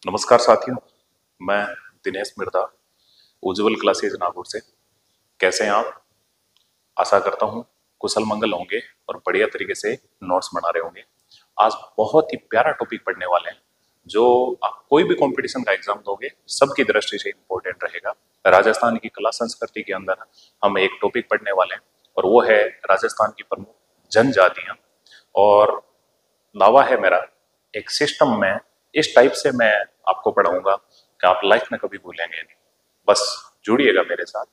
नमस्कार साथियों, मैं दिनेश मिर्दा, उज्जवल क्लासेज नागौर से। कैसे हैं आप? आशा करता हूँ कुशल मंगल होंगे और बढ़िया तरीके से नोट्स बना रहे होंगे। आज बहुत ही प्यारा टॉपिक पढ़ने वाले हैं जो आप कोई भी कंपटीशन का एग्जाम दोगे सबकी दृष्टि से इम्पोर्टेंट रहेगा। राजस्थान की कला संस्कृति के अंदर हम एक टॉपिक पढ़ने वाले हैं और वो है राजस्थान की प्रमुख जनजातियां। और दावा है मेरा, एक सिस्टम में इस टाइप से मैं आपको पढ़ाऊंगा कि आप लाइफ में कभी भूलेंगे नहीं। बस जुड़िएगा मेरे साथ।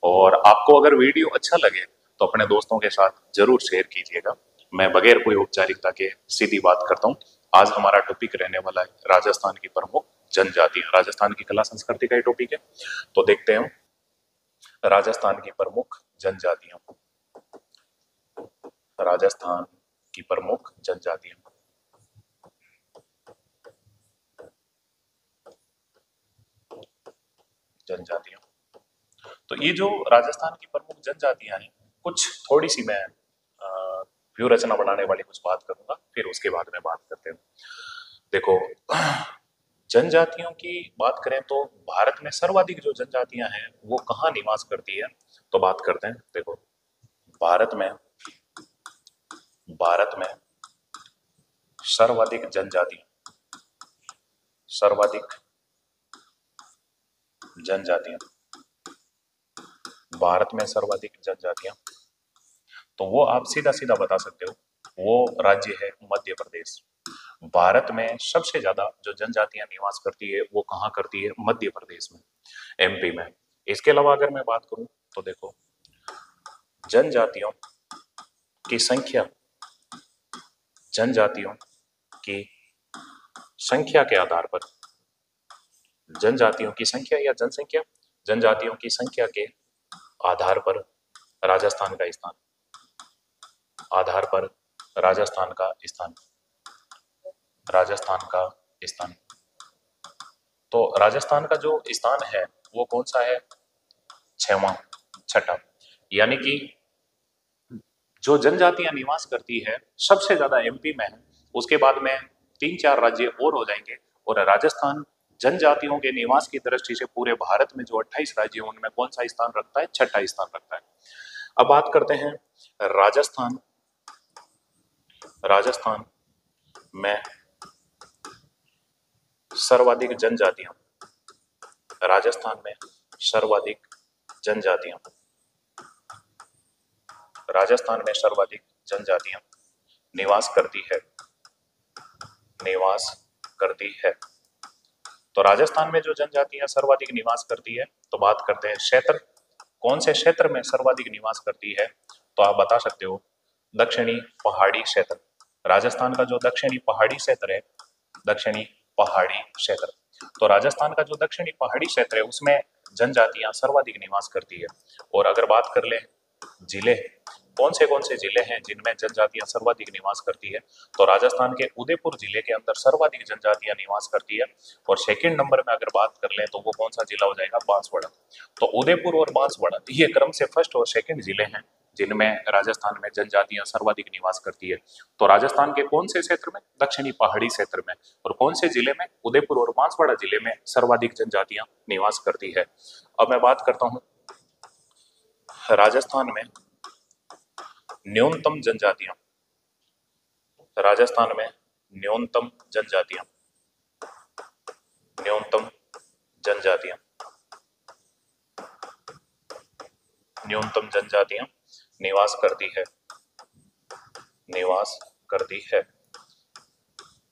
और आपको अगर वीडियो अच्छा लगे तो अपने दोस्तों के साथ जरूर शेयर कीजिएगा। मैं बगैर कोई औपचारिकता के सीधी बात करता हूँ। आज हमारा टॉपिक रहने वाला है राजस्थान की प्रमुख जनजातियां। राजस्थान की कला संस्कृति का ही टॉपिक है, तो देखते हैं राजस्थान की प्रमुख जनजातियां। राजस्थान की प्रमुख जनजातियां। जनजातियां तो ये जो राजस्थान की प्रमुख जनजातियां हैं, कुछ थोड़ी सी मैं व्यू रचना बनाने वाली कुछ बात करूंगा, फिर उसके बाद में बात करते हैं। देखो, जनजातियों की बात करें तो भारत में सर्वाधिक जो जनजातियां हैं वो कहाँ निवास करती है, तो बात करते हैं। देखो, भारत में भारत में सर्वाधिक जनजाति सर्वाधिक जनजातियां भारत में सर्वाधिक जनजातियां, तो वो आप सीधा सीधा बता सकते हो, वो राज्य है मध्य प्रदेश। भारत में सबसे ज्यादा जो जनजातियां निवास करती है वो कहाँ करती है? मध्य प्रदेश में, एमपी में। इसके अलावा अगर मैं बात करूं तो देखो, जनजातियों की संख्या जनजातियों की संख्या के आधार पर जनजातियों की संख्या या जनसंख्या जनजातियों की संख्या के आधार पर राजस्थान का स्थान आधार पर राजस्थान का स्थान राजस्थान का स्थान तो राजस्थान का जो स्थान है वो कौन सा है? छठवां, छठा। यानी कि जो जनजातियां निवास करती है सबसे ज्यादा एमपी में है, उसके बाद में तीन चार राज्य और हो जाएंगे, और राजस्थान जनजातियों के निवास की दृष्टि से पूरे भारत में जो 28 राज्य हैं उनमें कौन सा स्थान रखता है? छठा स्थान रखता है। अब बात करते हैं राजस्थान राजस्थान में सर्वाधिक जनजातियां राजस्थान में सर्वाधिक जनजातियां राजस्थान में सर्वाधिक जनजातियां निवास करती है निवास करती है। तो राजस्थान में जो जनजातियां सर्वाधिक निवास करती है, तो बात करते हैं क्षेत्र, कौन से क्षेत्र में सर्वाधिक निवास करती है? तो आप बता सकते हो दक्षिणी पहाड़ी क्षेत्र। राजस्थान का जो दक्षिणी पहाड़ी क्षेत्र है, दक्षिणी पहाड़ी क्षेत्र, तो राजस्थान का जो दक्षिणी पहाड़ी क्षेत्र है उसमें जनजातियां सर्वाधिक निवास करती है। और अगर बात कर ले जिले, कौन से जिले हैं जिनमें जनजातियां सर्वाधिक निवास करती है, तो राजस्थान के उदयपुर जिले के अंदर सर्वाधिक जनजातियां निवास करती है। और सेकंड नंबर में अगर बात कर लें तो वो कौन सा जिला हो जाएगा? बांसवाड़ा। तो उदयपुर और बांसवाड़ा ये क्रम से फर्स्ट और सेकंड जिले हैं जिनमें राजस्थान में जनजातियां सर्वाधिक निवास करती है। तो राजस्थान के कौन से क्षेत्र में? दक्षिणी पहाड़ी क्षेत्र में। और कौन से जिले में? उदयपुर और बांसवाड़ा जिले में सर्वाधिक जनजातियां निवास करती है। अब मैं बात करता हूं राजस्थान में न्यूनतम जनजातियां राजस्थान में न्यूनतम जनजातियां न्यूनतम जनजातियां न्यूनतम जनजातियां निवास करती है निवास करती है।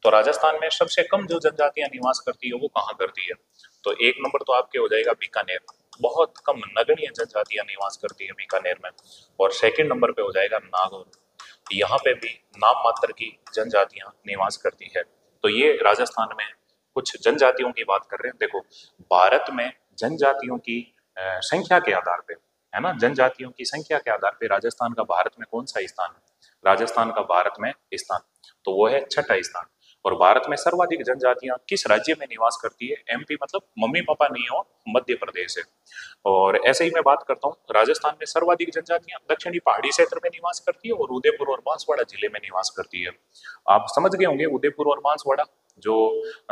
तो राजस्थान में सबसे कम जो जनजातियां निवास करती है वो कहाँ करती है? तो एक नंबर तो आपके हो जाएगा बीकानेर, बहुत कम नगण्य जनजातियां निवास करती है बीकानेर में। और सेकंड नंबर पे हो जाएगा नागौर, यहाँ पे भी नाम मात्र की जनजातियां निवास करती है। तो ये राजस्थान में कुछ जनजातियों की बात कर रहे हैं। देखो, भारत में जनजातियों की संख्या के आधार पे, है ना, जनजातियों की संख्या के आधार पे राजस्थान का भारत में कौन सा स्थान है? राजस्थान का भारत में स्थान तो वो है छठा स्थान। और भारत में सर्वाधिक जनजातियां किस राज्य में निवास करती है? एमपी, मतलब मम्मी पापा नहीं हो, मध्य प्रदेश है। और ऐसे ही मैं बात करता हूँ, राजस्थान में सर्वाधिक जनजातियां दक्षिणी पहाड़ी क्षेत्र में निवास करती है और उदयपुर और बांसवाड़ा जिले में निवास करती है। आप समझ गए होंगे उदयपुर और बांसवाड़ा जो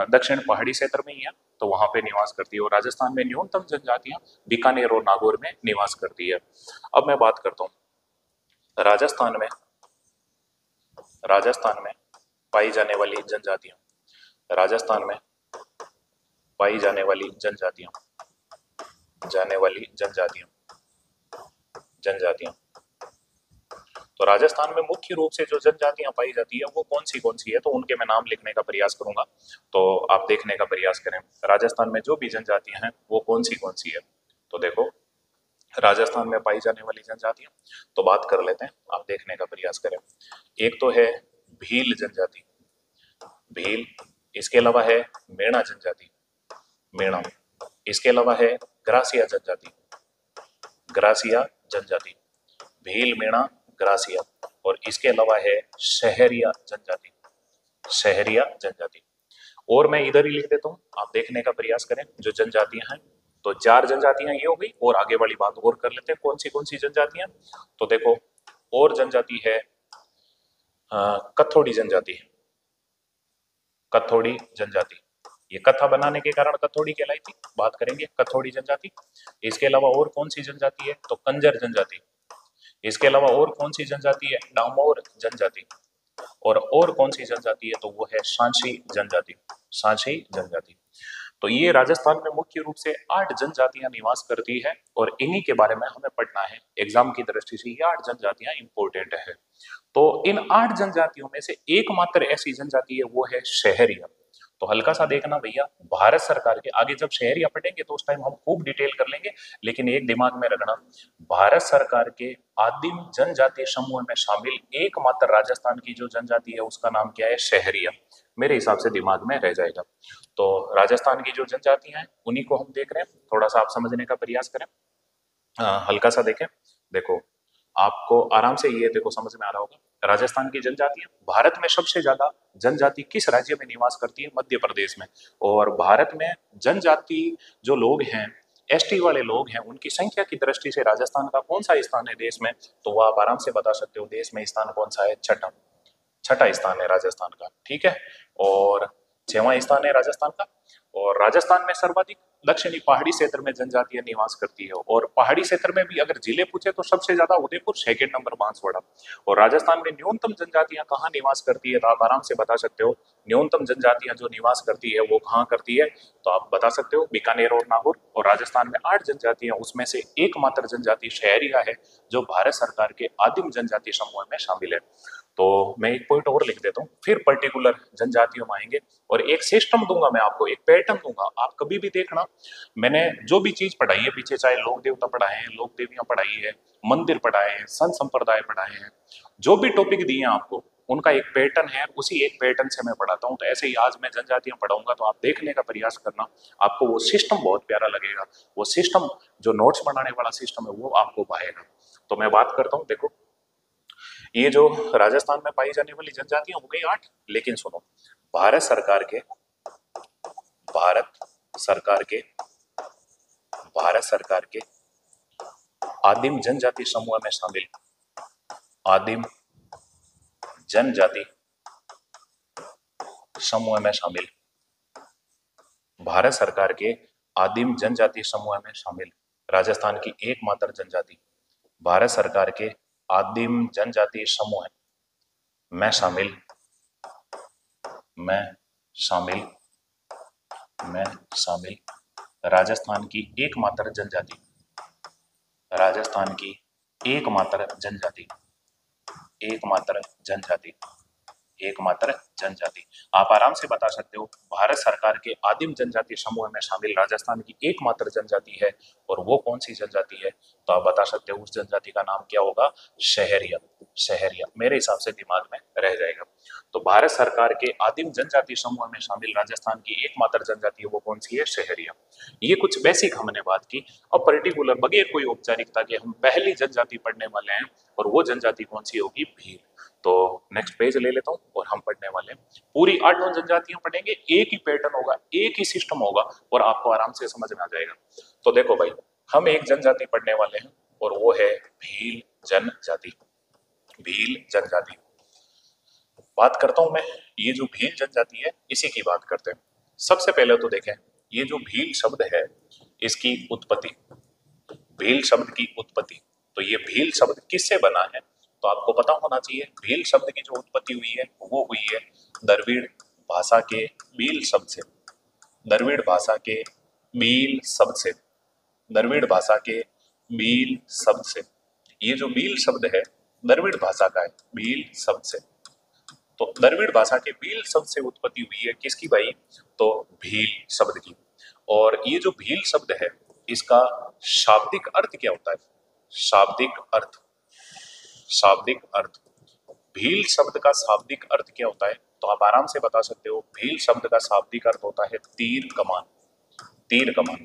दक्षिण पहाड़ी क्षेत्र में ही है, तो वहां पे निवास करती है। और राजस्थान में न्यूनतम जनजातियां बीकानेर और नागौर में निवास करती है। अब मैं बात करता हूँ राजस्थान में पाई जाने वाली जनजातियां, राजस्थान में पाई जाने वाली जनजातियां। तो राजस्थान में मुख्य रूप से जो जनजातियां पाई जाती है वो कौन सी है, तो उनके मैं नाम लिखने का प्रयास करूंगा, तो आप देखने का प्रयास करें राजस्थान में जो भी जनजातियां हैं वो कौन सी है। तो देखो, राजस्थान में पाई जाने वाली जनजातियां, तो बात कर लेते हैं, आप देखने का प्रयास करें। एक तो है भील जनजाति, भील। इसके अलावा है मेणा जनजाति, मेणा। इसके अलावा है ग्रासिया जनजाति, ग्रासिया जनजाति, भील, मेणा, ग्रासिया। और इसके अलावा है शहरिया जनजाति, शहरिया जनजाति। और मैं इधर ही लिख देता हूं, आप देखने का प्रयास करें जो जनजातियां हैं। तो 4 जनजातियां ये हो गई, और आगे वाली बात और कर लेते हैं कौन सी जनजातियां। तो देखो, और जनजाति है कथोड़ी जनजाति, कथोड़ी जनजाति। ये कथा बनाने के कारण कथोड़ी कहलाई थी, बात करेंगे कथोड़ी जनजाति। इसके अलावा और कौन सी जनजाति है, तो कंजर जनजाति। इसके अलावा और कौन सी जनजाति है, डामोर जनजाति। और कौन सी जनजाति है, तो वो है सांची जनजाति, सांची जनजाति। तो ये राजस्थान में मुख्य रूप से 8 जनजातियां निवास करती है, और इन्हीं के बारे में हमें पढ़ना है एग्जाम की दृष्टि से। ये 8 जनजातियां इंपॉर्टेंट है। तो इन 8 जनजातियों में से एकमात्र ऐसी जनजाति है वो है शहरिया। तो हल्का सा देखना भैया, भारत सरकार के आगे जब शहरिया पढ़ेंगे तो उस टाइम हम खूब डिटेल कर लेंगे, लेकिन एक दिमाग में रखना, भारत सरकार के आदिम जनजातीय समूह में शामिल एकमात्र राजस्थान की जो जनजाति है उसका नाम क्या है, शहरिया। मेरे हिसाब से दिमाग में रह जाएगा। तो राजस्थान की जो जनजातियां हैं उन्हीं को हम देख रहे हैं, थोड़ा सा आप समझने का प्रयास करें। हल्का सा देखें, देखो आपको आराम से ये देखो समझ में आ रहा होगा। राजस्थान की जनजातियां, भारत में सबसे ज्यादा जनजाति किस राज्य में निवास करती है, मध्य प्रदेश में। और भारत में जनजाति जो लोग हैं, एसटी वाले लोग हैं, उनकी संख्या की दृष्टि से राजस्थान का कौन सा स्थान है देश में, तो वो आप आराम से बता सकते हो। देश में स्थान कौन सा है, छठा स्थान है राजस्थान का, ठीक है। और 6वां स्थान है राजस्थान का। और राजस्थान में सर्वाधिक दक्षिणी पहाड़ी क्षेत्र में जनजातियां निवास करती है। और पहाड़ी क्षेत्र में भी अगर जिले पूछे तो सबसे ज्यादा उदयपुर, सेकंड नंबर बांसवाड़ा। और राजस्थान में न्यूनतम जनजातियां कहाँ निवास करती है, तो आप आराम से बता सकते हो। न्यूनतम जनजातियां जो निवास करती है वो कहाँ करती है, तो आप बता सकते हो बीकानेर और नागौर। और राजस्थान में 8 जनजातियां, उसमें से एकमात्र जनजाति शहरिया है जो भारत सरकार के आदिम जनजाति समूह में शामिल है। तो मैं एक पॉइंट और लिख देता हूँ, फिर पर्टिकुलर जनजातियों में आएंगे। और एक सिस्टम दूंगा मैं आपको, एक पैटर्न दूंगा, आप कभी भी देखना, मैंने जो भी चीज पढ़ाई है पीछे, चाहे लोक देवता पढ़ाए हैं, लोक देवियां पढ़ाई है, मंदिर पढ़ाए हैं, संत संप्रदाय पढ़ाए हैं, जो भी टॉपिक दिए हैं आपको, उनका एक पैटर्न है, उसी एक पैटर्न से मैं पढ़ाता हूँ। तो ऐसे ही आज मैं जनजातियां पढ़ाऊंगा, तो आप देखने का प्रयास करना, आपको वो सिस्टम बहुत प्यारा लगेगा। वो सिस्टम जो नोट्स बनाने वाला सिस्टम है वो आपको भाएगा। तो मैं बात करता हूँ, देखो ये जो राजस्थान में पाई जाने वाली जनजातियां हो गई 8, लेकिन सुनो, भारत सरकार के भारत सरकार के भारत सरकार के आदिम जनजाति समूह में शामिल, आदिम जनजाति समूह में शामिल, भारत सरकार के आदिम जनजाति समूह में शामिल राजस्थान की एकमात्र जनजाति, भारत सरकार के आदिम जनजाति समूह में शामिल, में शामिल में शामिल राजस्थान की एकमात्र जनजाति, राजस्थान की एकमात्र जनजाति, एकमात्र जनजाति, एकमात्र जनजाति। आप आराम से बता सकते हो, भारत सरकार के आदिम जनजाति समूह में शामिल राजस्थान की एकमात्र जनजाति है, और वो कौन सी जनजाति है, तो आप बता सकते हो उस जनजाति का नाम क्या होगा, शहरिया। शहरिया मेरे हिसाब से दिमाग में रह जाएगा। तो भारत सरकार के आदिम जनजाति समूह में शामिल राजस्थान की एकमात्र जनजाति है वो कौन सी है, शहरिया। ये कुछ बेसिक हमने बात की। अब पर्टिकुलर बगैर कोई औपचारिकता के हम पहली जनजाति पढ़ने वाले हैं, और वो जनजाति कौन सी होगी, भील। तो नेक्स्ट पेज ले लेता हूं, और हम पढ़ने वाले हैं पूरी 8 जनजातियां पढ़ेंगे, एक ही पैटर्न होगा, एक ही सिस्टम होगा, और आपको आराम से समझ में आ जाएगा। तो देखो भाई, हम एक जनजाति पढ़ने वाले हैं, और वो है भील जनजाति, भील जनजाति। बात करता हूं मैं, ये जो भील जनजाति है इसी की बात करते हैं। सबसे पहले तो देखें, ये जो भील शब्द है इसकी उत्पत्ति, भील शब्द की उत्पत्ति, तो ये भील शब्द किससे बना है तो आपको पता होना चाहिए। भील शब्द की जो उत्पत्ति हुई है वो हुई है द्रविड़ भाषा के भील शब्द से, द्रविड़ भाषा के भील शब्द से, द्रविड़ भाषा के भील शब्द से। ये जो भील शब्द है द्रविड़ भाषा का है, भील शब्द से। तो द्रविड़ भाषा के भील शब्द से उत्पत्ति हुई है किसकी भाई, तो भील शब्द की। और ये जो भील शब्द है इसका शाब्दिक अर्थ क्या होता है, शाब्दिक अर्थ, शाब्दिक अर्थ, भील शब्द का शाब्दिक अर्थ क्या होता है तो आप आराम से बता सकते हो। भील शब्द का शाब्दिक अर्थ होता है तीर कमान, तीर कमान,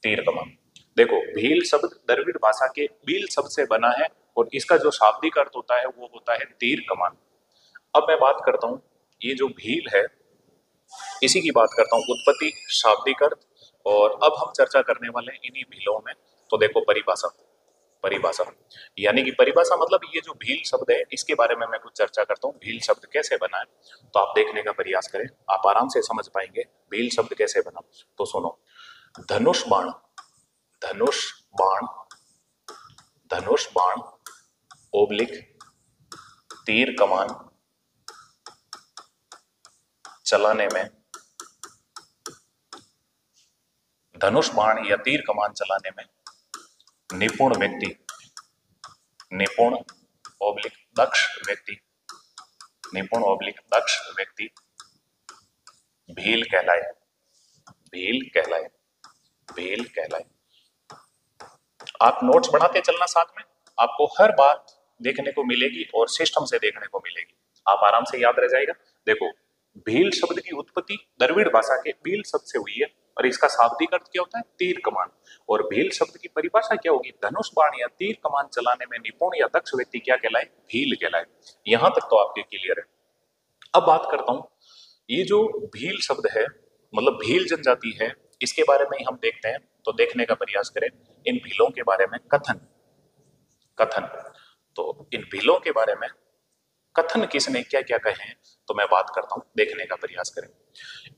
तीर कमान। देखो भील शब्द द्रविड़ भाषा के भील शब्द से बना है और इसका जो शाब्दिक अर्थ होता है वो होता है तीर कमान। अब मैं बात करता हूं, ये जो भील है इसी की बात करता हूं, उत्पत्ति, शाब्दिक अर्थ। और अब हम चर्चा करने वाले हैं इन्हीं भीलों में। तो देखो परिभाषा, परिभाषा यानी कि परिभाषा मतलब ये जो भील शब्द है इसके बारे में मैं कुछ चर्चा करता हूँ, भील शब्द कैसे बना है। तो आप देखने का प्रयास करें, आप आराम से समझ पाएंगे भील शब्द कैसे बना। तो सुनो, धनुष बाण, धनुष बाण, धनुष बाण ओब्लिक तीर कमान चलाने में, धनुष बाण या तीर कमान चलाने में निपुण व्यक्ति, निपुण ओब्लिक दक्ष व्यक्ति, निपुण ओब्लिक दक्ष व्यक्ति भील कहलाए, भील कहलाए, भील कहलाए। आप नोट्स बढ़ाते चलना साथ में, आपको हर बात देखने को मिलेगी और सिस्टम से देखने को मिलेगी, आप आराम से याद रह जाएगा। देखो भील शब्द की उत्पत्ति द्रविड़ भाषा के भील शब्द से हुई है और इसका शाब्दिक अर्थ क्या होता है, तीर कमान। और भील शब्द की परिभाषा क्या होगी, धनुष बाण या तीर कमान चलाने में निपुण या दक्ष व्यक्ति क्या कहलाए, भील कहलाए। यहां तक तो आपके क्लियर है। अब बात करता हूं, ये जो भील शब्द है मतलब भील जनजाति है इसके बारे में हम देखते हैं। तो देखने का प्रयास करें इन भीलों के बारे में, कथन, कथन। तो इन भीलों के बारे में कथन किसने क्या क्या कहे हैं तो मैं बात करता हूं, देखने का प्रयास करें।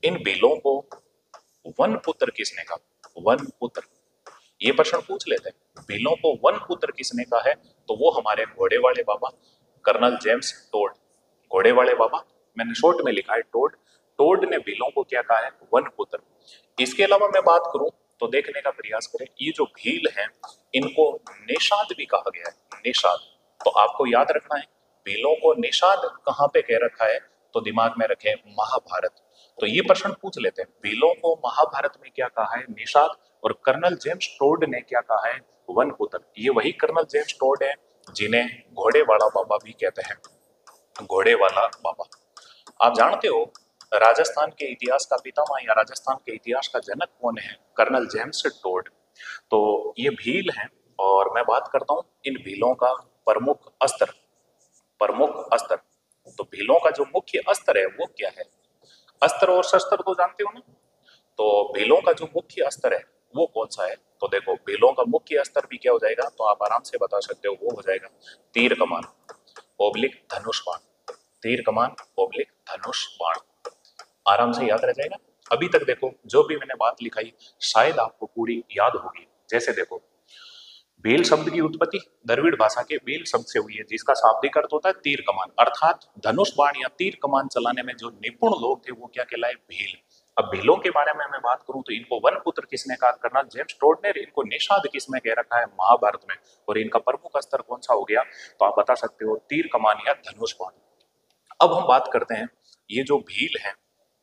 इन भीलों को वन पुत्र किसने कहा, वन पुत्र, ये प्रश्न पूछ लेते हैं। भीलों को वन पुत्र किसने कहा है तो वो हमारे घोड़े वाले बाबा कर्नल जेम्स टोड, घोड़े वाले बाबा, मैंने शॉर्ट में लिखा है टोड, टोड ने भीलों को क्या कहा है, वन पुत्र। इसके अलावा मैं बात करूं तो देखने का प्रयास करें, ये जो भील हैं इनको निषाद भी कहा गया है, निषाद। तो आपको याद रखना है भीलों को निषाद कहां पे कह रखा है तो दिमाग में रखें महाभारत। तो ये प्रश्न पूछ लेते हैं, भीलों को महाभारत में क्या कहा है, निषाद, और कर्नल जेम्स टोड ने क्या कहा है, वन पुत्र। ये वही कर्नल जेम्स टोड है जिन्हें घोड़े वाला बाबा भी कहते हैं, घोड़े वाला बाबा। आप जानते हो राजस्थान के इतिहास का पितामह या राजस्थान के इतिहास का जनक कौन है, कर्नल जेम्स टोड। तो ये भील हैं और मैं बात करता हूं इन भीलों का प्रमुख अस्त्र, प्रमुख अस्त्र। तो भीलों का जो मुख्य अस्त्र है वो क्या है, अस्त्र और शस्त्र तो जानते हो ना, तो भीलों का जो मुख्य अस्त्र है वो कौन सा है। तो देखो भीलों का मुख्य अस्त्र भी क्या हो जाएगा तो आप आराम से बता सकते हो, वो हो जाएगा तीर कमान ओब्लिक धनुष बाण, तीर कमान ओब्लिक धनुष बाण। आराम से याद रह जाएगा। अभी तक देखो जो भी मैंने बात लिखाई शायद आपको पूरी याद होगी। जैसे देखो भील शब्द की उत्पत्ति द्रविड़ भाषा के भील शब्द से हुई है जिसका शाब्दिक अर्थ होता है तीर कमान, अर्थात धनुष बाण या तीर कमान चलाने में जो निपुण लोग थे वो क्या कहलाए, भील। अब भीलों के बारे में मैं बात करूं तो इनको वन पुत्र किसने कहा, कर्नल जेम्स टोड ने। इनको निषाद किसमें कह रखा है, महाभारत में। और इनका प्रमुख अस्त्र कौन सा हो गया तो आप बता सकते हो तीर कमान या धनुष बाण। अब हम बात करते हैं ये जो भील है,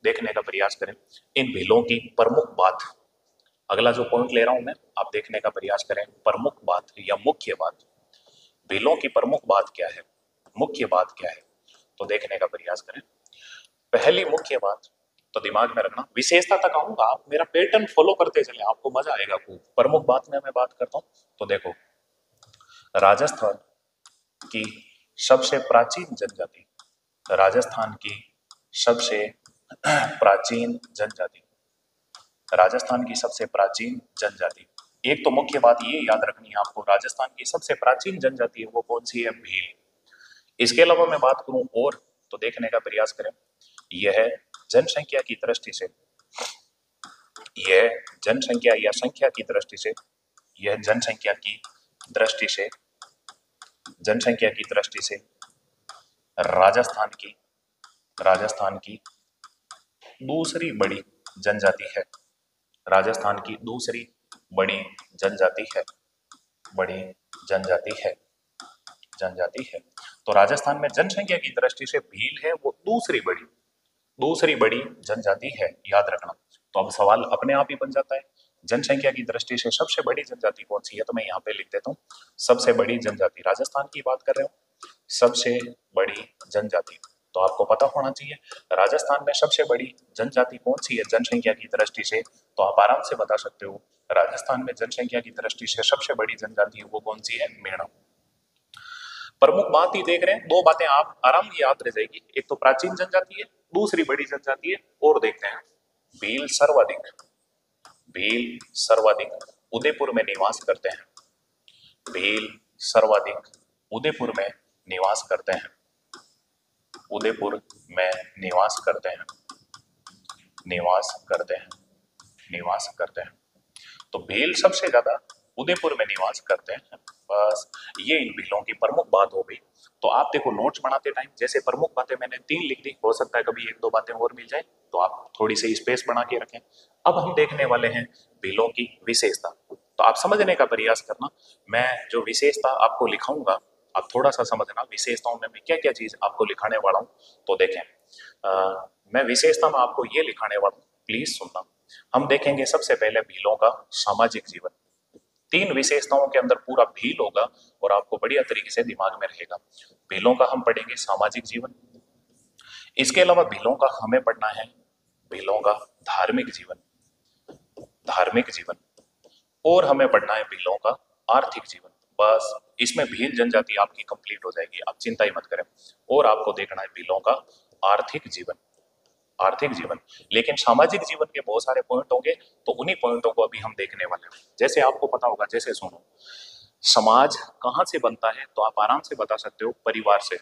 देखने का प्रयास करें इन भीलों की प्रमुख बात। अगला जो पॉइंट ले रहा हूं मैं, आप देखने का प्रयास करें प्रमुख बात या मुख्य बात। भीलों की प्रमुख बात क्या है, मुख्य बात क्या है, तो देखने का प्रयास करें। पहली मुख्य बात तो दिमाग में रखना, विशेषता तक आऊंगा, आप मेरा पैटर्न फॉलो करते चले, आपको मजा आएगा खूब। प्रमुख बात में मैं बात करता हूं तो देखो राजस्थान की सबसे प्राचीन जनजाति, राजस्थान की सबसे प्राचीन जनजाति, राजस्थान की सबसे प्राचीन जनजाति। एक तो मुख्य बात ये याद रखनी है आपको, राजस्थान की सबसे प्राचीन जनजाति है वो कौन सी है, भील। इसके अलावा मैं बात करूं और तो देखने का प्रयास करें। यह जनसंख्या की दृष्टि से, यह जनसंख्या या संख्या की दृष्टि से, यह जनसंख्या की दृष्टि से, जनसंख्या की दृष्टि से राजस्थान की, राजस्थान की दूसरी बड़ी जनजाति है। राजस्थान की दूसरी बड़ी जनजाति है, बड़ी जनजाति है, जनजाति है। तो राजस्थान में जनसंख्या की दृष्टि से भील है वो दूसरी बड़ी जनजाति है, याद रखना। तो अब सवाल अपने आप ही बन जाता है, जनसंख्या की दृष्टि से सबसे बड़ी जनजाति कौन सी है? तो मैं यहाँ पे लिख देता हूँ सबसे बड़ी जनजाति, राजस्थान की बात कर रहे हो, सबसे बड़ी जनजाति। तो आपको पता होना चाहिए राजस्थान में सबसे बड़ी जनजाति कौन सी है जनसंख्या की दृष्टि से। तो आप आराम से बता सकते हो राजस्थान में जनसंख्या की दृष्टि से सबसे बड़ी जनजाति है वो कौन सी है? मेणा। प्रमुख बात ही देख रहे हैं, दो बातें आप आराम की याद रह जाएगी, एक तो प्राचीन जनजाति है, दूसरी बड़ी जनजाति है। और देखते हैं, भील सर्वाधिक, भील सर्वाधिक उदयपुर में निवास करते हैं, भील सर्वाधिक उदयपुर में निवास करते हैं, उदयपुर में निवास करते हैं, निवास करते हैं, निवास करते हैं। तो भील सबसे ज्यादा उदयपुर में निवास करते हैं। बस ये इन भीलों की प्रमुख बात हो गई। तो आप देखो नोट्स बनाते टाइम जैसे प्रमुख बातें मैंने 3 लिख दी, हो सकता है कभी 1-2 बातें और मिल जाए, तो आप थोड़ी सी स्पेस बना के रखें। अब हम देखने वाले हैं भीलों की विशेषता। तो आप समझने का प्रयास करना, मैं जो विशेषता आपको लिखाऊंगा आप थोड़ा सा समझना विशेषताओं में मैं क्या क्या चीज आपको लिखाने वाला हूँ। तो देखें मैं विशेषता में आपको ये लिखाने वाला हूँ, प्लीज सुनना। हम देखेंगे सबसे पहले भीलों का सामाजिक जीवन। 3 विशेषताओं के अंदर पूरा भील होगा और आपको बढ़िया तरीके से दिमाग में रहेगा। भीलों का हम पढ़ेंगे सामाजिक जीवन, इसके अलावा भीलों का हमें पढ़ना है भीलों का धार्मिक जीवन, धार्मिक जीवन, और हमें पढ़ना है भीलों का आर्थिक जीवन। बस इसमें भील जनजाति आपकी कंप्लीट हो जाएगी, आप चिंता ही मत करें। और आपको देखना है भीलों का आर्थिक जीवन, आर्थिक जीवन। लेकिन सामाजिक जीवन के बहुत सारे पॉइंट होंगे, तो उन्हीं पॉइंटों को अभी हम देखने वाले हैं। जैसे आपको पता होगा, जैसे सुनो, समाज कहाँ से बनता है? तो आप आराम से बता सकते हो परिवार से।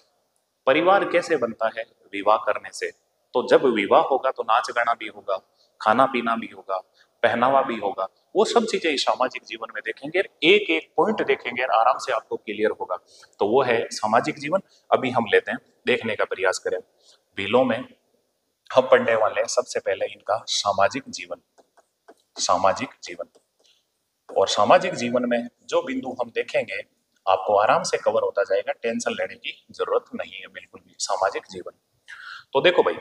परिवार कैसे बनता है? विवाह करने से। तो जब विवाह होगा तो नाच गाना भी होगा, खाना पीना भी होगा, पहनावा भी होगा, वो सब चीजें इस सामाजिक जीवन में देखेंगे, एक एक पॉइंट देखेंगे, आराम से आपको क्लियर होगा। तो वो है सामाजिक जीवन। अभी हम लेते हैं, देखने का प्रयास करें। भीलों में हम पढ़ने वाले हैं सबसे पहले इनका सामाजिक जीवन, सामाजिक जीवन। और सामाजिक जीवन में जो बिंदु हम देखेंगे आपको आराम से कवर होता जाएगा, टेंशन लेने की जरूरत नहीं है बिल्कुल भी। सामाजिक जीवन, तो देखो भाई,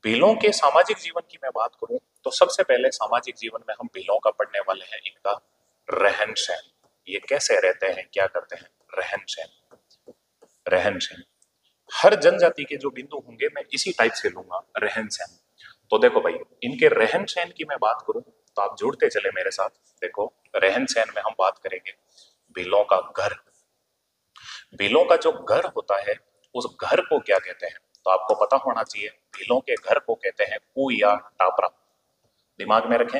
भीलों के सामाजिक जीवन की मैं बात करूं तो सबसे पहले सामाजिक जीवन में हम भीलों का पढ़ने वाले हैं इनका रहन सहन। ये कैसे रहते हैं, क्या करते हैं? रहन सहन, रहन सहन। हर जनजाति के जो बिंदु होंगे मैं इसी टाइप से लूंगा, रहन सहन। तो देखो भाई, इनके रहन सहन की मैं बात करूं तो आप जुड़ते चले मेरे साथ। देखो रहन सहन में हम बात करेंगे भीलों का घर। भीलों का जो घर होता है उस घर को क्या कहते हैं? तो आपको पता होना चाहिए भीलों के घर को कहते हैं कु या टापरा। दिमाग में रखें,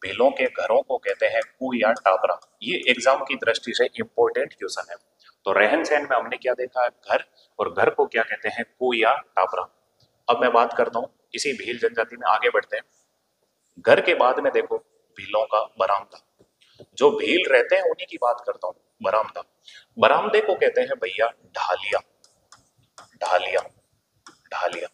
भीलों के घरों को कहते हैं कु या टापरा। ये एग्जाम की दृष्टि से इंपॉर्टेंट क्वेश्चन है। तो रहन सहन में हमने क्या देखा है? घर, और घर को क्या कहते हैं? कु या टापरा। अब मैं बात करता हूं इसी भील जनजाति में, आगे बढ़ते हैं। घर के बाद में देखो भीलों का बरामदा। जो भील रहते हैं उन्हीं की बात करता हूं, बरामदा। बरामदे को कहते हैं भैया ढालिया, ढालिया, ढालिया।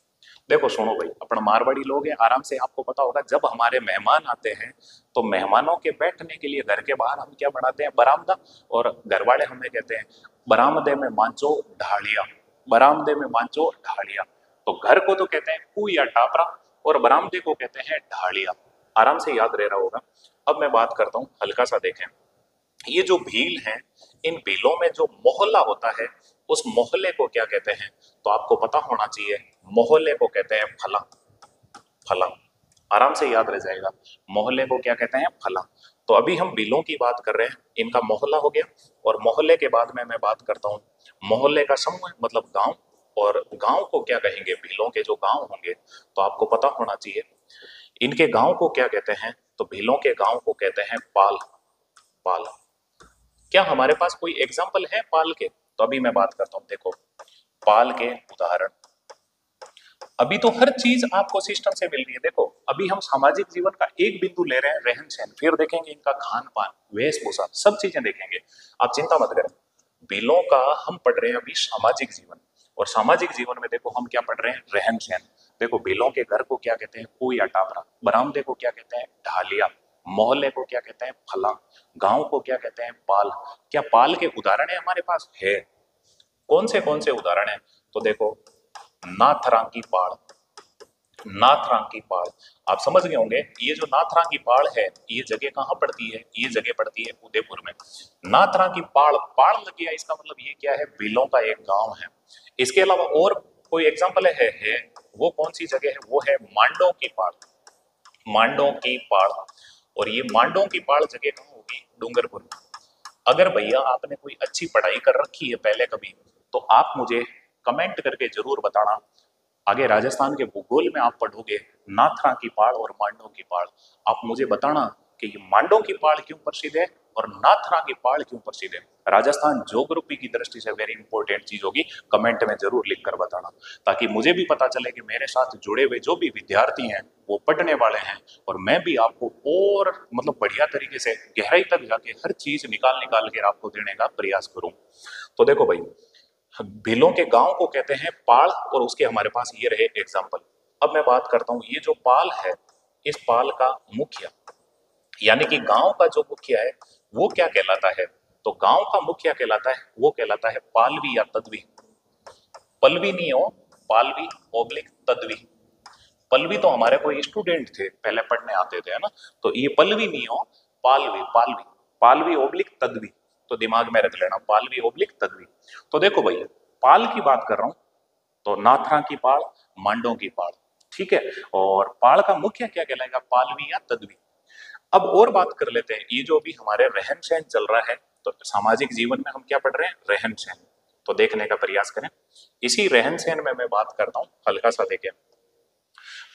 देखो सुनो भाई, अपना मारवाड़ी लोग हैं, आराम से आपको पता होगा जब हमारे मेहमान आते हैं तो मेहमानों के बैठने के लिए घर के बाहर हम क्या बनाते हैं? बरामदा। और घर वाले हमें कहते हैं बरामदे में मांचो ढालिया, बरामदे में मांचो ढालिया। तो घर को तो कहते हैं कु या टापरा, और बरामदे को कहते हैं ढालिया। आराम से याद रह रहा होगा। अब मैं बात करता हूं, हल्का सा देखें, ये जो भील हैं, इन भीलों में जो मोहल्ला होता है उस मोहल्ले को क्या कहते हैं? तो आपको पता होना चाहिए मोहल्ले को कहते हैं फला, फला। आराम से याद रह जाएगा, मोहल्ले को क्या कहते हैं? फला। तो अभी हम भीलों की बात कर रहे हैं, इनका मोहल्ला हो गया, और मोहल्ले के बाद में मैं बात करता हूँ मोहल्ले का समूह मतलब गांव। और गांव को क्या कहेंगे? भीलों के जो गांव होंगे, तो आपको पता होना चाहिए इनके गांव को क्या कहते हैं? तो भीलों के गांव को कहते हैं पाल, पाल। क्या हमारे पास कोई एग्जाम्पल है पाल के? तो अभी मैं बात करता हूं, देखो पाल के उदाहरण, अभी तो हर चीज आपको सिस्टम से मिल रही है। देखो अभी हम सामाजिक जीवन का एक बिंदु ले रहे हैं, रहन सहन, फिर देखेंगे इनका खान पान, वेशभूषा, सब चीजें देखेंगे। आप चिंता मत करें। बिलों का हम पढ़ रहे हैं अभी सामाजिक जीवन, और सामाजिक जीवन में देखो हम क्या पढ़ रहे हैं, रहन सहन। देखो बिलों के घर को क्या कहते हैं, कुई या टापरा। बरामदे को क्या कहते हैं, ढालिया। मोहल्ले को क्या कहते हैं, फला। गांव को क्या कहते हैं, पाल। क्या पाल के उदाहरण है हमारे पास? है। कौन से उदाहरण है? तो देखो नाथरांगी पाड़। नाथरांगी पाड़, आप समझ गए होंगे ये जो नाथरांगी पाड़ है ये जगह कहाँ पड़ती है? ये जगह पड़ती है उदयपुर में। नाथरांगी पाड़, पाड़ लग गया, इसका मतलब ये क्या है, बिलों का एक गांव है। इसके अलावा और कोई एग्जांपल है, वो कौन सी जगह है? वो है मांडों की पाड़। मांडों की पाड़, और ये मांडों की पाड़ जगह कहाँ होगी? डूंगरपुर में। अगर भैया आपने कोई अच्छी पढ़ाई कर रखी है पहले कभी, तो आप मुझे कमेंट करके जरूर बताना। आगे राजस्थान के भूगोल में आप पढ़ोगे नाथरा की पहाड़ और मांडों की पहाड़। आप मुझे बताना कि ये मांडों की पहाड़ क्यों प्रसिद्ध है और नाथरा की पहाड़ क्यों प्रसिद्ध है। राजस्थान ज्योग्राफी की दृष्टि से वेरी इंपॉर्टेंट चीज होगी, कमेंट में जरूर लिख कर बताना, ताकि मुझे भी पता चले कि मेरे साथ जुड़े हुए जो भी विद्यार्थी हैं वो पढ़ने वाले हैं, और मैं भी आपको और मतलब बढ़िया तरीके से गहराई तक जाके हर चीज निकाल निकाल के आपको देने का प्रयास करूं। तो देखो भाई, भीलों के गांव को कहते हैं पाल, और उसके हमारे पास ये रहे एग्जाम्पल। अब मैं बात करता हूं, ये जो पाल है, इस पाल का मुखिया, यानी कि गांव का जो मुखिया है वो क्या कहलाता है? तो गांव का मुखिया कहलाता है, वो कहलाता है पालवी या तदवी। पलवी नहीं हो, पालवी ओब्लिक तदवी। पलवी तो हमारे कोई स्टूडेंट थे पहले पढ़ने आते थे, है ना? तो ये पलवी नहीं हो, पालवी, पालवी, पालवी ओब्लिक तदवी। तो दिमाग में रख लेना, पालवी ओब्लिक तदवी। तो देखो भैया, पाल की बात कर रहा हूं, तो नाथरा की पाड़, मांडों की पाड़, ठीक है। और पाड़ का मुख्य क्या कहलाएगा? पालवी या तदवी। अब और बात कर लेते हैं, ये जो अभी हमारे रहन सहन चल रहा है, तो सामाजिक जीवन में हम क्या पढ़ रहे हैं? रहन सहन। तो देखने का प्रयास करें। इसी रहन सहन में मैं बात करता हूं, हल्का सा देखें,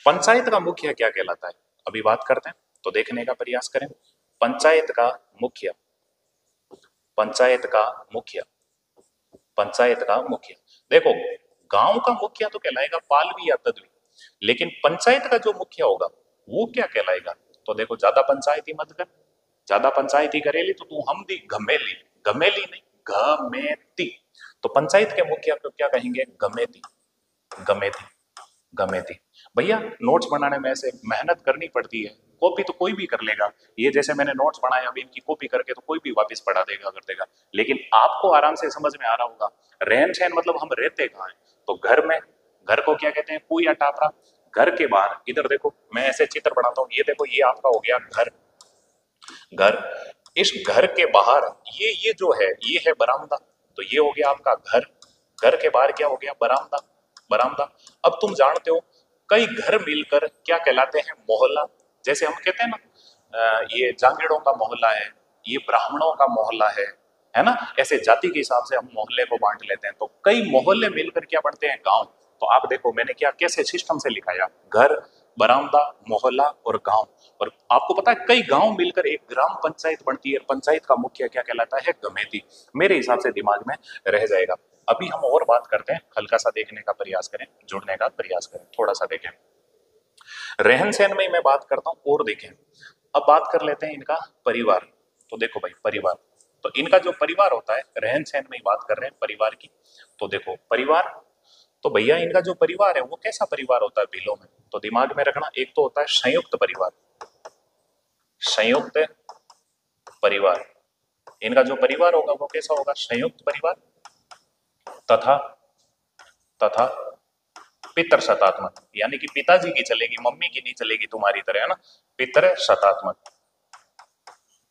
पंचायत का मुखिया क्या कहलाता है? अभी बात करते हैं, तो देखने का प्रयास करें। पंचायत का मुखिया, पंचायत का मुखिया, पंचायत का मुखिया। देखो गांव का मुखिया तो कहलाएगा पालवी या तदवी, लेकिन पंचायत का जो मुखिया होगा वो क्या कहलाएगा? तो देखो, ज्यादा पंचायती मत कर, ज्यादा पंचायती करेली तो तू हम दी घमेली। घमेली नहीं, घमेती। तो पंचायत के मुखिया को क्या कहेंगे? गमेती, गमेती, गमेती। भैया नोट्स बनाने में ऐसे मेहनत करनी पड़ती है, कॉपी तो कोई भी कर लेगा। ये जैसे मैंने नोट्स बनाए, अभी इनकी कॉपी करके तो कोई भी वापस पढ़ा देगा, कर देगा, लेकिन आपको आराम से समझ में आ रहा होगा। रहन सहन मतलब हम रहते कहाँ हैं? तो घर में। घर को क्या कहते हैं? कुई या टापरा। घर के बाहर, इधर देखो मैं ऐसे चित्र बनाता हूँ, ये देखो ये आपका हो गया घर। घर, इस घर के बाहर ये जो है ये है बरामदा। तो ये हो गया आपका घर। घर के बाहर क्या हो गया? बरामदा, बरामदा। अब तुम जानते हो कई घर मिलकर क्या कहलाते हैं? मोहल्ला। जैसे हम कहते हैं ना, ये जांगीड़ों का मोहल्ला है, ये ब्राह्मणों का मोहल्ला है ना? ऐसे जाति के हिसाब से हम मोहल्ले को बांट लेते हैं, तो कई मोहल्ले मिलकर क्या बनते हैं? गांव। तो आप देखो मैंने क्या कैसे सिस्टम से लिखाया, घर, बरामदा, मोहल्ला और गांव। और आपको पता है कई गांव मिलकर एक ग्राम पंचायत बनती है। पंचायत का मुखिया क्या कहलाता है? गमेती। मेरे हिसाब से दिमाग में रह जाएगा। अभी हम और बात करते हैं, हल्का सा देखने का प्रयास करें, जुड़ने का प्रयास करें, थोड़ा सा देखें। रहन सहन में मैं बात करता हूं, और देखें। अब बात कर लेते हैं इनका परिवार। तो देखो भाई, परिवार, तो इनका जो परिवार होता है, रहन सहन में ही बात कर रहे हैं परिवार की। तो देखो परिवार, तो भैया इनका जो परिवार है वो कैसा परिवार होता है भीलों में? तो दिमाग में रखना, एक तो होता है संयुक्त परिवार, संयुक्त परिवार। इनका जो परिवार होगा वो कैसा होगा? संयुक्त परिवार। तथा, तथा पितर शतात्मक, यानी कि पिताजी की चलेगी, मम्मी की नहीं चलेगी तुम्हारी तरह, है ना? पितर शतात्मक,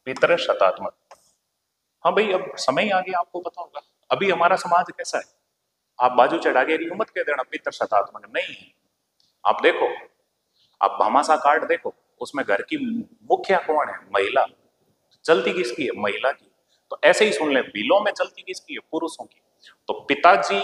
पितर शतात्मक। हाँ भाई, अब समय आ गया, आपको पता होगा अभी हमारा समाज कैसा है। आप बाजू चढ़ा के मत कह देना पितर शतात्मक नहीं है। आप देखो, आप भामाशाह कार्ड देखो, उसमें घर की मुखिया कौन है? महिला। चलती किसकी है? महिला की। तो ऐसे ही सुन ले, बिलों में चलती किसकी है? पुरुषों की। तो पिताजी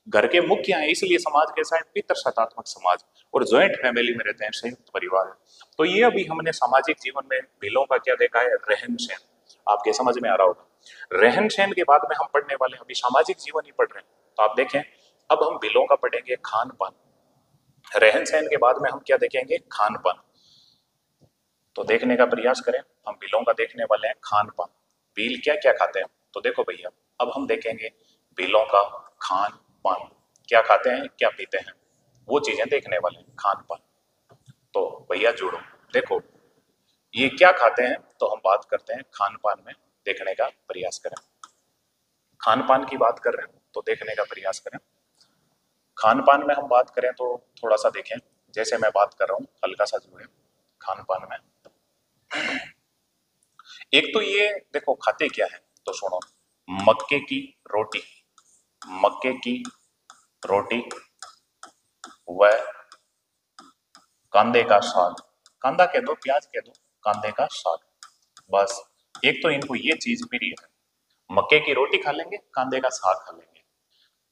घर के मुखिया हैं, इसलिए समाज कैसा है? पितर शतात्मक समाज। और ज्वाइंट फैमिली में रहते हैं, संयुक्त परिवार है। तो ये अभी हमने सामाजिक जीवन में बिलों का क्या देखा है? रहन सहन। आपके समझ में आ रहा होगा। रहन सहन के बाद में हम पढ़ने वाले हैं, अभी सामाजिक जीवन ही पढ़ रहे हैं। तो आप देखें, अब हम बिलों का पढ़ेंगे खान पान। रहन सहन के बाद में हम क्या देखेंगे, खान पान। तो देखने का प्रयास करें, हम बिलों का देखने वाले हैं खान पान। बिल क्या क्या खाते हैं, तो देखो भैया अब हम देखेंगे बिलों का खान पान, क्या खाते हैं क्या पीते हैं, वो चीजें देखने वाले हैं खान पान। तो भैया जुड़ो, देखो ये क्या खाते हैं, तो हम बात करते हैं खान पान में देखने का प्रयास करें। खान पान की बात कर रहे हैं तो देखने का प्रयास करें। खान पान में हम बात करें तो थोड़ा सा देखें, जैसे मैं बात कर रहा हूं हल्का सा जुड़े खान पान में। एक तो ये देखो खाते क्या है, तो सुनो, मक्के की रोटी, मक्के की रोटी व कांदे का साग, कांदा कह दो प्याज कह दो, कांदे का साग, बस। एक तो इनको ये चीज प्रिय है, मक्के की रोटी खा लेंगे, कांदे का साग खा लेंगे।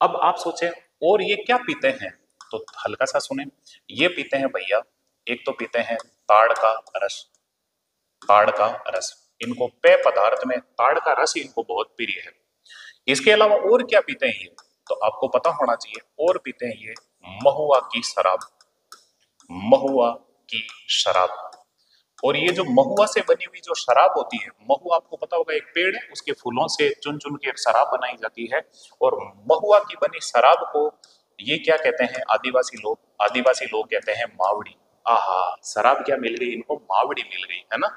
अब आप सोचें और ये क्या पीते हैं, तो हल्का सा सुने, ये पीते हैं भैया, एक तो पीते हैं ताड़ का रस, ताड़ का रस, इनको पेय पदार्थ में ताड़ का रस इनको बहुत प्रिय है। इसके अलावा और क्या पीते हैं ये, तो आपको पता होना चाहिए, और पीते हैं ये महुआ की शराब, महुआ की शराब। और ये जो महुआ से बनी हुई जो शराब होती है, महुआ आपको पता होगा एक पेड़ है, उसके फूलों से चुन चुन के शराब बनाई जाती है। और महुआ की बनी शराब को ये क्या कहते हैं आदिवासी लोग, आदिवासी लोग कहते हैं मावड़ी। आहा, शराब क्या मिल गई इनको, मावड़ी मिल गई है ना।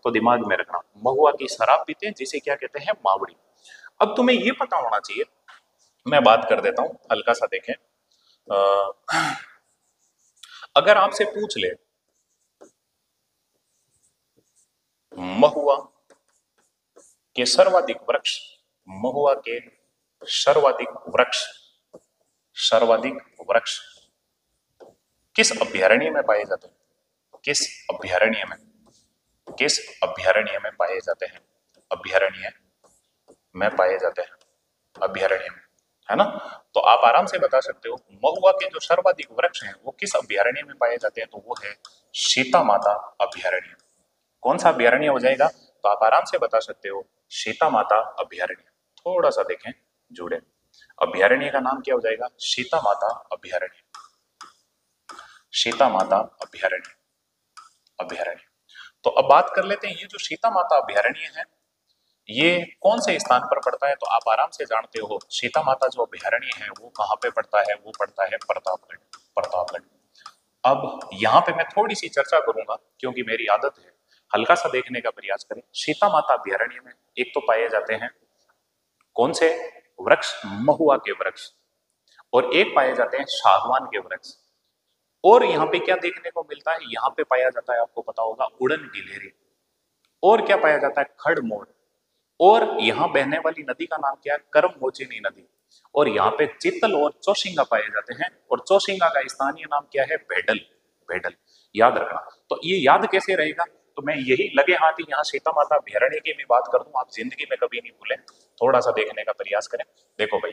तो दिमाग में रखना, महुआ की शराब पीते हैं जिसे क्या कहते हैं मावड़ी। अब तुम्हें ये पता होना चाहिए, मैं बात कर देता हूं हल्का सा देखें। अगर आपसे पूछ ले महुआ के सर्वाधिक वृक्ष, महुआ के सर्वाधिक वृक्ष, सर्वाधिक वृक्ष किस अभ्यारण्य में पाए जाते हैं, किस अभ्यारण्य में, किस अभ्यारण्य में पाए जाते हैं, अभ्यारण्य में पाए जाते हैं, अभ्यारण्य में, है ना। तो आप आराम से बता सकते हो महुआ के जो सर्वाधिक वृक्ष हैं वो किस अभ्यारण्य में पाए जाते हैं, तो वो है सीता माता अभ्यारण्य। कौन सा अभ्यारण्य हो जाएगा, तो आप आराम से बता सकते हो सीता माता अभ्यारण्य। थोड़ा सा देखें जुड़े, अभ्यारण्य का नाम क्या हो जाएगा, सीता माता अभ्यारण्य, सीता माता अभ्यारण्य, अभ्यारण्य। तो अब बात कर लेते हैं ये जो सीता माता अभ्यारण्य है ये कौन से स्थान पर पड़ता है, तो आप आराम से जानते हो सीता माता जो अभ्यारण्य है वो कहाँ पे पड़ता है, वो पड़ता है प्रतापगढ़, प्रतापगढ़। अब यहाँ पे मैं थोड़ी सी चर्चा करूंगा क्योंकि मेरी आदत है, हल्का सा देखने का प्रयास करें। सीता माता अभ्यारण्य में एक तो पाए जाते हैं कौन से वृक्ष, महुआ के वृक्ष, और एक पाए जाते हैं सागवान के वृक्ष। और यहाँ पे क्या देखने को मिलता है, यहाँ पे पाया जाता है आपको पता होगा उड़न गिलेरी, और क्या पाया जाता है खड़मोर, और यहाँ बहने वाली नदी का नाम क्या है, करम मोचिनी नदी। और यहाँ पे चित्तल और चौसिंगा पाए जाते हैं, और चौसिंगा का स्थानीय नाम क्या है, भेडल, भेडल, याद रखना। तो ये याद कैसे रहेगा, तो मैं यही लगे हाथ ही यहाँ सीता माता अभ्यारण्य की भी बात कर दूं, आप जिंदगी में कभी नहीं भूलें। थोड़ा सा देखने का प्रयास करें, देखो भाई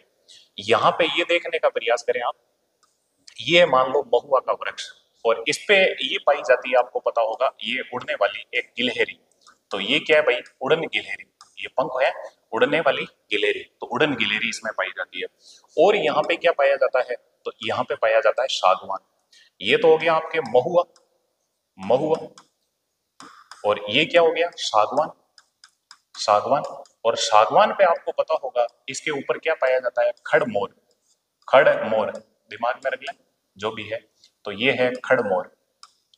यहाँ पे ये देखने का प्रयास करें आप, ये मान लो महुआ का वृक्ष, और इस पे ये पाई जाती है आपको पता होगा ये उड़ने वाली एक गिलहरी। तो ये क्या है भाई, उड़न गिलहरी, ये पंख है उड़ने वाली गिलहरी, तो उड़न गिलहरी इसमें पाई जाती है। और यहाँ पे क्या पाया जाता है, तो यहाँ पे पाया जाता है सागवान। ये तो हो गया आपके महुआ, महुआ, और ये क्या हो गया सागवान, सागवान। और सागवान पे आपको पता होगा इसके ऊपर क्या पाया जाता है, खड़मोर, खड़मोर, दिमाग में रख लें जो भी है। तो ये है खड़मोर,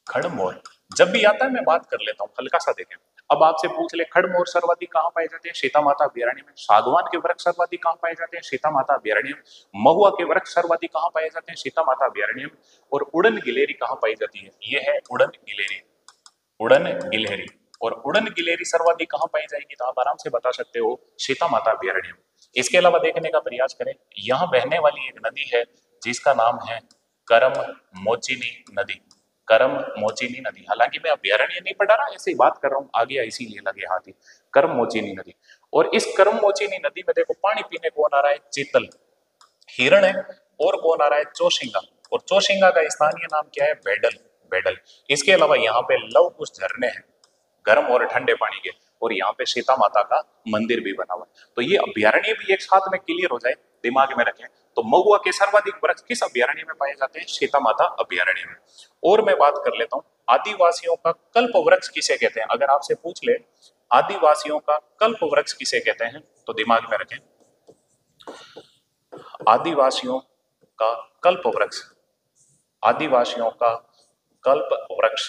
खड़मोर। जब भी आता है मैं बात कर लेता हूँ, हल्का सा देखें। अब आपसे पूछ ले खड़मोर सर्वाधिक कहाँ पाए जाते हैं, सीता माता अभ्यारण्य में। सागवान के वृक्ष सर्वाधिक कहाँ पाए जाते हैं, सीता माता अभ्यारण्य में। महुआ के वृक्ष सर्वाधिक कहाँ पाए जाते हैं, सीता माता अभ्यारण्य में। और उड़न गिलेरी कहाँ पाई जाती है, ये है उड़न गिलेरी, उड़न गिलहरी। और उड़न गिलहरी सर्वाधिक कहाँ पाई जाएगी, तो आप आराम से बता सकते हो सीता माता अभ्यारण्य में। इसके अलावा देखने का प्रयास करें, यहाँ बहने वाली एक नदी है जिसका नाम है करम मोचिनी नदी, करम मोचिनी नदी। हालांकि मैं अभ्यारण्य नहीं पढ़ा रहा, ऐसे ही बात कर रहा हूँ, आ गया इसीलिए लगे हाथी, करम मोचिनी नदी। और इस करम मोचिनी नदी में देखो पानी पीने कौन आ रहा है, चीतल, हिरण है, और कौन आ रहा है, चौसिंगा। और चौसिंगा का स्थानीय नाम क्या है, बेडल, बेडल। इसके अलावा यहाँ पे लव कुश झरने हैं, गर्म और ठंडे पानी के, और यहाँ पे सीता माता का मंदिर भी बना हुआ है। तो ये अभ्यारण्य भी एक साथ में क्लियर हो जाए, दिमाग में रखें। तो महुआ के सर्वाधिक वृक्ष किस अभ्यारण्य में पाए जाते हैं? सीता माता अभ्यारण्य में। और मैं बात कर लेता हूं, आदिवासियों का कल्प वृक्ष किसे कहते हैं? अगर आपसे पूछ ले आदिवासियों का कल्प वृक्ष किसे कहते हैं, तो दिमाग में रखें, आदिवासियों का कल्प वृक्ष, आदिवासियों का कल्प वृक्ष,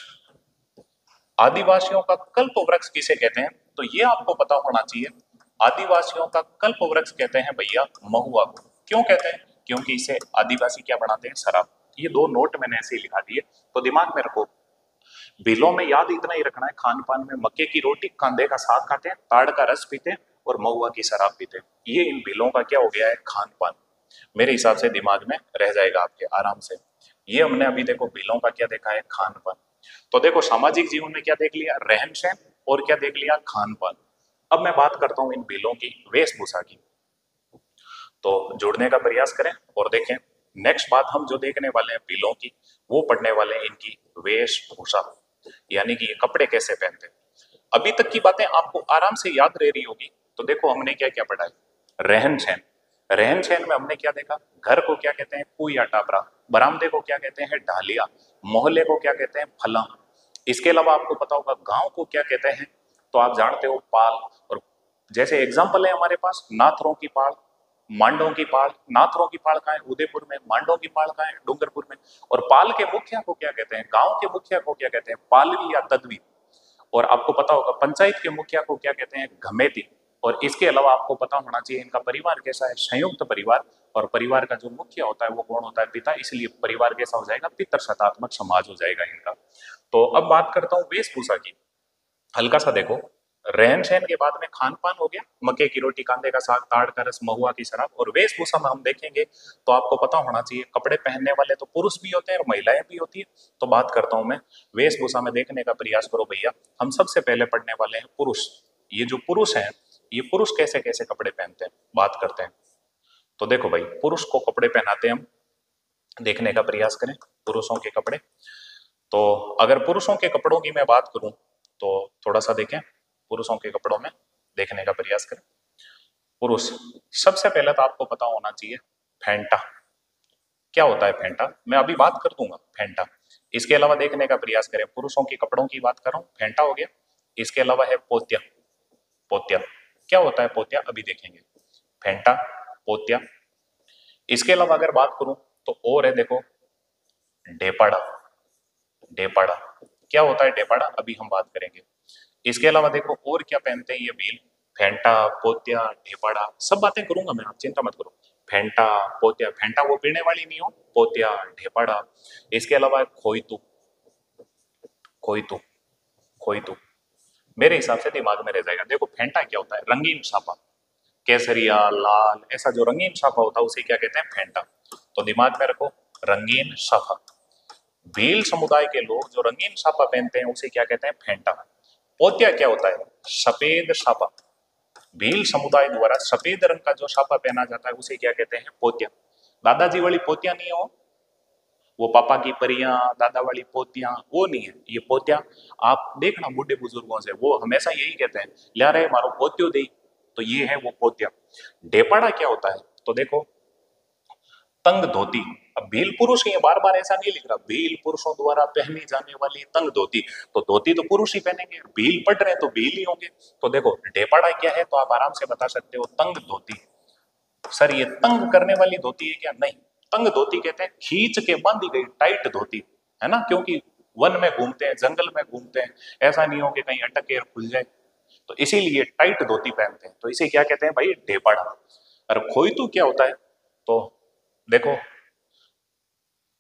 आदिवासियों का कल्प वृक्ष किसे कहते हैं? तो ये आपको पता होना चाहिए। आदिवासियों का कल्प वृक्ष कहते हैं भैया महुआ को। क्यों कहते हैं? क्योंकि इसे आदिवासी क्या बनाते हैं? शराब। ये दो नोट मैंने ऐसे ही लिखा दिए, तो दिमाग में रखो। बिलों में याद इतना ही रखना है, खान पान में मक्के की रोटी कांदे का साग खाते हैं, ताड़ का रस पीते हैं और महुआ की शराब पीते हैं। ये इन बिलों का क्या हो गया है? खान पान। मेरे हिसाब से दिमाग में रह जाएगा आपके आराम से। ये हमने अभी देखो बिलों का क्या देखा है? खान पान। तो देखो सामाजिक जीवन में क्या देख लिया? रहन सहन। और क्या देख लिया? खान पान। अब मैं बात करता हूं इन बिलों की वेशभूषा की, तो जुड़ने का प्रयास करें और देखें। नेक्स्ट बात हम जो देखने वाले हैं बिलों की, वो पढ़ने वाले हैं इनकी वेशभूषा, यानी कि ये कपड़े कैसे पहनते हैं। अभी तक की बातें आपको आराम से याद रह रही होगी। तो देखो हमने क्या क्या पढ़ा है? रहन सहन। रहन सहन में हमने क्या देखा? घर को क्या कहते हैं? कुइया टापरा। बरामदे को क्या कहते हैं? ढालिया। मोहल्ले को क्या कहते हैं? फला। इसके अलावा आपको पता होगा गांव को क्या कहते हैं? तो आप जानते हो पाल। और जैसे एग्जाम्पल है हमारे पास नाथरों की पाल, मांडों की पाल। नाथरों की पाल कहाँ है? उदयपुर में। मांडों की पाल कहाँ है? डूंगरपुर में। और पाल के मुखिया को क्या कहते हैं? गांव के मुखिया को क्या कहते हैं? पालवी या तदवी। और आपको पता होगा पंचायत के मुखिया को क्या कहते हैं? घमेती। और इसके अलावा आपको पता होना चाहिए इनका परिवार कैसा है? संयुक्त परिवार। और परिवार का जो मुखिया होता है वो कौन होता है? पिता। इसलिए परिवार कैसा हो जाएगा? पितृसत्तात्मक समाज हो जाएगा इनका। तो अब बात करता हूं वेशभूषा की। हल्का सा देखो, रहन सहन के बाद में खान पान हो गया, मक्के की रोटी कांदे का साग ताड़ का रस महुआ की शराब। और वेशभूषा में हम देखेंगे तो आपको पता होना चाहिए कपड़े पहनने वाले तो पुरुष भी होते हैं और महिलाएं भी होती है। तो बात करता हूं मैं वेशभूषा में देखने का प्रयास करो भैया। हम सबसे पहले पढ़ने वाले हैं पुरुष। ये जो पुरुष हैं, ये पुरुष कैसे कैसे कपड़े पहनते हैं बात करते हैं। तो देखो भाई, पुरुष को कपड़े पहनाते हैं हम, देखने का प्रयास करें पुरुषों के कपड़े। तो अगर पुरुषों के कपड़ों की मैं बात करूं तो थोड़ा सा देखें, पुरुषों के कपड़ों में देखने का प्रयास करें। पुरुष, सबसे पहले तो आपको पता होना चाहिए फेंटा। क्या होता है फेंटा? मैं अभी बात कर दूंगा फेंटा। इसके अलावा देखने का प्रयास करें, पुरुषों के कपड़ों की बात कर रहा हूं, फेंटा हो गया। इसके अलावा है पोत्या। पोत्या क्या होता है? पोत्या अभी देखेंगे। फेंटा, पोत्या। इसके अलावा अगर बात करूं तो और है, देखो डेपाड़ा। डेपाड़ा क्या होता है? डेपाड़ा अभी हम बात करेंगे। इसके अलावा देखो और क्या पहनते हैं ये भील। फेंटा, पोत्या, ढेपाड़ा, सब बातें करूंगा मैं, आप चिंता मत करो। फेंटा, पोत्या, फेंटा वो पीने वाली नहीं हो, पोत्या, ढेपाड़ा। इसके अलावा खोईतू। खोईतू, खोईतू मेरे हिसाब से दिमाग में रह जाएगा। देखो फेंटा क्या होता है? रंगीन छापा, केसरिया, लाल, ऐसा जो रंगीन छापा होता है उसे क्या कहते हैं? फेंटा। तो दिमाग में रखो रंगीन छापा। भील समुदाय के लोग जो रंगीन छापा पहनते हैं उसे क्या कहते हैं? फेंटा। पोत्या क्या होता है? सफेद छापा। भील समुदाय द्वारा सफेद रंग का जो छापा पहना जाता है उसे क्या कहते हैं? पोत्या। दादाजी वाली पोतिया नहीं हो, वो पापा की परियां, दादा वाली पोतियां, वो नहीं है ये पोत्या। आप देखना बूढ़े बुजुर्गों से, वो हमेशा यही कहते हैं, ल्या रे मारो पोत्यो दे। तो ये है वो पोत्या। डेपाड़ा क्या होता है? तो देखो तंग धोती। अब भील पुरुष ही है, बार बार ऐसा नहीं लिख रहा, भील पुरुषों द्वारा पहनी जाने वाली तंग धोती। तो धोती तो पुरुष ही पहनेंगे, भील पढ़ रहे हैं तो भील ही होंगे। तो देखो डेपाड़ा क्या है, तो आप आराम से बता सकते हो तंग धोती। सर ये तंग करने वाली धोती है क्या? नहीं, तंग धोती कहते हैं खींच के बांधी गई टाइट धोती, है ना। क्योंकि वन में घूमते हैं, जंगल में घूमते हैं, ऐसा नहीं हो कि कहीं अटक के खुल जाए, तो इसीलिए टाइट धोती पहनते हैं। तो इसे क्या कहते हैं भाई? ढेपाड़ा। और खोईतू क्या होता है? तो देखो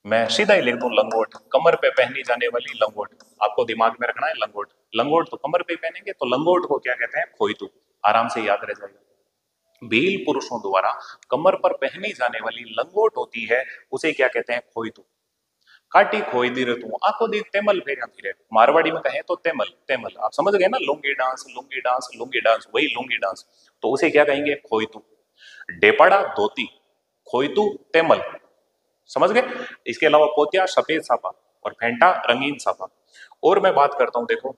मैं सीधा ही लिख दूं लंगोट, कमर पे पहनी जाने वाली लंगोट। आपको दिमाग में रखना है लंगोट। लंगोट तो कमर पे पहनेंगे, तो लंगोट को क्या कहते हैं? खोईतू। आराम से याद रह जाएगा। भील पुरुषों द्वारा कमर पर पहनी जाने वाली लंगोट होती है, उसे क्या कहते हैं? खोईतू। काटी खोई दी तू आंखों दी तेमल फेरा फिरे, मारवाड़ी में कहें तो तेमल। तेमल आप समझ गए ना, lungi dance, lungi dance, lungi dance, वही लुंगी डांस। तो उसे क्या कहेंगे? खोईतू। डेपाड़ा धोती, खोईतू तेमल, समझ गए। इसके अलावा पोतिया सफेद साफा और फेंटा रंगीन साफा। और मैं बात करता हूं, देखो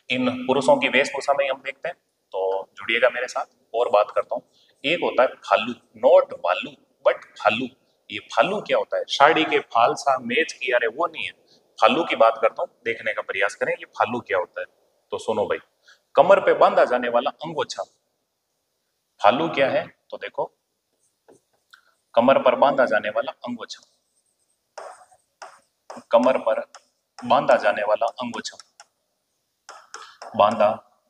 इन पुरुषों की वेशभूषा में हम देखते हैं, तो जुड़िएगा मेरे साथ और बात करता हूं। एक होता है भालू, नोट भालू, बट फालू, ये फालू क्या होता है? साड़ी के फाल सा मैच किया, अरे वो नहीं है, फालू की बात करता हूं, देखने का प्रयास करें ये फालू क्या होता है। तो सुनो भाई, कमर पे बांधा जाने वाला अंगोछा, फालू क्या है? तो देखो, कमर पर बांधा जाने वाला अंगोछा, कमर पर बांधा जाने वाला अंगोछा, बांधा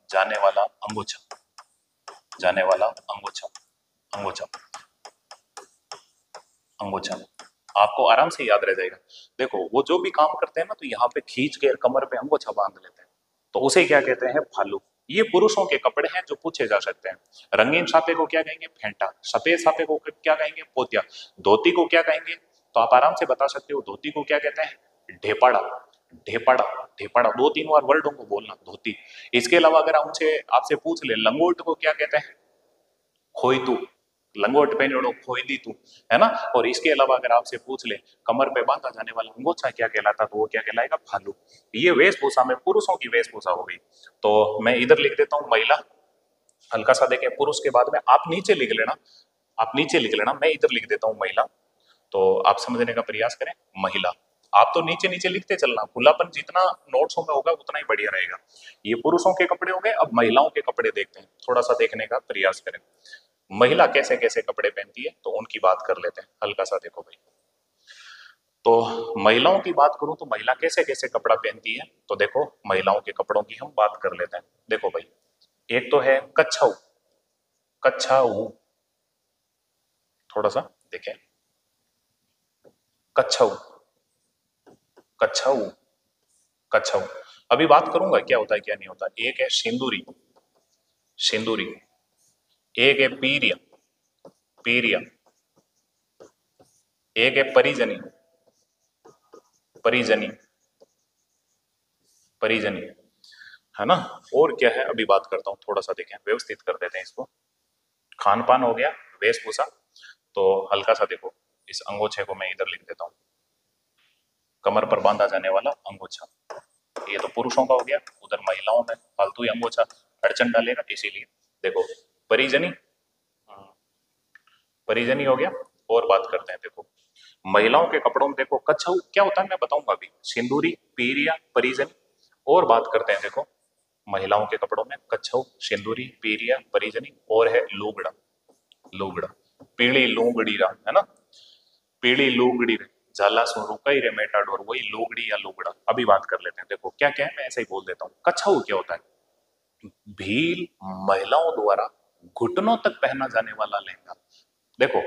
जाने वाला अंगोछा, जाने वाला अंगोछा, अंगोछा, अंगोछा, आपको आराम से याद रह जाएगा। देखो वो जो भी काम करते हैं ना, तो यहाँ पे खींच के कमर पे अंगोछा बांध लेते हैं, तो उसे क्या कहते हैं? फालू। ये पुरुषों के कपड़े हैं जो पूछे जा सकते हैं। रंगीन साफे को क्या कहेंगे? फेंटा। सफेद साफे को क्या कहेंगे? पोतिया। धोती को क्या कहेंगे? तो आप आराम से बता सकते हो, धोती को क्या कहते हैं? ढेपाड़ा। ढेपाड़ा, ढेपाड़ा, 2-3 बार वर्डों को बोलना, धोती। इसके अलावा अगर हमसे आपसे पूछ ले, लंगोट को क्या कहते हैं? खोईतू। लंगोट पहनो खोईदी तू, है ना। और इसके अलावा अगर आपसे पूछ ले, कमर पे बांधा जाने वाला अंगोछा क्या कहलाता, तो वो क्या कहलाएगा? फालू। ये वेशभूषा में पुरुषों की वेशभूषा हो गई। तो मैं इधर लिख देता हूं महिला, हल्का सा देखें, पुरुष के बाद में आप नीचे लिख लेना, आप नीचे लिख लेना, मैं इधर लिख देता हूं महिला। तो आप समझने का प्रयास करें, महिला। आप तो नीचे नीचे लिखते चलना, खुलापन जितना नोट्सों में होगा उतना ही बढ़िया रहेगा। ये पुरुषों के कपड़े हो गए, अब महिलाओं के कपड़े देखते हैं, थोड़ा सा देखने का प्रयास करें। महिला कैसे कैसे कपड़े पहनती है, तो उनकी बात कर लेते हैं, हल्का सा देखो भाई। तो महिलाओं की बात करूं तो महिला कैसे कैसे कपड़ा पहनती है, तो देखो महिलाओं के कपड़ों की हम बात कर लेते हैं। देखो भाई, एक तो है कच्छाऊ, कच्छाऊ, थोड़ा सा देखें, कच्छाऊ, कच्छाऊ, कच्छाऊ। अभी बात करूंगा क्या होता है क्या नहीं होता। एक है सिंदूरी, सिंदूरी। एक है पीरिया, पीरिया। एक है परिजनी, परिजनी, परिजनी, है ना। और क्या है, अभी बात करता हूं, थोड़ा सा देखें, व्यवस्थित कर देते हैं इसको। खान पान हो गया, वेशभूषा। तो हल्का सा देखो, इस अंगोछे को मैं इधर लिख देता हूं, कमर पर बांधा जाने वाला अंगोछा। ये तो पुरुषों का हो गया, उधर महिलाओं में फालतू ही अंगोछा अड़चन डालेगा, इसीलिए देखो परिजनी, परिजनी हो गया। और बात करते हैं, देखो महिलाओं के कपड़ों में देखो कच्छाऊ क्या होता है मैं बताऊंगा अभी, सिंदूरी, पीरिया, परिजनी। और बात करते हैं, देखो महिलाओं के कपड़ों में कच्छाऊ, सिंदूरी, पीरिया, परिजनी, और है लुगड़ा, लुगड़ा, पीली लुगड़ी रा, है ना, पीली लुगड़ी रे, झाला सो रुकाई रे मेटाडोर, वही लुगड़ी या लुगड़ा। अभी बात कर लेते हैं, देखो क्या क्या है, मैं ऐसे ही बोल देता हूँ। कच्छाऊ क्या होता है? भील महिलाओं द्वारा घुटनों तक पहना जाने वाला लहंगा। देखो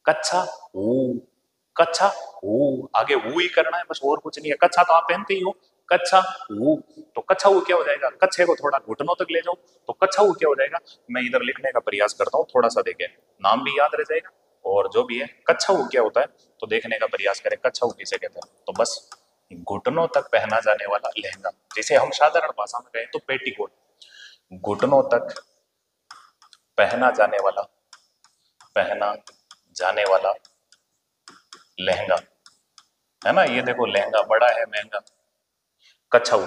कच्छा ऊ, कच्छा ऊ, आगे ऊ ही करना है बस, और कुछ नहीं है। कच्छा तो आप पहनते ही हो, कच्छा ऊ। तो कच्छा ऊ क्या हो जाएगा? कच्छे को थोड़ा घुटनों तक ले जाओ, तो कच्छा ऊ क्या हो जाएगा? मैं इधर लिखने का प्रयास करता हूँ, थोड़ा सा देखें, नाम भी याद रह जाएगा और जो भी है। कच्छा ऊ क्या होता है, तो देखने का प्रयास करें, कच्छा ऊ किसे कहते हैं। तो बस घुटनों तक पहना जाने वाला लहंगा, जिसे हम साधारण भाषा में कहें तो पेटीकोट। घुटनों तक पहना जाने वाला, पहना जाने वाला लहंगा, है ना। ये देखो लहंगा बड़ा है, महंगा, कच्छाऊ,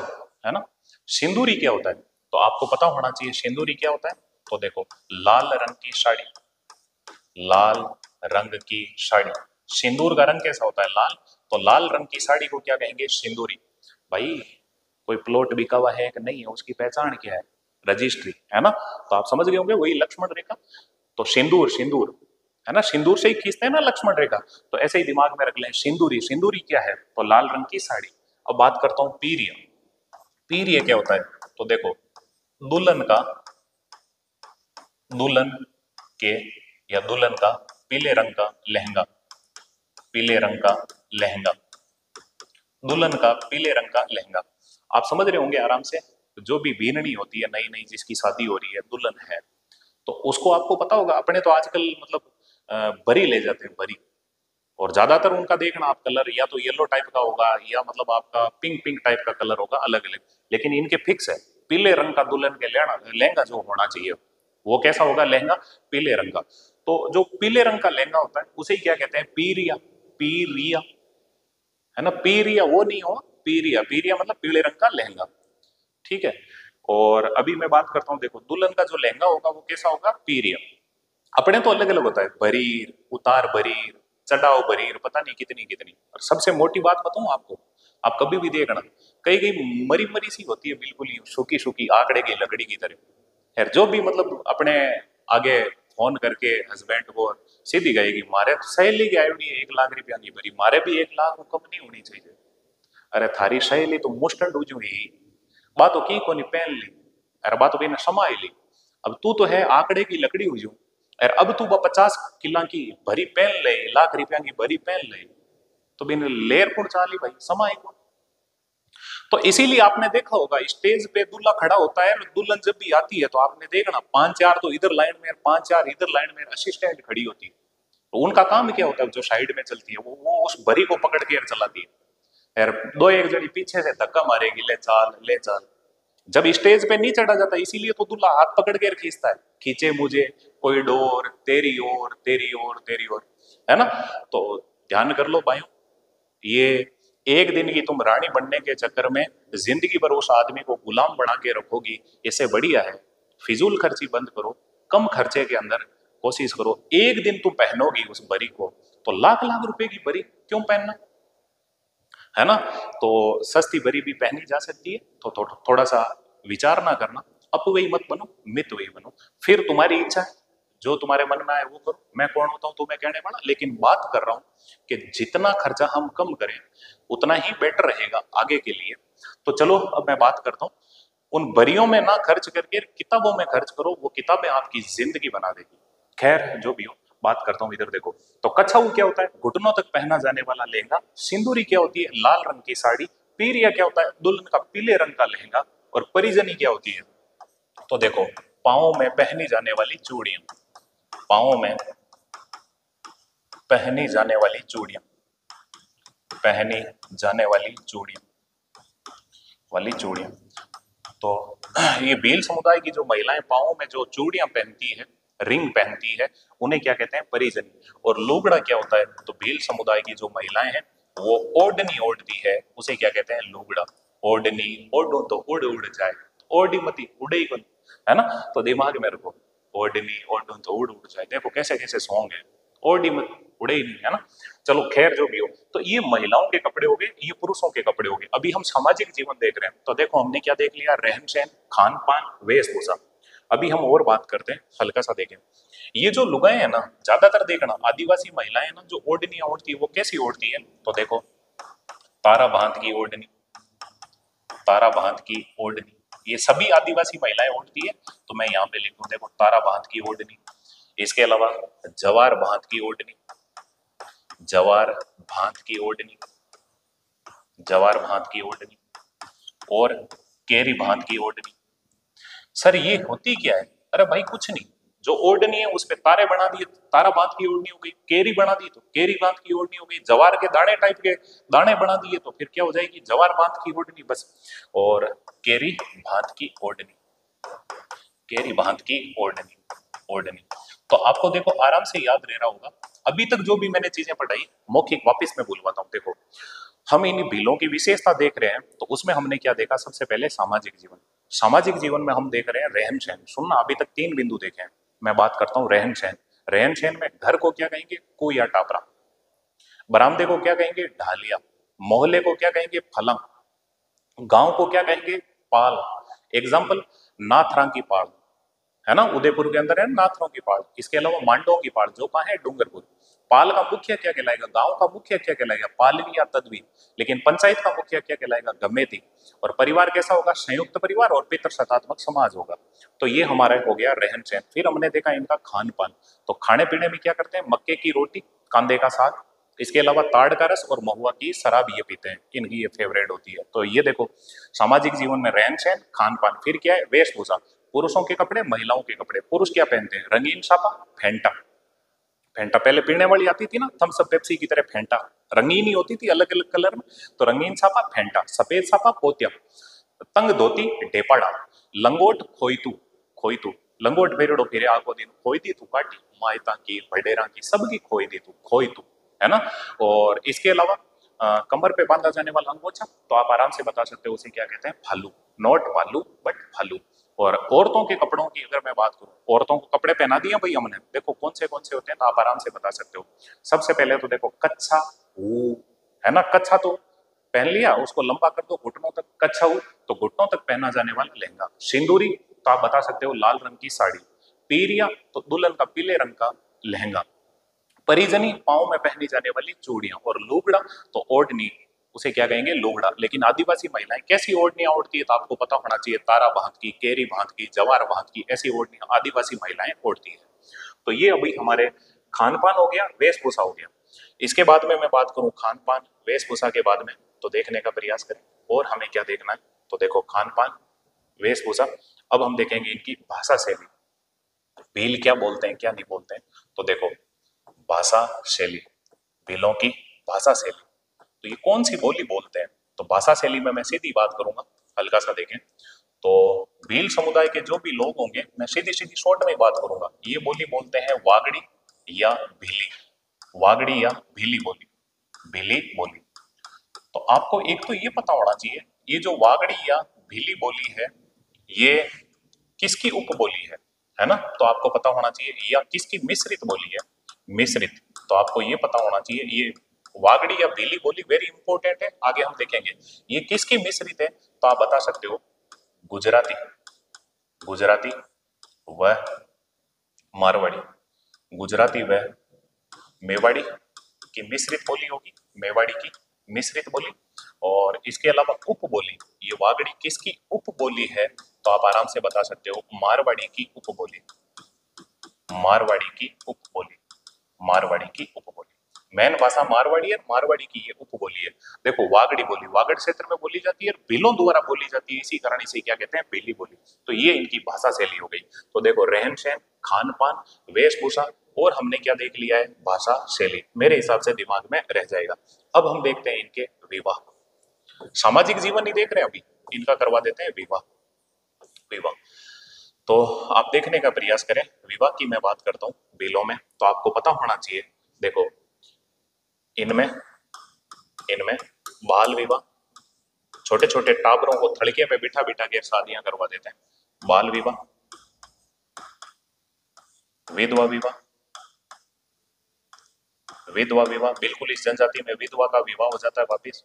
है ना। सिंदूरी क्या होता है, तो आपको पता होना चाहिए सिंदूरी क्या होता है। तो देखो लाल रंग की साड़ी, लाल रंग की साड़ी। सिंदूर का रंग कैसा होता है? लाल। तो लाल रंग की साड़ी को क्या कहेंगे? सिंदूरी। भाई कोई प्लॉट बिका हुआ है कि नहीं है, उसकी पहचान क्या है? रजिस्ट्री, है ना। तो आप समझ गए होंगे, वही लक्ष्मण रेखा। तो सिंदूर, सिंदूर, है ना, सिंदूर से ही खींचते हैं ना लक्ष्मण रेखा। तो ऐसे ही दिमाग में रख लें, सिंदूरी, सिंदूरी क्या है? तो लाल रंग की साड़ी। अब बात करता हूं पीरिया, पीरिया क्या होता है? तो देखो दुल्हन का, दुल्हन के या दुल्हन का पीले रंग का लहंगा, पीले रंग का लहंगा, दुल्हन का पीले रंग का लहंगा। आप समझ रहे होंगे आराम से। जो भी बीननी होती है नई नई, जिसकी शादी हो रही है, दुल्हन है, तो उसको आपको पता होगा, अपने तो आजकल मतलब बरी ले जाते हैं, बरी। और ज्यादातर उनका देखना आप कलर या तो येलो टाइप का होगा, या मतलब आपका पिंक पिंक टाइप का कलर होगा, अलग अलग। लेकिन इनके फिक्स है, पीले रंग का दुल्हन के लहंगा जो होना चाहिए, वो कैसा होगा? लहंगा पीले रंग का। तो जो पीले रंग का लहंगा होता है उसे ही क्या कहते हैं? पीरिया, पीरिया, है ना। पीरिया वो नहीं हो, पीरिया, पीरिया मतलब पीले रंग का लहंगा, ठीक है। और अभी मैं बात करता हूं, देखो दुल्हन का जो लहंगा होगा वो कैसा होगा? पीरिया। अपने तो अलग अलग होता है, बरीर, उतार बरीर, चढ़ाओ बरीर, पता नहीं कितनी कितनी। और सबसे मोटी बात बताऊं आपको, आप कभी भी देखना, कई कई मरी मरी सी होती है, बिल्कुल ही सूखी सूखी आंकड़े की लकड़ी की तरह। खैर जो भी मतलब अपने आगे फोन करके हस्बैंड को सीधी कहेगी मारे तो सहेली की आई हुई है 1 लाख रुपया की भरी, मारे भी 1 लाख कम नहीं होनी चाहिए। अरे थारी सहेली तो मुस्टंड हुई, बातों की कोनी पहन ली, अरे बातों भी समाई ली। अब तू तो है आंकड़े की लकड़ी हुई, और अब तू 50 किला की भरी पहन ले, 1 लाख रुपया की भरी पहन ले, तो बिन लेर कुण चाली भाई समाई को। तो इसीलिए आपने देखा होगा स्टेज पे दूल्हा खड़ा होता है और दुल्हन जब भी आती है तो आपने देखना 5 4 तो इधर लाइन में, 5 4 इधर लाइन में असिस्टेंट खड़ी होती है। तो उनका काम क्या होता है, जो साइड में चलती है वो उस भरी को पकड़ के चलाती है, यार दो एक जनी पीछे से धक्का मारेगी, ले चाल ले चाल। जब स्टेज पे नहीं चढ़ा जाता इसीलिए तो दूल्हा हाथ पकड़ के खींचता है, खींचे मुझे कोई डोर, तेरी ओर तेरी ओर तेरी ओर, है ना। तो ध्यान कर लो भाइयों, ये एक दिन की तुम रानी बनने के चक्कर में जिंदगी भर उस आदमी को गुलाम बना के रखोगी, इससे बढ़िया है फिजूल खर्ची बंद करो, कम खर्चे के अंदर कोशिश करो। एक दिन तुम पहनोगी उस बरी को तो लाख लाख रुपए की बरी क्यों पहनना, है ना। तो सस्ती बरी भी पहनी जा सकती है, तो थोड़ा सा विचार ना करना, अपव्ययी मत बनो, मितव्ययी बनो। फिर तुम्हारी इच्छा है, जो तुम्हारे मन में आए वो करो, मैं कौन होता हूं तुम्हें कहने वाला। लेकिन बात कर रहा हूं कि जितना खर्चा हम कम करें उतना ही बेटर रहेगा आगे के लिए। तो चलो अब मैं बात करता हूं, उन बरियों में ना खर्च करके किताबों में खर्च करो, वो किताबें आपकी जिंदगी बना देगी। खैर जो भी हो, बात करता हूं इधर देखो। तो कच्छाऊ क्या होता है, घुटनों तक पहना जाने वाला लहंगा। सिंदूरी क्या होती है, लाल रंग की साड़ी। पीरिया क्या होता है, दुल्हन का पीले रंग का लहंगा। और परिजनी क्या होती है, तो देखो पाओ में पहनी जाने वाली चूड़ियां, पाओ में पहनी जाने वाली चूड़ियां, पहनी जाने वाली चूड़ियां। तो ये भील समुदाय की जो महिलाएं पाओ में जो चूड़ियां पहनती है, रिंग पहनती है, उन्हें क्या कहते हैं, परिजनी। और लुगड़ा क्या होता है, तो भील समुदाय की जो महिलाएं हैं वो ओढ़नी ओढ़ती है, उसे क्या कहते हैं, लुगड़ा। ओढ़नी ओढ़ो तो उड़ उड़ जाए, ओढ़ी मती उड़े ही को, है ना। तो दिमाग में रखो, ओढ़नी ओढ़ो तो उड़ उड़ जाए, देखो कैसे कैसे सॉन्ग है, ओढ़ी मत उड़े ही नहीं, है ना। चलो खैर जो भी हो, तो ये महिलाओं के कपड़े हो गए, ये पुरुषों के कपड़े हो गए। अभी हम सामाजिक जीवन देख रहे हैं, तो देखो हमने क्या देख लिया, रहन सहन, खान पान, वेशभूषा। अभी हम और बात करते हैं, हल्का सा देखें। ये जो लुगाएं हैं ना, ज्यादातर देखना आदिवासी महिलाएं ना जो ओढ़नियां ओढ़ती है वो कैसी ओढ़ती है, तो देखो तारा बांध की ओढ़नी, तारा बांध की ओढ़नी, ये सभी आदिवासी महिलाएं ओढ़ती है। तो मैं यहाँ पे लिखूं, देखो तारा बांध की ओढ़नी। इसके अलावा जवार बांध की ओढ़नी, जवार भांत की ओढ़नी, जवार भांत की ओढ़नी। और केरी भांत की ओढ़नी। सर ये होती क्या है, अरे भाई कुछ नहीं, जो ओढ़नी है उस पे तारे बना दिए, तारा बांध की ओढ़नी हो गई। केरी बना दी तो केरी बांध की ओढ़नी हो गई। जवार के दाने टाइप के दाने बना दिए तो फिर क्या हो जाएगी, जवार बांध की ओढ़नी बस। और केरी बांध की ओढ़नी, केरी बांध की ओढ़नी, ओढ़नी। तो आपको देखो आराम से याद रह रहा होगा। अभी तक जो भी मैंने चीजें पढ़ाई मौखिक वापस में बुलवाता हूं। देखो हम इन बिलों की विशेषता देख रहे हैं, तो उसमें हमने क्या देखा, सबसे पहले सामाजिक जीवन। सामाजिक जीवन में हम देख रहे हैं रहन सहन। सुनना, अभी तक 3 बिंदु देखे हैं, मैं बात करता हूं रहन सहन। रहन सहन में घर को क्या कहेंगे, कु या टापरा। बरामदे को क्या कहेंगे, ढालिया। मोहल्ले को क्या कहेंगे, फलंग। गांव को क्या कहेंगे, पाल। एग्जाम्पल, नाथरां की पाल, है ना, उदयपुर के अंदर है नाथरों की पाल। इसके अलावा मांडों की पाल जो कहाँ है, डूंगरपुर। पाल का मुखिया क्या कहलाएगा, गांव का मुखिया क्या कहलाएगा, पालवी या तदवी। लेकिन पंचायत का मुखिया क्या कहलाएगा, गमेती। और परिवार कैसा होगा, संयुक्त परिवार और पितृसत्तात्मक समाज होगा। तो ये हमारा हो गया रहन सहन। फिर हमने देखा इनका खान पान। तो खाने पीने में क्या करते हैं, मक्के की रोटी, कांदे का साग। इसके अलावा ताड़ का रस और महुआ की शराब ये पीते हैं, इनकी ये फेवरेट होती है। तो ये देखो सामाजिक जीवन में रहन सहन, खान पान। फिर क्या है, वेशभूषा। पुरुषों के कपड़े, महिलाओं के कपड़े। पुरुष क्या पहनते हैं, रंगीन सापा, फेंटा। फेंटा पहले पीने वाली आती थी ना, थम्स अप पेप्सी की तरह फेंटा, रंगीन ही होती थी अलग अलग कलर में। तो रंगीन सापा फेंटा, सफेद सापा पोतिया, तंग धोती डेपाड़ा, लंगोट खोईतू, खोईतू। लंगोट फेरड़ो फिरे आगो दिन, खोईती तू काटी, मायता की भडेरा की सबकी खोई दी तू, खोईतू, है ना। और इसके अलावा कमर पे बांधा जाने वाला अंगोछा, तो आप आराम से बता सकते हो उसे क्या कहते हैं, भालू। नॉट भालू बट भालू। और औरतों के कपड़ों की अगर मैं बात करूं, औरतों को कपड़े पहना दिए भाई हमने, देखो कौन से होते हैं, तो आप आराम से बता सकते हो। सबसे पहले तो देखो कच्छा ऊ, है ना, कच्छा तो पहन लिया, उसको लंबा कर दो घुटनों तक, कच्छा ऊ तो घुटनों तक पहना जाने वाला लहंगा। सिंदूरी तो आप बता सकते हो लाल रंग की साड़ी। पीरिया तो दुल्हन का पीले रंग का लहंगा। परिजनी पांव में पहनी जाने वाली चूड़ियां। और लुगड़ा तो ओढ़नी, उसे क्या कहेंगे, लुगड़ा। लेकिन आदिवासी महिलाएं कैसी ओढ़नियां ओढ़ती है, तो आपको पता होना चाहिए, तारा बांध की, केरी बांध की, जवार बांध की, ऐसी ओढ़नियां आदिवासी महिलाएं ओढ़ती है। तो ये अभी हमारे खान पान हो गया, वेशभूषा हो गया। इसके बाद में मैं बात करूं खान पान वेशभूषा के बाद में, तो देखने का प्रयास करें और हमें क्या देखना है, तो देखो खान पान वेशभूषा। अब हम देखेंगे इनकी भाषा शैली, भील क्या बोलते हैं क्या नहीं बोलते हैं। तो देखो भाषा शैली, भीलों की भाषा शैली, तो ये कौन सी बोली बोलते हैं, तो भाषा शैली में मैं सीधी बात करूंगा, हल्का सा देखें तो भील समुदाय के जो भी लोग होंगे, मैं सीधी सीधी शॉर्ट में बात करूंगा, ये बोली बोलते हैं वागड़ी या भीली, वागड़ी या भीली बोली, भीली बोली। तो आपको एक तो ये पता होना चाहिए, ये जो वागड़ी या भीली बोली है, ये किसकी उपबोली है ना, तो आपको पता होना चाहिए, या किसकी मिश्रित बोली है, मिश्रित। तो आपको ये पता होना चाहिए, ये वागड़ी या भीली बोली वेरी इंपॉर्टेंट है, आगे हम देखेंगे ये किसकी मिश्रित है, तो आप बता सकते हो गुजराती, गुजराती व मारवाड़ी, गुजराती व मेवाड़ी की मिश्रित बोली होगी, मेवाड़ी की मिश्रित बोली। और इसके अलावा उपबोली, ये वागड़ी किसकी उपबोली है, तो आप आराम से बता सकते हो मारवाड़ी की उपबोली, मारवाड़ी की उपबोली, मारवाड़ी की उपबोली। मेन भाषा मारवाड़ी है, मारवाड़ी की ये उपबोली है। देखो वागड़ी बोली वागड़ क्षेत्र में बोली जाती है, भीलों द्वारा बोली जाती है, इसी कारण इसे क्या कहते हैं, भीली बोली। तो ये इनकी भाषा शैली हो गई। तो देखो रहन सहन, खान पान, वेशभूषा, और हमने क्या देख लिया है, भाषा शैली, मेरे हिसाब से दिमाग में रह जाएगा। अब हम देखते हैं इनके विवाह, सामाजिक जीवन नहीं देख रहे हैं अभी, इनका करवा देते हैं विवाह, विवाह। तो आप देखने का प्रयास करें, विवाह की मैं बात करता हूँ बिलों में, तो आपको पता होना चाहिए, देखो इनमें इनमें बाल विवाह, छोटे छोटे टाबरों को थड़के पे बिठा बिठा के शादियां करवा देते हैं, बाल विवाह, विधवा विवाह, विधवा विवाह, बिल्कुल इस जनजाति में विधवा का विवाह हो जाता है वापिस,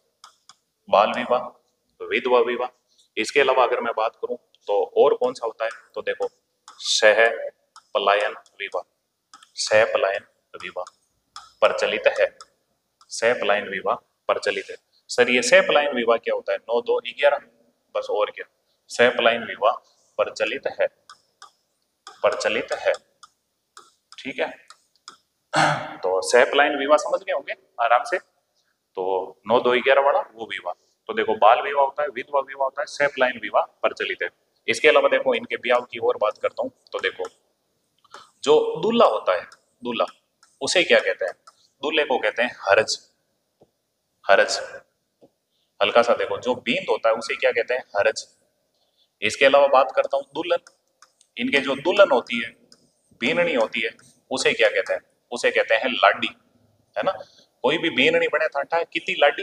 बाल विवाह, विधवा विवाह। इसके अलावा अगर मैं बात करूं तो और कौन सा होता है, तो देखो सह पलायन विवाह, सह पलायन विवाह प्रचलित है, सह पलायन विवाह प्रचलित है। सर ये सह पलायन विवाह क्या होता है, 9 2 11, बस और क्या, सह पलायन विवाह प्रचलित है, प्रचलित है, ठीक है। तो सह पलायन विवाह समझ गए होंगे आराम से। तो 9 2 11 वाला वो विवाह। तो देखो बाल विवाह होता है, विधवा विवाह होता है, सह पलायन विवाह प्रचलित है। इसके अलावा देखो इनके ब्याह की और बात करता हूं, तो देखो जो दूल्हा होता है, दूल्हा, उसे क्या कहते हैं, दूल्हे को कहते हैं हरज, हरज। हल्का सा देखो जो बींद होता है उसे क्या कहते हैं, हरज। इसके अलावा बात करता हूं दुल्हन, इनके जो दुल्हन होती है, बीननी होती है, उसे क्या कहते हैं, उसे कहते हैं लाडी, है ना। कोई भी बीननी बने ठाठा है कितनी लाडी।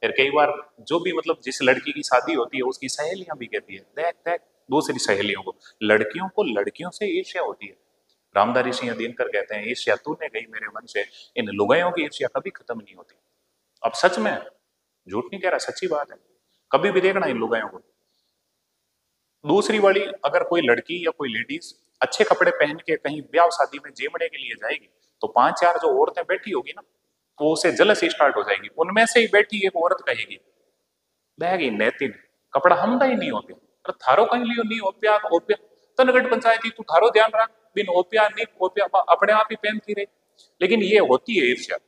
फिर कई बार जो भी मतलब जिस लड़की की शादी होती है उसकी सहेलियां भी कहती है देख देख दूसरी सहेलियों को, लड़कियों को लड़कियों से ईर्ष्या होती है। रामधारी सिंह दिनकर कहते हैं ईर्ष्या तूने गई मेरे मन से, इन लुगाइयों की ईर्ष्या कभी खत्म नहीं होती। अब सच में, झूठ नहीं कह रहा, सच्ची बात है, कभी भी देखना इन लुगाइयों को। दूसरी वाली, अगर कोई लड़की या कोई लेडीज अच्छे कपड़े पहन के कहीं ब्याह शादी में जेमड़े के लिए जाएगी, तो 5 4 जो औरतें बैठी होगी ना, वो उसे जलस स्टार्ट हो जाएगी। उनमें से ही बैठी एक औरत कहेगी बैगी नेतिन कपड़ा हमदा ही नहीं होते, अरे थारो कहीं लियो नहीं ओपिया ओपिया, तनगढ़ पंचायती तू थारो ध्यान रख, बिन ओपिया नहीं ओपिया अपने आप ही पहनती रहे। लेकिन ये होती है ईर्ष्या।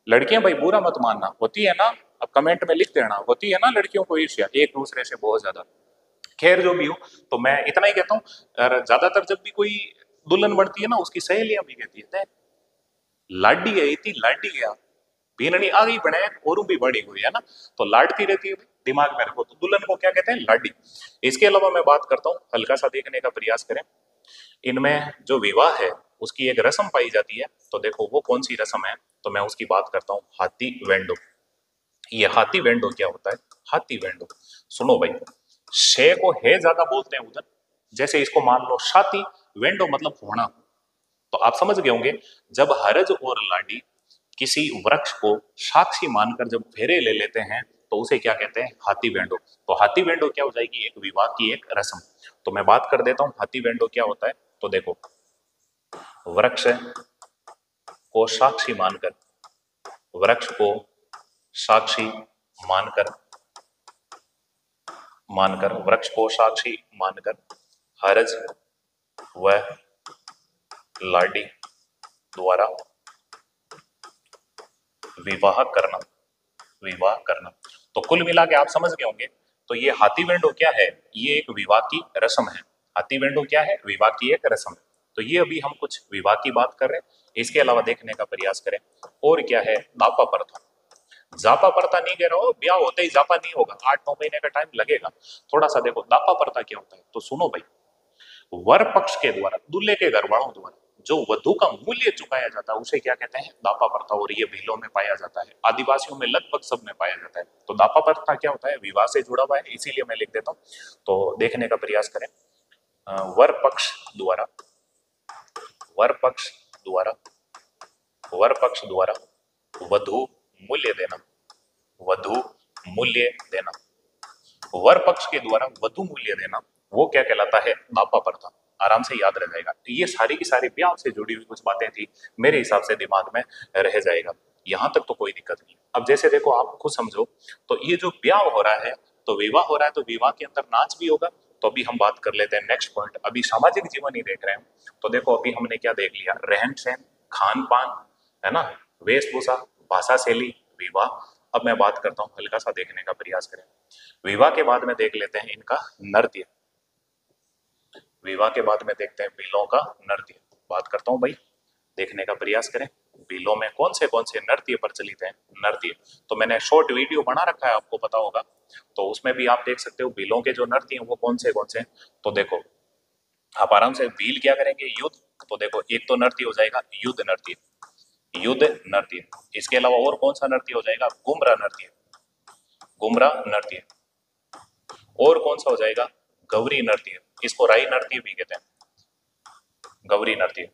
लड़कियां भाई बुरा मत मानना, होती है ना, अब कमेंट में लिख देना, होती है ना लड़कियों को ईर्ष्या एक दूसरे से बहुत ज्यादा। खैर जो भी हो, तो मैं इतना ही कहता हूँ, और ज्यादातर जब भी कोई दुल्हन बढ़ती है ना, उसकी सहेलियां भी कहती है लाडी है, इतनी लाडी गया बीननी आ गई बने और भी बड़ी हुई है ना, तो लाडती रहती है, दिमाग में रखो। तो दुल्हन को क्या कहते हैं, लाडी। इसके अलावा मैं बात करता हूँ, हल्का सा देखने का प्रयास करें, इनमें जो विवाह है उसकी एक रस्म पाई जाती है, तो देखो वो कौन सी रस्म है, तो मैं उसकी बात करता हूँ, हाथी वेंडो, ये हाथी वेंडो क्या होता है? हाथी वेंडो। सुनो भाई, शे को है ज्यादा बोलते हैं उधर, जैसे इसको मान लो छाती, वेंडो मतलब होना। तो आप समझ गए होंगे, जब हरज और लाडी किसी वृक्ष को साक्षी मानकर जब फेरे ले लेते हैं तो उसे क्या कहते हैं? हाथी वेंडो। तो हाथी वेंडो क्या हो जाएगी? एक विवाह की एक रस्म। तो मैं बात कर देता हूं हाथी वेंडो क्या होता है। तो देखो, वृक्ष को साक्षी मानकर, वृक्ष को साक्षी मानकर, वृक्ष को साक्षी मानकर हरज व लाडी द्वारा विवाह करना, विवाह करना। तो कुल मिला के आप समझ गए होंगे, तो ये हाथी वेंडो क्या है? ये एक विवाह की रस्म है। हाथी वेंडो क्या है? विवाह की एक रस्म। तो ये अभी हम कुछ विवाह की बात कर रहे हैं, इसके अलावा देखने का प्रयास करें। और क्या है? दापा प्रथा। जापा प्रथा नहीं कह रहा हो, ब्याह होते ही जापा नहीं होगा, 8-9 महीने का टाइम लगेगा। थोड़ा सा देखो दापा प्रथा क्या होता है। तो सुनो भाई, वर पक्ष के द्वारा, दूल्हे के घर वालों द्वारा जो वधु का मूल्य चुकाया जाता है उसे क्या कहते हैं? दापा प्रथा। और ये भीलों में पाया जाता है, आदिवासियों में लगभग सब में पाया जाता है। तो दापा प्रथा क्या होता है? विवाह से जुड़ा हुआ है, इसीलिए मैं लिख देता हूँ। तो देखने का प्रयास करें। वर पक्ष द्वारा, वर पक्ष द्वारा, वर पक्ष द्वारा वधु मूल्य देना, वधु मूल्य देना, वर पक्ष के द्वारा वधु मूल्य देना, वो क्या कहलाता है? दापा प्रथा। आराम से याद रह जाएगा। तो ये सारी की सारी ब्याह से जुड़ी हुई कुछ बातें थी, मेरे हिसाब से दिमाग में रह जाएगा। यहां तक तो कोई दिक्कत नहीं। अब जैसे देखो, आप खुद समझो, तो ये जो ब्याह हो रहा है, तो विवाह हो रहा है, तो विवाह के अंदर नाच भी होगा। तो अभी हम बात कर लेते हैं नेक्स्ट पॉइंट। अभी सामाजिक जीवन ही देख रहे हैं। तो देखो, अभी हमने क्या देख लिया? रहन सहन, खान पान, है ना, वेशभूषा, भाषा शैली, विवाह। अब मैं बात करता हूँ, हल्का सा देखने का प्रयास करें। विवाह के बाद में देख लेते हैं इनका नृत्य। विवाह के बाद में देखते हैं बिलों का नृत्य। बात करता हूं भाई, देखने का प्रयास करें बिलों में कौन से नृत्य प्रचलित हैं। नृत्य तो मैंने शॉर्ट वीडियो बना रखा है, आपको पता होगा, तो उसमें भी आप देख सकते हो बिलों के जो नृत्य हैं वो कौन से। तो देखो, आप आराम से भील क्या करेंगे? युद्ध। तो देखो, एक तो नृत्य हो जाएगा युद्ध नृत्य, युद्ध नृत्य। इसके अलावा और कौन सा नृत्य हो जाएगा? गुमरा नृत्य, गुमरा नृत्य। और कौन सा हो जाएगा? गौरी नृत्य। इसको राई नृत्य भी कहते हैं, गौरी नृत्य।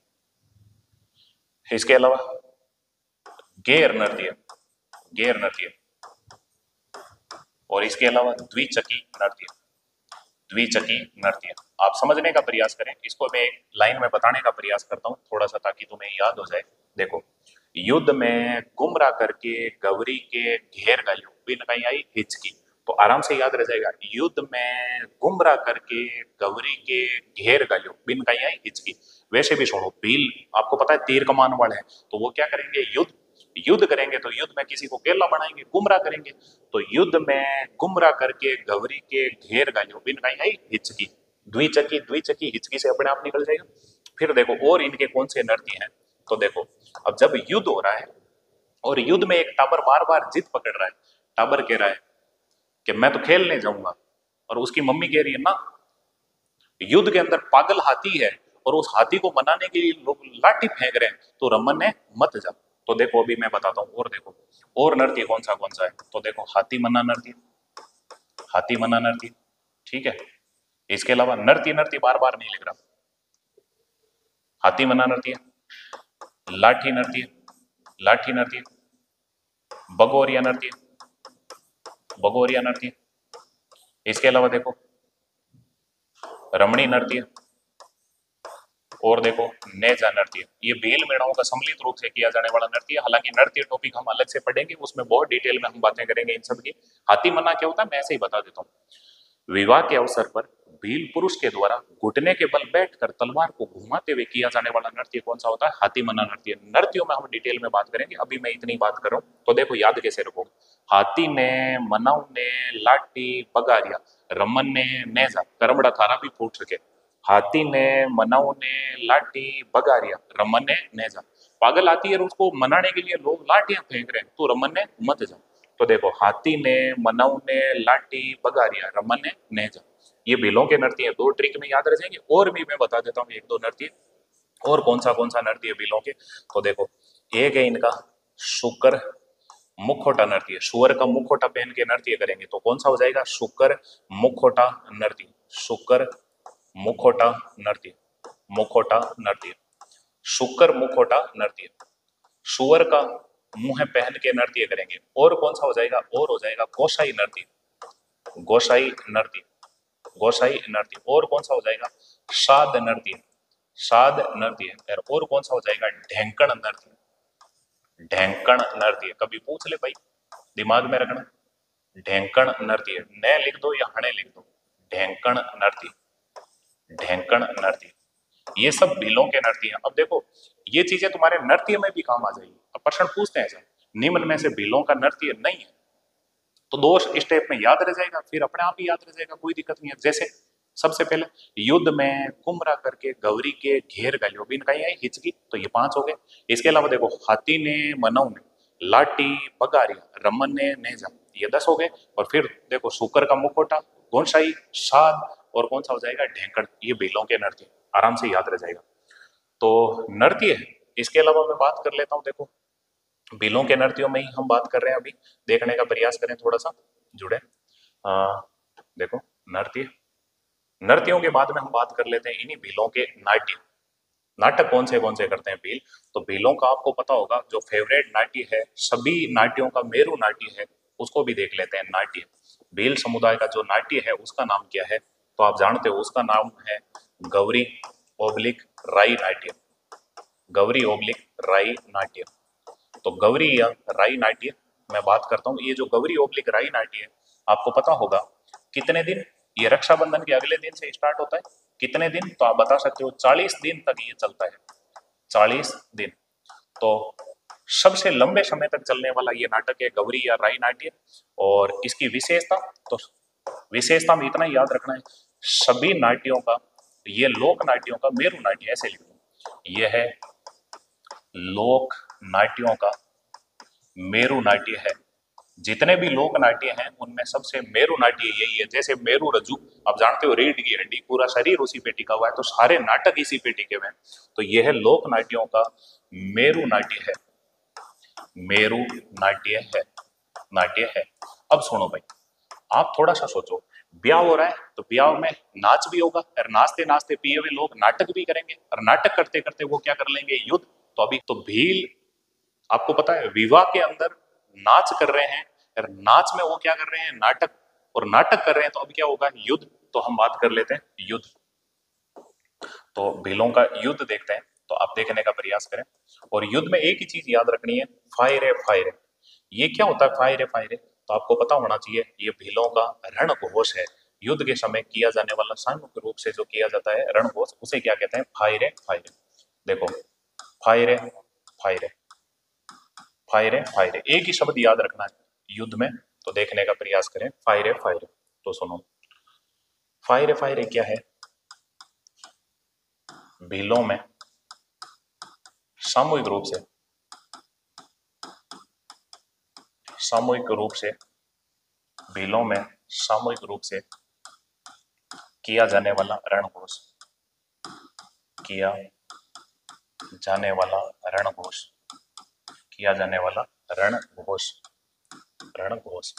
इसके अलावा गेर नृत्य, गेर नृत्य। और इसके अलावा द्विचकी नृत्य, द्विचकी नृत्य। आप समझने का प्रयास करें, इसको मैं एक लाइन में बताने का प्रयास करता हूं थोड़ा सा, ताकि तुम्हें याद हो जाए। देखो, युद्ध में गुमरा करके गौरी के घेर गायो, बिन कहीं आई हिचकी। तो आराम से याद रह जाएगा, युद्ध में गुमरा करके गौरी के घेर गायो, बिन कहीं आई हिचकी। वैसे भी सुनो, भील आपको पता है तीर कमान वाले हैं, तो वो क्या करेंगे? युद्ध, युद्ध करेंगे। तो युद्ध में किसी को केला बनाएंगे, गुमरा करेंगे। तो युद्ध में गुमरा करके गौरी के घेर गायो, बिन कहीं आई हिचकी। द्विचकी, द्विचकी हिचकी से अपने आप निकल जाएगा। फिर देखो और इनके कौन से नृत्य हैं। तो देखो, अब जब युद्ध हो रहा है और युद्ध में एक टाबर बार बार जिद पकड़ रहा है, टाबर कह रहा है कि मैं तो खेलने जाऊंगा, और उसकी मम्मी कह रही है ना, युद्ध के अंदर पागल हाथी है, और उस हाथी को मनाने के लिए लोग लाठी फेंक रहे हैं, तो रमन ने मत जा। तो देखो, अभी मैं बताता हूं, और देखो और नृत्य कौन सा है। तो देखो, हाथी मना नृत्य, हाथी मना नृत्य, ठीक है। इसके अलावा नृत्य, नृत्य बार बार नहीं लिख रहा, हाथी मना नृत्य, लाठी नृत्य, लाठी नृत्य, बगोरिया नृत्य, बगोरिया नृत्य। इसके अलावा देखो रमणी नृत्य, और देखो नेजा नृत्य। ये भील मेढ़ों का सम्मिलित रूप से किया जाने वाला नृत्य। हालांकि नृत्य टॉपिक हम अलग से पढ़ेंगे, उसमें बहुत डिटेल में हम बातें करेंगे इन सब की। हाथी मना क्या होता है मैं ऐसे ही बता देता हूँ। विवाह के अवसर पर भील पुरुष के द्वारा घुटने के बल बैठकर तलवार को घुमाते हुए किया जाने वाला नृत्य कौन सा होता है? हाथी मना नृत्य। नृत्यों में हम डिटेल में बात करेंगे, अभी मैं इतनी बात कर रहा हूँ। तो देखो, याद कैसे रखो, हाथी ने, मनाऊ ने, लाठी, बगारिया, रमन ने, नेजा, करमड़ा थारा भी फूट सके। हाथी ने, मनाऊ ने, लाठी, बगारिया, रमन ने, नेजा। पागल हाथी है, उसको मनाने के लिए लोग लाठियां फेंक रहे हैं, तो रमन ने मत जा। तो देखो, हाथी ने, मनाऊ ने, लाठी, बगारिया, रमन ने, नेजा। ये बिलों के नृत्य है, दो ट्रिक में याद रह जाएंगे। और भी मैं बता देता हूँ एक दो नृत्य, और कौन सा नृत्य है बिलों के। तो देखो, एक है इनका शुक्र मुखौटा नृत्य, सुअर का मुखौटा पहन के नृत्य करेंगे तो कौन सा हो जाएगा? शुकर मुखौटा नृत्य, शुकर मुखौटा नृत्य, मुखौटा नृत्य, शुकर मुखौटा नृत्य। सुअर का मुंह पहन के नृत्य करेंगे और कौन सा हो जाएगा? और हो जाएगा गोसाई नृत्य, गोसाई नृत्य, गोसाई नृत्य। और कौन सा हो जाएगा? साध नृत्य, साध नृत्य। और कौन सा हो जाएगा? ढेंकण नृत्य, ढेंकण नृत्य। कभी पूछ ले भाई, दिमाग में रखना, ढेंकण नृत्य, न लिख दो या हणे लिख दो, ढेंकण नृत्य, ढेंकण नृत्य। ये सब भीलों के नृत्य हैं। अब देखो ये चीजें तुम्हारे नृत्य में भी काम आ जाएगी। अब प्रश्न पूछते हैं निम्न में से भीलों का नृत्य नहीं है तो दो स्टेप में याद रह जाएगा, फिर अपने आप ही याद रह जाएगा, कोई दिक्कत नहीं है। जैसे सबसे पहले युद्ध में कुमरा करके गौरी के घेर गलियो बिन कहीं आई हिचकी, तो ये 5 हो गए। इसके अलावा देखो हाथी ने, मनऊ ने, लाठी, बगारी, रमन ने, नेजा, ये 10 हो गए। और फिर देखो शुकर का मुखौटा, गोंसाई, साध और कौन सा हो जाएगा? ढेंकड़। ये भीलों के नृत्य, आराम से याद रह जाएगा। तो नृत्य है। इसके अलावा मैं बात कर लेता हूँ, देखो भीलों के नृत्यों में ही हम बात कर रहे हैं, अभी देखने का प्रयास करें, थोड़ा सा जुड़े। देखो नृत्य, नृत्यों के बाद में हम बात कर लेते हैं इन्हीं भीलों के नाट्य। नाटक कौन से करते हैं भील? तो भीलों का आपको पता होगा जो फेवरेट नाट्य है, सभी नाट्यों का मेरु नाट्य है, उसको भी देख लेते हैं। नाट्य, भील समुदाय का जो नाट्य है उसका नाम क्या है? तो आप जानते हो उसका नाम है गौरी ओब्लिक राई नाट्य, गौरी ओब्लिक राई नाट्य। तो गौरी या राई नाट्य मैं बात करता हूँ। ये जो गौरी ओब्लिक राई नाट्य है, आपको पता होगा कितने दिन? ये रक्षाबंधन के अगले दिन से स्टार्ट होता है। कितने दिन? तो आप बता सकते हो 40 दिन तक ये चलता है, 40 दिन। तो सबसे लंबे समय तक चलने वाला ये नाटक है गौरी या राई नाट्य। और इसकी विशेषता, तो विशेषता में इतना ही याद रखना है, सभी नाट्यों का, ये लोक नाट्यों का मेरु नाट्य, ऐसे लिख दो, यह है लोक नाट्यों का मेरु नाट्य है। जितने भी लोक नाट्य हैं उनमें सबसे मेरु नाट्य यही है। जैसे मेरु रज्जु, आप जानते हो रीढ़ की हड्डी, पूरा शरीर उसी पे टिका हुआ है, तो सारे नाटक इसी पे टिके हुए हैं। तो यह है लोक नाट्यों का मेरु नाट्य है, मेरु नाट्य है, नाट्य है। अब सुनो भाई, आप थोड़ा सा सोचो, ब्याह हो रहा है तो ब्याह में नाच भी होगा, और नाचते नाचते पिए हुए लोग नाटक भी करेंगे, और नाटक करते करते वो क्या कर लेंगे? युद्ध। तो अभी तो भील, आपको पता है विवाह के अंदर नाच कर रहे हैं, और नाच में वो क्या कर रहे हैं? नाटक। और नाटक कर रहे हैं तो अब क्या होगा? युद्ध। तो हम बात कर लेते हैं युद्ध। तो भीलों का युद्ध देखते हैं, तो आप देखने का प्रयास करें। और युद्ध में एक ही चीज याद रखनी है, फायर है, फायर है। ये क्या होता है फायर है, फायर है? तो आपको पता होना चाहिए ये भीलों का रण घोष है। युद्ध के समय किया जाने वाला सामूहिक रूप से जो किया जाता है रण घोष, उसे क्या कहते हैं? फायर है, फायर है। देखो फायर है, फायर है, फायर है, फायर है, एक ही शब्द याद रखना है युद्ध में। तो देखने का प्रयास करें, फायर है, फायर है। तो सुनो, फायर है, फायर है क्या है? भीलों में सामूहिक रूप से, सामूहिक रूप से, भीलों में सामूहिक रूप से किया जाने वाला रणघोष, किया जाने वाला रणघोष, किया जाने वाला रणघोष, रणघोष।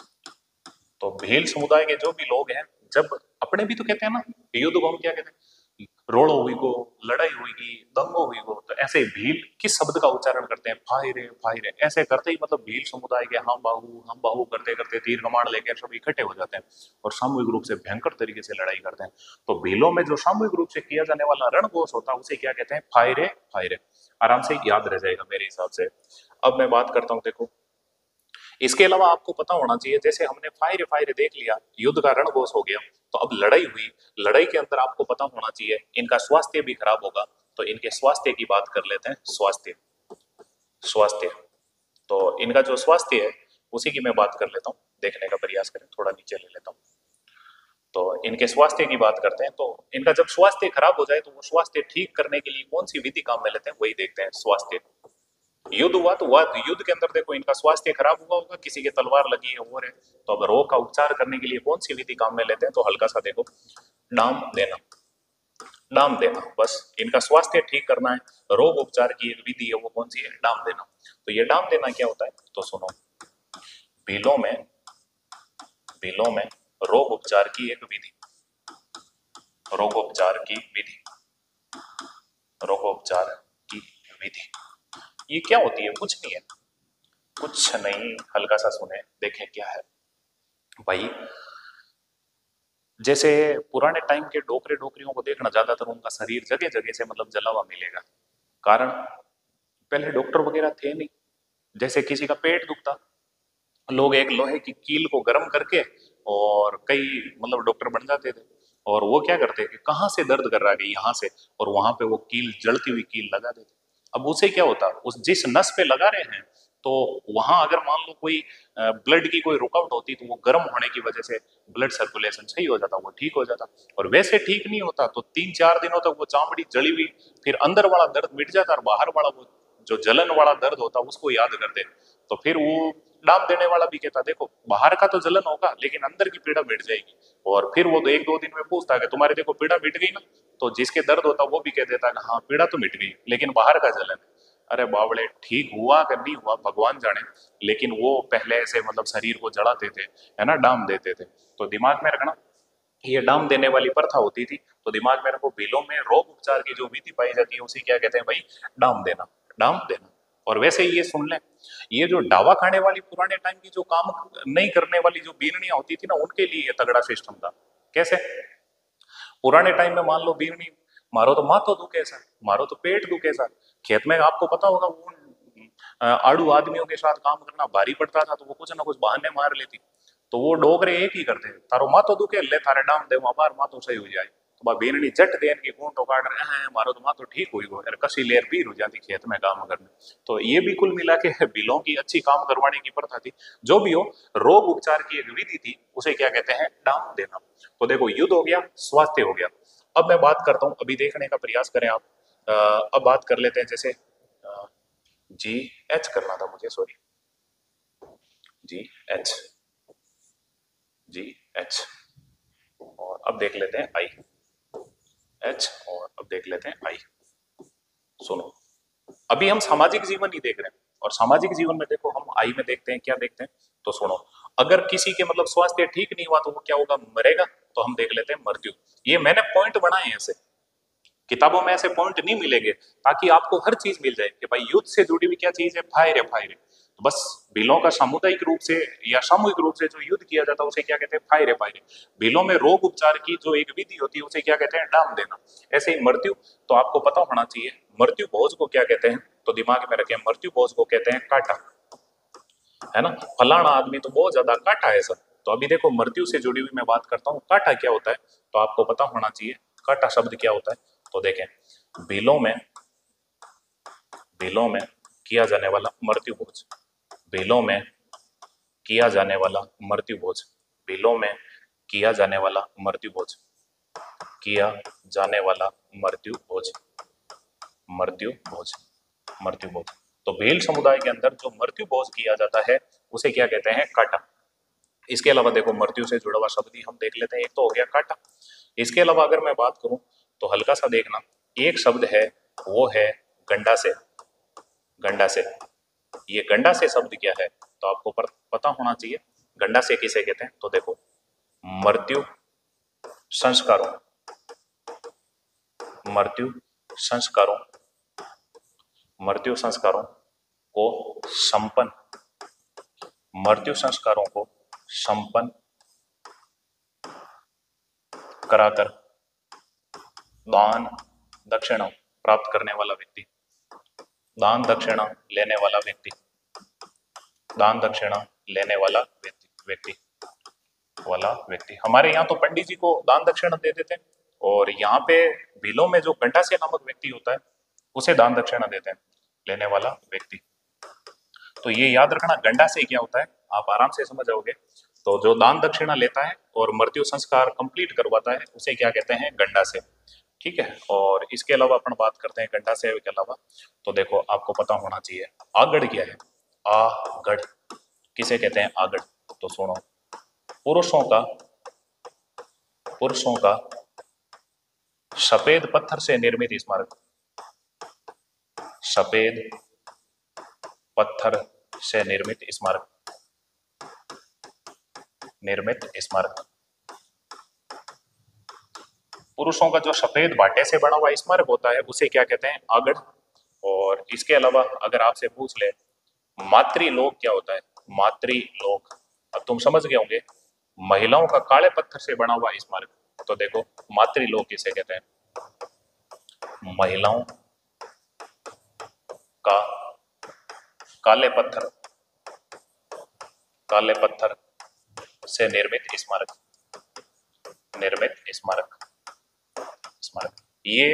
तो भील समुदाय के जो भी लोग हैं, जब अपने भी तो कहते हैं ना युद्ध को हम क्या कहते हैं? रोड़ो हुई को, लड़ाई हुई की, दंगो हुई को। तो ऐसे भील किस शब्द का उच्चारण करते हैं? फायरे, फायरे। ऐसे करते ही मतलब भील समुदाय के हम बाहू करते करते तीर कमान लेकर सब इकट्ठे हो जाते हैं और सामूहिक रूप से भयंकर तरीके से लड़ाई करते हैं। तो भीलों में जो सामूहिक रूप से किया जाने वाला रणघोष होता है उसे क्या कहते हैं? फायरे, फायरे। आराम से याद रह जाएगा मेरे हिसाब से। अब मैं बात करता हूँ, देखो इसके अलावा आपको पता होना चाहिए, जैसे हमने फायर फायर देख लिया, युद्ध का रणघोष हो गया, तो अब लड़ाई हुई। लड़ाई के अंदर आपको पता होना चाहिए इनका स्वास्थ्य भी खराब होगा। तो इनके स्वास्थ्य की बात कर लेते हैं। स्वास्थ्य, स्वास्थ्य। तो इनका जो स्वास्थ्य है उसी की मैं बात कर लेता हूँ, देखने का प्रयास करें, थोड़ा नीचे ले लेता हूँ। तो इनके स्वास्थ्य की बात करते हैं। तो इनका जब स्वास्थ्य खराब हो जाए तो वो स्वास्थ्य ठीक करने के लिए कौन सी विधि काम में लेते हैं, वही देखते हैं। स्वास्थ्य, युद्ध हुआ तो हुआ, तो युद्ध के अंदर देखो इनका स्वास्थ्य खराब हुआ होगा, किसी के तलवार लगी है और है, तो अब रोग का उपचार करने के लिए कौन सी विधि काम में लेते हैं? तो हल्का सा देखो, डाम देना, डाम देना। बस इनका स्वास्थ्य ठीक करना है, रोग उपचार की एक विधि है, वो कौन सी है? डाम देना। तो ये डाम देना क्या होता है? तो सुनो, भीलों में रोग उपचार की एक विधि, रोगोपचार की विधि, रोगोपचार की विधि। ये क्या होती है? कुछ नहीं है, कुछ नहीं, हल्का सा सुने, देखें क्या है भाई। जैसे पुराने टाइम के डोकरे डोकरियों को देखना, ज्यादातर उनका शरीर जगह जगह से मतलब जला हुआ मिलेगा। कारण, पहले डॉक्टर वगैरह थे नहीं। जैसे किसी का पेट दुखता, लोग एक लोहे की कील को गर्म करके और कई मतलब डॉक्टर बन जाते थे। और वो क्या करते कि कहाँ से दर्द कर रहा है, यहाँ से, और वहां पे वो कील, जलती हुई कील लगा देते। अब उसे क्या होता, उस जिस नस पे लगा रहे हैं, तो वहां अगर मान लो कोई ब्लड की कोई रुकावट होती, तो वो गर्म होने की वजह से ब्लड सर्कुलेशन सही हो जाता, वो ठीक हो जाता। और वैसे ठीक नहीं होता तो 3-4 दिनों तक वो चामड़ी जली हुई, फिर अंदर वाला दर्द मिट जाता और बाहर वाला वो जो जलन वाला दर्द होता उसको याद करते। तो फिर वो डाम देने वाला भी कहता, देखो बाहर का तो जलन होगा लेकिन अंदर की पीड़ा मिट जाएगी। और फिर वो 1-2 दिन में पूछता है कि तुम्हारे देखो पीड़ा मिट गई ना, तो जिसके दर्द होता वो भी कह देता है हाँ पीड़ा तो मिट गई लेकिन बाहर का जलन है। अरे बावड़े, ठीक हुआ कि नहीं हुआ भगवान जाने, लेकिन वो पहले ऐसे मतलब शरीर को जलाते थे, है ना, डाम देते थे। तो दिमाग में रखना, ये डाम देने वाली प्रथा होती थी। तो दिमाग में रखो, बिलों में रोग उपचार की जो विधि पाई जाती है उसे क्या कहते हैं भाई? डाम देना, डाम देना। और वैसे ही ये सुन लें, ये जो डावा खाने वाली पुराने टाइम की जो काम नहीं करने वाली जो बीरनियां होती थी ना, उनके लिए ये तगड़ा सिस्टम था। कैसे? पुराने टाइम में मान लो बीरनी मारो तो माथो दुखे सर, मारो तो पेट दुखे सर। खेत में आपको पता होगा वो आड़ू आदमियों के साथ काम करना भारी पड़ता था, तो वो कुछ ना कुछ बहाने मार लेती। तो वो डोगरे एक ही करते, तारो माथो दुखे ले थारे डाम दे बार माथो सही हो जाए। तो बा बीरनी जट देन की कूंटो काट रहे हैं, मारो तो माथो ठीक हुई गो यार, कसी लेर पीर हो जाती खेत में काम करने। तो ये भी कुल मिला के बिलों की अच्छी काम करवाने की प्रथा थी। जो भी हो, रोग उपचार की एक विधि थी, उसे क्या कहते हैं? डाम देना। तो देखो, युद्ध हो गया, स्वास्थ्य हो गया। अब मैं बात करता हूं, अभी देखने का प्रयास करें आप। अब बात कर लेते हैं, जैसे जी एच करना था मुझे, सॉरी, जी एच, जी एच। और अब देख लेते हैं आई, एच, और अब देख लेते हैं आई। सुनो, अभी हम सामाजिक जीवन ही देख रहे हैं, और सामाजिक जीवन में देखो हम आई में देखते हैं, क्या देखते हैं? तो सुनो, अगर किसी के मतलब स्वास्थ्य ठीक नहीं हुआ तो वो क्या होगा? मरेगा। तो हम देख लेते हैं मृत्यु। ये मैंने पॉइंट बनाए हैं ऐसे, किताबों में ऐसे पॉइंट नहीं मिलेंगे, ताकि आपको हर चीज मिल जाए कि भाई युद्ध से जुड़ी हुई क्या चीज है, फायर है, फायर है। तो बस बिलों का सामुदायिक रूप से या सामूहिक रूप से जो युद्ध किया जाता है उसे क्या कहते हैं? फायर है, फायर है। बिलों में रोग उपचार की जो एक विधि होती है उसे क्या कहते हैं? डाम देना। ऐसे ही मृत्यु, तो आपको पता होना चाहिए मृत्यु भोज को क्या कहते हैं। तो दिमाग में रखें, मृत्यु भोज को कहते हैं काटा, है ना। फलाना आदमी तो बहुत ज्यादा काटा है सर। तो अभी देखो, मृत्यु से जुड़ी हुई मैं बात करता हूँ, काटा क्या होता है तो आपको पता होना चाहिए। काटा शब्द क्या होता है? तो देखें, बिलों में, बिलों में किया जाने वाला मृत्यु भोज, बिलों में किया जाने वाला मृत्यु भोज, बिलों में किया जाने वाला मृत्यु भोज, किया जाने वाला मृत्यु भोज, मृत्यु भोज, मृत्यु भोज। तो भील समुदाय के अंदर जो मृत्यु भोज किया जाता है उसे क्या कहते हैं? काटा। इसके अलावा देखो, मृत्यु से जुड़ा हुआ शब्द ही हम देख लेते हैं, एक तो हो गया काटा। इसके अलावा अगर मैं बात करूं तो हल्का सा देखना, एक शब्द है, वो है गंडा से, गंडा से। ये गंडा से शब्द क्या है तो आपको पता होना चाहिए। गंडा से किसे कहते हैं? तो देखो, मृत्यु संस्कारों, मृत्यु संस्कारों, मृत्यु संस्कारों को संपन्न, मृत्यु संस्कारों को संपन्न कराकर दान दक्षिणा प्राप्त करने वाला व्यक्ति, दान दक्षिणा लेने वाला व्यक्ति, दान दक्षिणा लेने वाला व्यक्ति, व्यक्ति वाला व्यक्ति। हमारे यहाँ तो पंडित जी को दान दक्षिणा दे देते हैं, और यहाँ पे बिलों में जो गंडासे नामक व्यक्ति होता है उसे दान दक्षिणा देते हैं, लेने वाला व्यक्ति। तो ये याद रखना, गंडासे क्या होता है आप आराम से समझ जाओगे। तो जो दान दक्षिणा लेता है और मृत्यु संस्कार कंप्लीट करवाता है उसे क्या कहते हैं? गंडासे। ठीक है। और इसके अलावा अपन बात करते हैं गंडासे के अलावा, तो देखो आपको पता होना चाहिए आगड़ क्या है। आगड़ किसे कहते हैं? आगड़। तो सुनो, पुरुषों का, पुरुषों का सफेद पत्थर से निर्मित स्मारक, सफेद पत्थर से निर्मित स्मारक, निर्मित स्मारक। पुरुषों का जो सफेद बाटे से बना हुआ स्मारक होता है उसे क्या कहते हैं? आगड़। और इसके अलावा अगर आपसे पूछ ले मातृलोक क्या होता है? मातृलोक, अब तुम समझ गए होंगे, महिलाओं का काले पत्थर से बना हुआ स्मारक। तो देखो मातृलोक किसे कहते हैं? महिलाओं का काले पत्थर, काले पत्थर से निर्मित स्मारक, निर्मित स्मारक, स्मारक। ये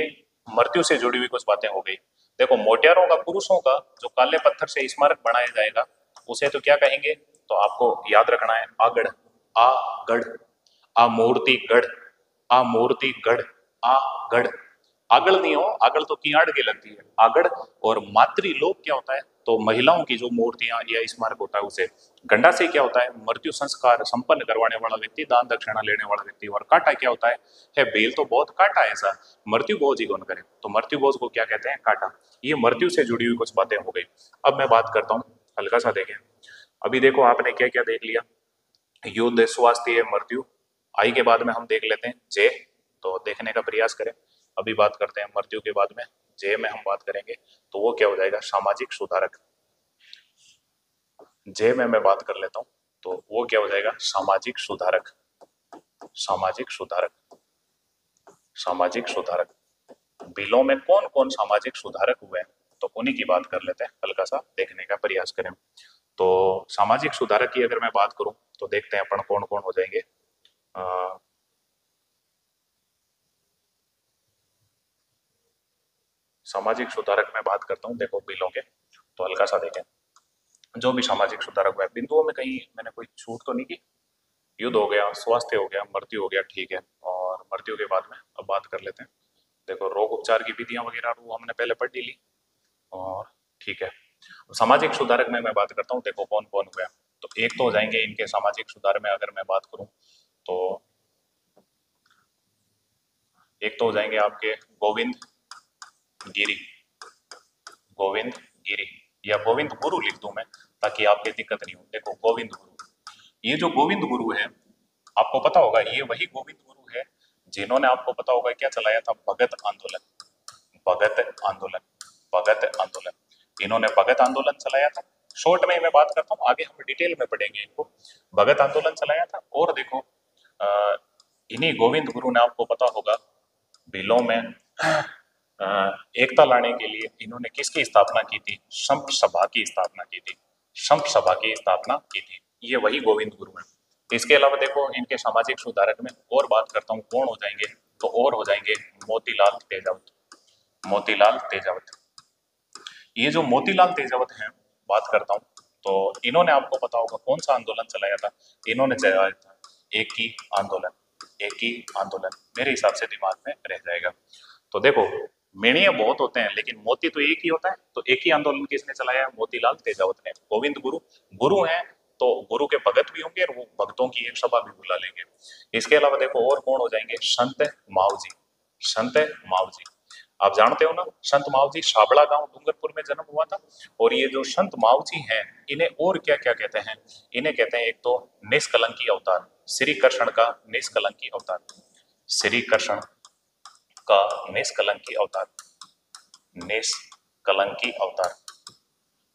मृत्यु से जुड़ी हुई कुछ बातें हो गई। देखो मोटियारों का, पुरुषों का जो काले पत्थर से स्मारक बनाया जाएगा उसे तो क्या कहेंगे? तो आपको याद रखना है आगड़, आगड़, आमूर्तिगढ़, आमूर्तिगढ़, आगढ़। आगड़ नहीं हो, आगड़ तो कियाड़ के लगती है, आगड़। और मातृलोक क्या होता है? तो महिलाओं की जो मूर्तियां या स्मारक होता है उसे। गंडा से क्या होता है? मृत्यु संस्कार संपन्न करवाने वाला व्यक्ति, दान दक्षिणा लेने वाला व्यक्ति। और काटा क्या होता है बेल तो बहुत काटा है ऐसा, मृत्यु बोझ ही कौन करे, तो मृत्यु बोझ को क्या कहते हैं? काटा। ये मृत्यु से जुड़ी हुई कुछ बातें हो गई। अब मैं बात करता हूँ, हल्का सा देखें। अभी देखो आपने क्या क्या देख लिया, युद्ध, स्वास्थ्य, मृत्यु। आई के बाद में हम देख लेते हैं जय, तो देखने का प्रयास करें। अभी बात करते हैं मृत्यु के बाद में, जय में हम बात करेंगे तो वो क्या हो जाएगा? सामाजिक सुधारक। जय में मैं बात कर लेता हूं तो वो क्या हो जाएगा? सामाजिक सुधारक, सामाजिक सुधारक, सामाजिक सुधारक। बिलों में कौन कौन सामाजिक सुधारक हुए हैं तो उन्हीं की बात कर लेते हैं, हल्का सा देखने का प्रयास करें। तो सामाजिक सुधारक की अगर मैं बात करूं तो देखते हैं अपन कौन कौन हो जाएंगे। सामाजिक सुधारक में बात करता हूं, देखो बिलों के, तो हल्का सा देखें। जो भी सामाजिक सुधारक हुआ है, बिंदुओं में कहीं मैंने कोई छूट तो नहीं की? युद्ध हो गया, स्वास्थ्य हो गया, मृत्यु हो गया, ठीक है। और मृत्यु के बाद में अब बात कर लेते हैं। देखो रोग उपचार की विधियां वगैरह वो हमने पहले पढ़ ली, और ठीक है। सामाजिक सुधारक में मैं बात करता हूँ, देखो कौन कौन हुए। तो एक तो हो जाएंगे इनके सामाजिक सुधार में अगर मैं बात करूं तो एक तो हो जाएंगे आपके गोविंद गिरी, गोविंद गिरी, या गोविंद गुरु लिख दूं मैं ताकि आपके दिक्कत नहीं हो। देखो गोविंद गुरु, ये जो गोविंद गुरु है आपको पता होगा ये वही गोविंद गुरु है जिन्होंने, आपको पता होगा क्या चलाया था? भगत आंदोलन, भगत आंदोलन, भगत आंदोलन। इन्होंने भगत आंदोलन चलाया था। शॉर्ट में मैं बात करता हूँ, आगे हम डिटेल में पढ़ेंगे इनको। भगत आंदोलन चलाया था। और देखो इन्हीं गोविंद गुरु ने, आपको पता होगा बिलों में एकता लाने के लिए इन्होंने किसकी स्थापना की थी? संत सभा की स्थापना की थी, संत सभा की स्थापना की थी। ये वही गोविंद गुरु है। इसके अलावा देखो इनके सामाजिक सुधारक में और बात करता हूँ कौन हो जाएंगे, तो और हो जाएंगे मोतीलाल तेजावत, मोतीलाल तेजावत। ये जो मोतीलाल तेजावत हैं बात करता हूँ तो इन्होंने, आपको पता होगा कौन सा आंदोलन चलाया था? इन्होंने चलाया था एक ही आंदोलन, एक ही आंदोलन। मेरे हिसाब से दिमाग में रह जाएगा। तो देखो मेणिये बहुत होते हैं लेकिन मोती तो एक ही होता है। तो एक ही आंदोलन किसने चलाया है? मोतीलाल तेजावत ने। गोविंद गुरु, गुरु हैं तो गुरु के भगत भी होंगे और वो भक्तों की एक सभा भी बुला लेंगे। इसके अलावा देखो और कौन हो जाएंगे? संत मावजी, संत मावजी। आप जानते हो ना संत मावजी साबड़ा गांव डूंगरपुर में जन्म हुआ था। और ये जो संत मावजी हैं इन्हें और क्या क्या कहते हैं? इन्हें कहते हैं एक तो निष्कलंकी अवतार, श्री कृष्ण का निष्कलंकी अवतार, श्री कृष्ण का निष्कलंकी अवतार, निष्कलंकी अवतार,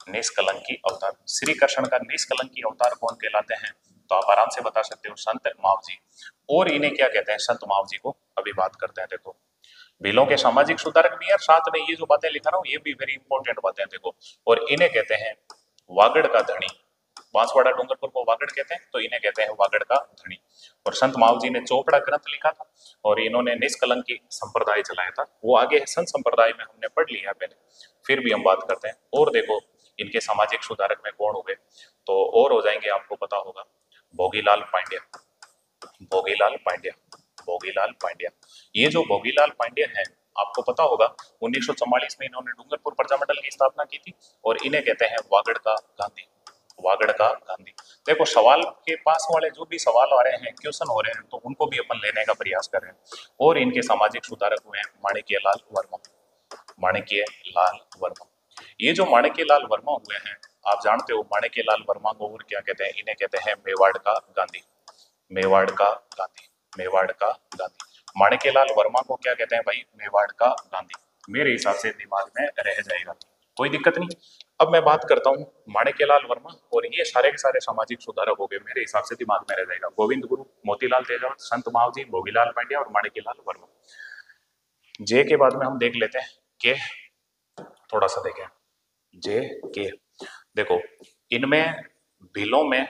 निष्कलंकी अवतार। श्री कृष्ण का निष्कलंकी अवतार कौन कहलाते हैं? तो आप आराम से बता सकते हो, संत मावजी। और इन्हें क्या कहते हैं? संत मावजी को अभी बात करते हैं। देखो बिलों के सामाजिक सुधारक भी है, साथ में ये जो बातें लिखा रहा हूं ये भी वेरी इंपॉर्टेंट बातें हैं। देखो और इन्हें कहते हैं वागड़ का धनी। बांसवाड़ा डूंगरपुर को वागड़ कहते हैं तो इन्हें कहते हैं वागड़ का धनी। और संत मावजी ने चौपड़ा ग्रंथ लिखा था और इन्होंने निष्कलंकी संप्रदाय चलाया था। वो आगे संत संप्रदाय में हमने पढ़ लिया पहले, फिर भी हम बात करते हैं। और देखो इनके सामाजिक सुधारक में कौन हो गए तो और हो जाएंगे, आपको पता होगा भोगीलाल पांड्या, भोगीलाल पांड्या, भोगीलाल पांड्या। ये जो भोगीलाल पांड्या है आपको पता होगा 1944 में इन्होंने डूंगरपुर प्रजामंडल की स्थापना की थी। और इन्हें कहते हैं वागड़ का गांधी, वागड़ का गांधी। देखो सवाल के पास वाले जो भी सवाल आ रहे हैं, क्वेश्चन हो रहे हैं, तो उनको भी अपन लेने का प्रयास कर रहे हैं। और इनके सामाजिक सुधारक हुए हैं माणिक्य लाल वर्मा, माणिक्य लाल वर्मा। ये जो माणिक्य लाल वर्मा हुए हैं, आप जानते हो माणिक्य लाल वर्मा को और क्या कहते हैं? इन्हें कहते हैं मेवाड़ का गांधी, मेवाड़ का गांधी, मेवाड़ का गांधी। माणिक्यलाल वर्मा को क्या कहते हैं भाई? मेवाड़ का गांधी। मेरे हिसाब से दिमाग में रह जाएगा, कोई दिक्कत नहीं। अब मैं बात करता हूँ माणिक्यलाल वर्मा, और ये सारे के सारे सामाजिक सुधारक हो गए, मेरे हिसाब से दिमाग में रह जाएगा। गोविंद गुरु, मोतीलाल तेजावत, संत मावजी, भोगीलाल पांड्या और माणिक्यलाल वर्मा। जे के बाद में हम देख लेते हैं के, थोड़ा सा देखें जे के। देखो, इनमें भीलों में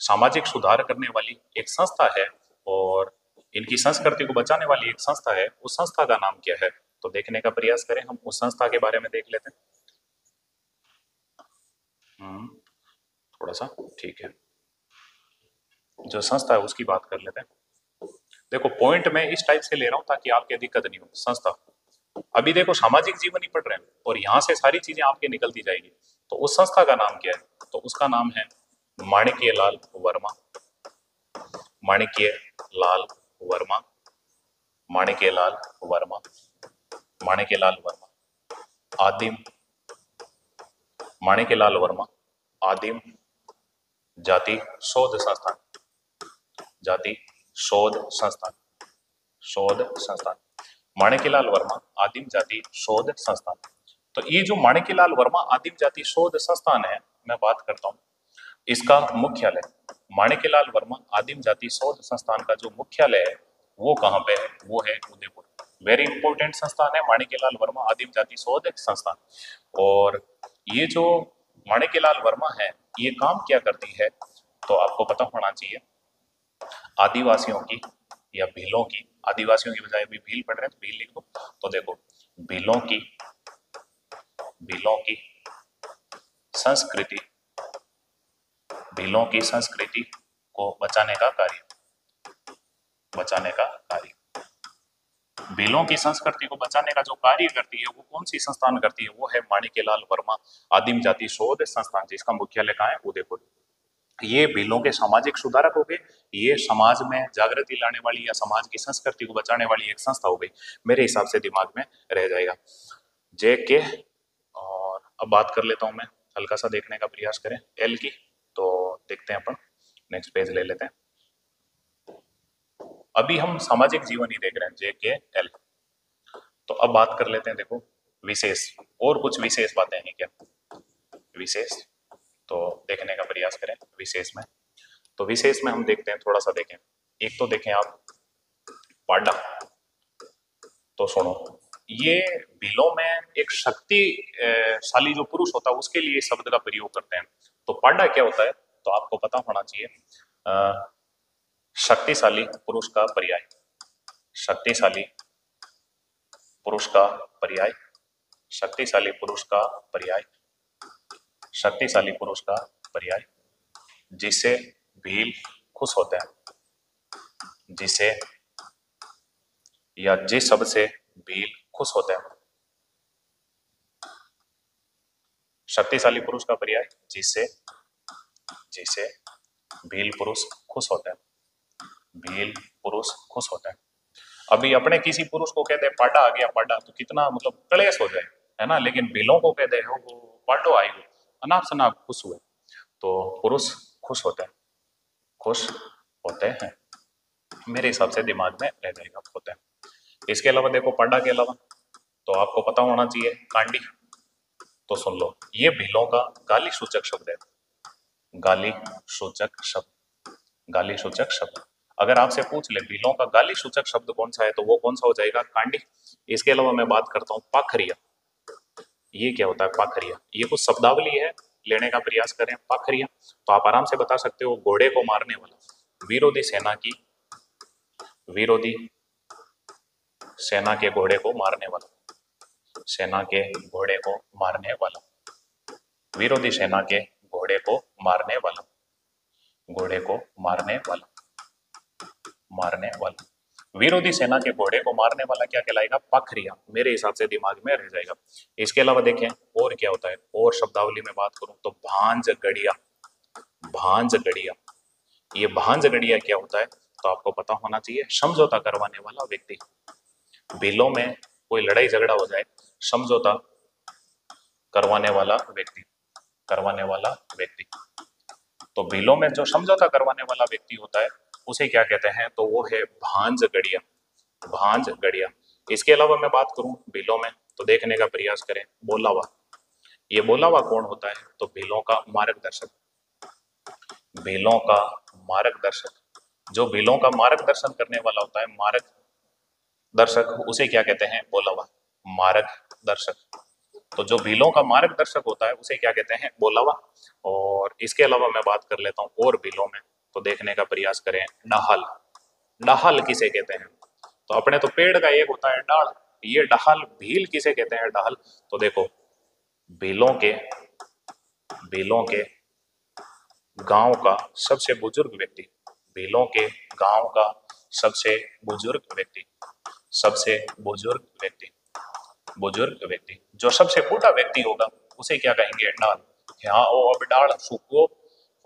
सामाजिक सुधार करने वाली एक संस्था है और इनकी संस्कृति को बचाने वाली एक संस्था है। उस संस्था का नाम क्या है? तो देखने का प्रयास करें, हम उस संस्था के बारे में देख लेते हैं। थोड़ा सा, ठीक है, जो संस्था है उसकी बात कर लेते हैं। देखो, पॉइंट मैं इस टाइप से ले रहा हूं ताकि आपके दिक्कत नहीं हो। संस्था, अभी देखो सामाजिक जीवन ही पढ़ रहे हैं और यहां से सारी चीजें आपके निकलती जाएगी। तो उस संस्था का नाम क्या है? तो उसका नाम है माणिक्यलाल वर्मा, माणिक्यलाल वर्मा, माणिक्यलाल वर्मा, माणिक्यलाल वर्मा आदिम, माणिक्यलाल वर्मा आदिम जाति शोध संस्थान, जाति शोध संस्थान, शोध संस्थान, माणिक्यलाल वर्मा आदिम जाति शोध संस्थान। तो ये जो माणिक्यलाल वर्मा आदिम जाति शोध संस्थान है, मैं बात करता हूं इसका मुख्यालय, माणिक्यलाल वर्मा आदिम जाति शोध संस्थान का जो मुख्यालय है वो कहाँ पे है? वो है उदयपुर। वेरी इंपॉर्टेंट संस्थान है माणिक्यलाल वर्मा आदिम जाति शोध संस्थान। और ये जो माणिक्यलाल वर्मा है, ये काम क्या करती है? तो आपको पता होना चाहिए, आदिवासियों की या भीलों की, आदिवासियों की बजाय अभी भील पढ़ रहे हैं तो भील लिख दो। तो देखो, भीलों की, भीलों की संस्कृति, भीलों की संस्कृति को बचाने का कार्य, बचाने का कार्य, भीलों की संस्कृति को बचाने का जो कार्य करती है वो कौन सी संस्थान करती है? वो है माणिक्यलाल वर्मा आदिम जाति शोध संस्थान, जिसका मुख्यालय कहाँ है? उदयपुर। ये भीलों के सामाजिक सुधारक हो गए, ये समाज में जागृति लाने वाली या समाज की संस्कृति को बचाने वाली एक संस्था हो गई। मेरे हिसाब से दिमाग में रह जाएगा जे के। और अब बात कर लेता हूं मैं, हल्का सा देखने का प्रयास करें एल की। तो देखते हैं अपन, नेक्स्ट पेज ले लेते हैं। अभी हम सामाजिक जीवन ही देख रहे हैं, जे के एल। तो अब बात कर लेते हैं, देखो विशेष, और कुछ विशेष बातें हैं क्या? विशेष, तो देखने का प्रयास करें विशेष में। तो विशेष में हम देखते हैं, थोड़ा सा देखें। एक तो देखें आप पाडा, तो सुनो, ये भीलों में एक शक्तिशाली जो पुरुष होता है उसके लिए शब्द का प्रयोग करते हैं। तो पाडा क्या होता है? तो आपको पता होना चाहिए, शक्तिशाली पुरुष का पर्याय, शक्तिशाली पुरुष का पर्याय, शक्तिशाली पुरुष का पर्याय, शक्तिशाली पुरुष का पर्याय, जिससे भील खुश होते हैं, जिसे या जिस शब्द से भील खुश होते हैं। शक्तिशाली पुरुष का पर्याय, जिससे, जिसे भील पुरुष खुश होते हैं, भील पुरुष खुश होते हैं। अभी अपने किसी पुरुष को कहते हैं पाडा आ गया, पाडा, तो कितना मतलब क्लेश हो जाए, है ना। लेकिन भीलों को कहते हैं वो पाडो आई हो, अनाप शनाप खुश हुए, तो पुरुष खुश होते हैं, खुश होते हैं। मेरे हिसाब से दिमाग में रह जाएगा, होते हैं। इसके अलावा देखो, पाडा के अलावा तो आपको पता होना चाहिए कांडी। तो सुन लो, ये भीलों का गाली सूचक शब्द है, गाली सूचक शब्द, गाली सूचक शब्द। अगर आपसे पूछ ले भीलों का गाली सूचक शब्द कौन सा है, तो वो कौन सा हो जाएगा? कांडी। इसके अलावा मैं बात करता हूँ पाखरिया। ये क्या होता है पाखरिया? ये कुछ शब्दावली है, लेने का प्रयास करें। पाखरिया तो आप आराम से बता सकते हो, घोड़े को मारने वाला, विरोधी सेना की, विरोधी सेना के घोड़े को मारने वाला, सेना के घोड़े को मारने वाला, विरोधी सेना के घोड़े को मारने वाला, घोड़े को मारने वाला, मारने वाला, विरोधी सेना के घोड़े को मारने वाला क्या कहलाएगा? पाखरिया। मेरे हिसाब से दिमाग में रह जाएगा। इसके अलावा देखें और क्या होता है, और शब्दावली में बात करूं तो भांज गड़िया, भांज गड़िया। ये भांज गड़िया क्या होता है? तो आपको पता होना चाहिए, समझौता करवाने वाला व्यक्ति। भीलों में कोई लड़ाई झगड़ा हो जाए, समझौता करवाने वाला व्यक्ति, करवाने वाला व्यक्ति। तो भीलों में जो समझौता करवाने वाला व्यक्ति होता है उसे क्या कहते हैं, तो वो है भांज गड़िया, भांज गड़िया। इसके अलावा मैं बात करूं भीलों में, तो देखने का प्रयास करें बोलावा। ये बोलावा कौन होता है, तो भीलों का मार्गदर्शक, भीलों का मार्गदर्शक। जो भीलों का मार्गदर्शन करने वाला होता है, मार्गदर्शक, उसे क्या कहते हैं, बोलावा, मार्गदर्शक। तो जो भीलों का मार्गदर्शक होता है उसे क्या कहते हैं, बोलावा। और इसके अलावा मैं बात कर लेता हूँ और भीलों में, तो देखने का प्रयास करें डाहल। डाहल किसे कहते हैं, तो अपने तो पेड़ का एक होता है डाल, ये डाहल भील किसे कहते हैं, डाहल। तो देखो भीलों के, भीलों के गांव का सबसे बुजुर्ग व्यक्ति, भीलों के गांव का सबसे बुजुर्ग व्यक्ति, सबसे बुजुर्ग व्यक्ति, बुजुर्ग व्यक्ति, जो सबसे बूढ़ा व्यक्ति होगा उसे क्या कहेंगे, डाल। हाँ ओ अब डाल सूखो,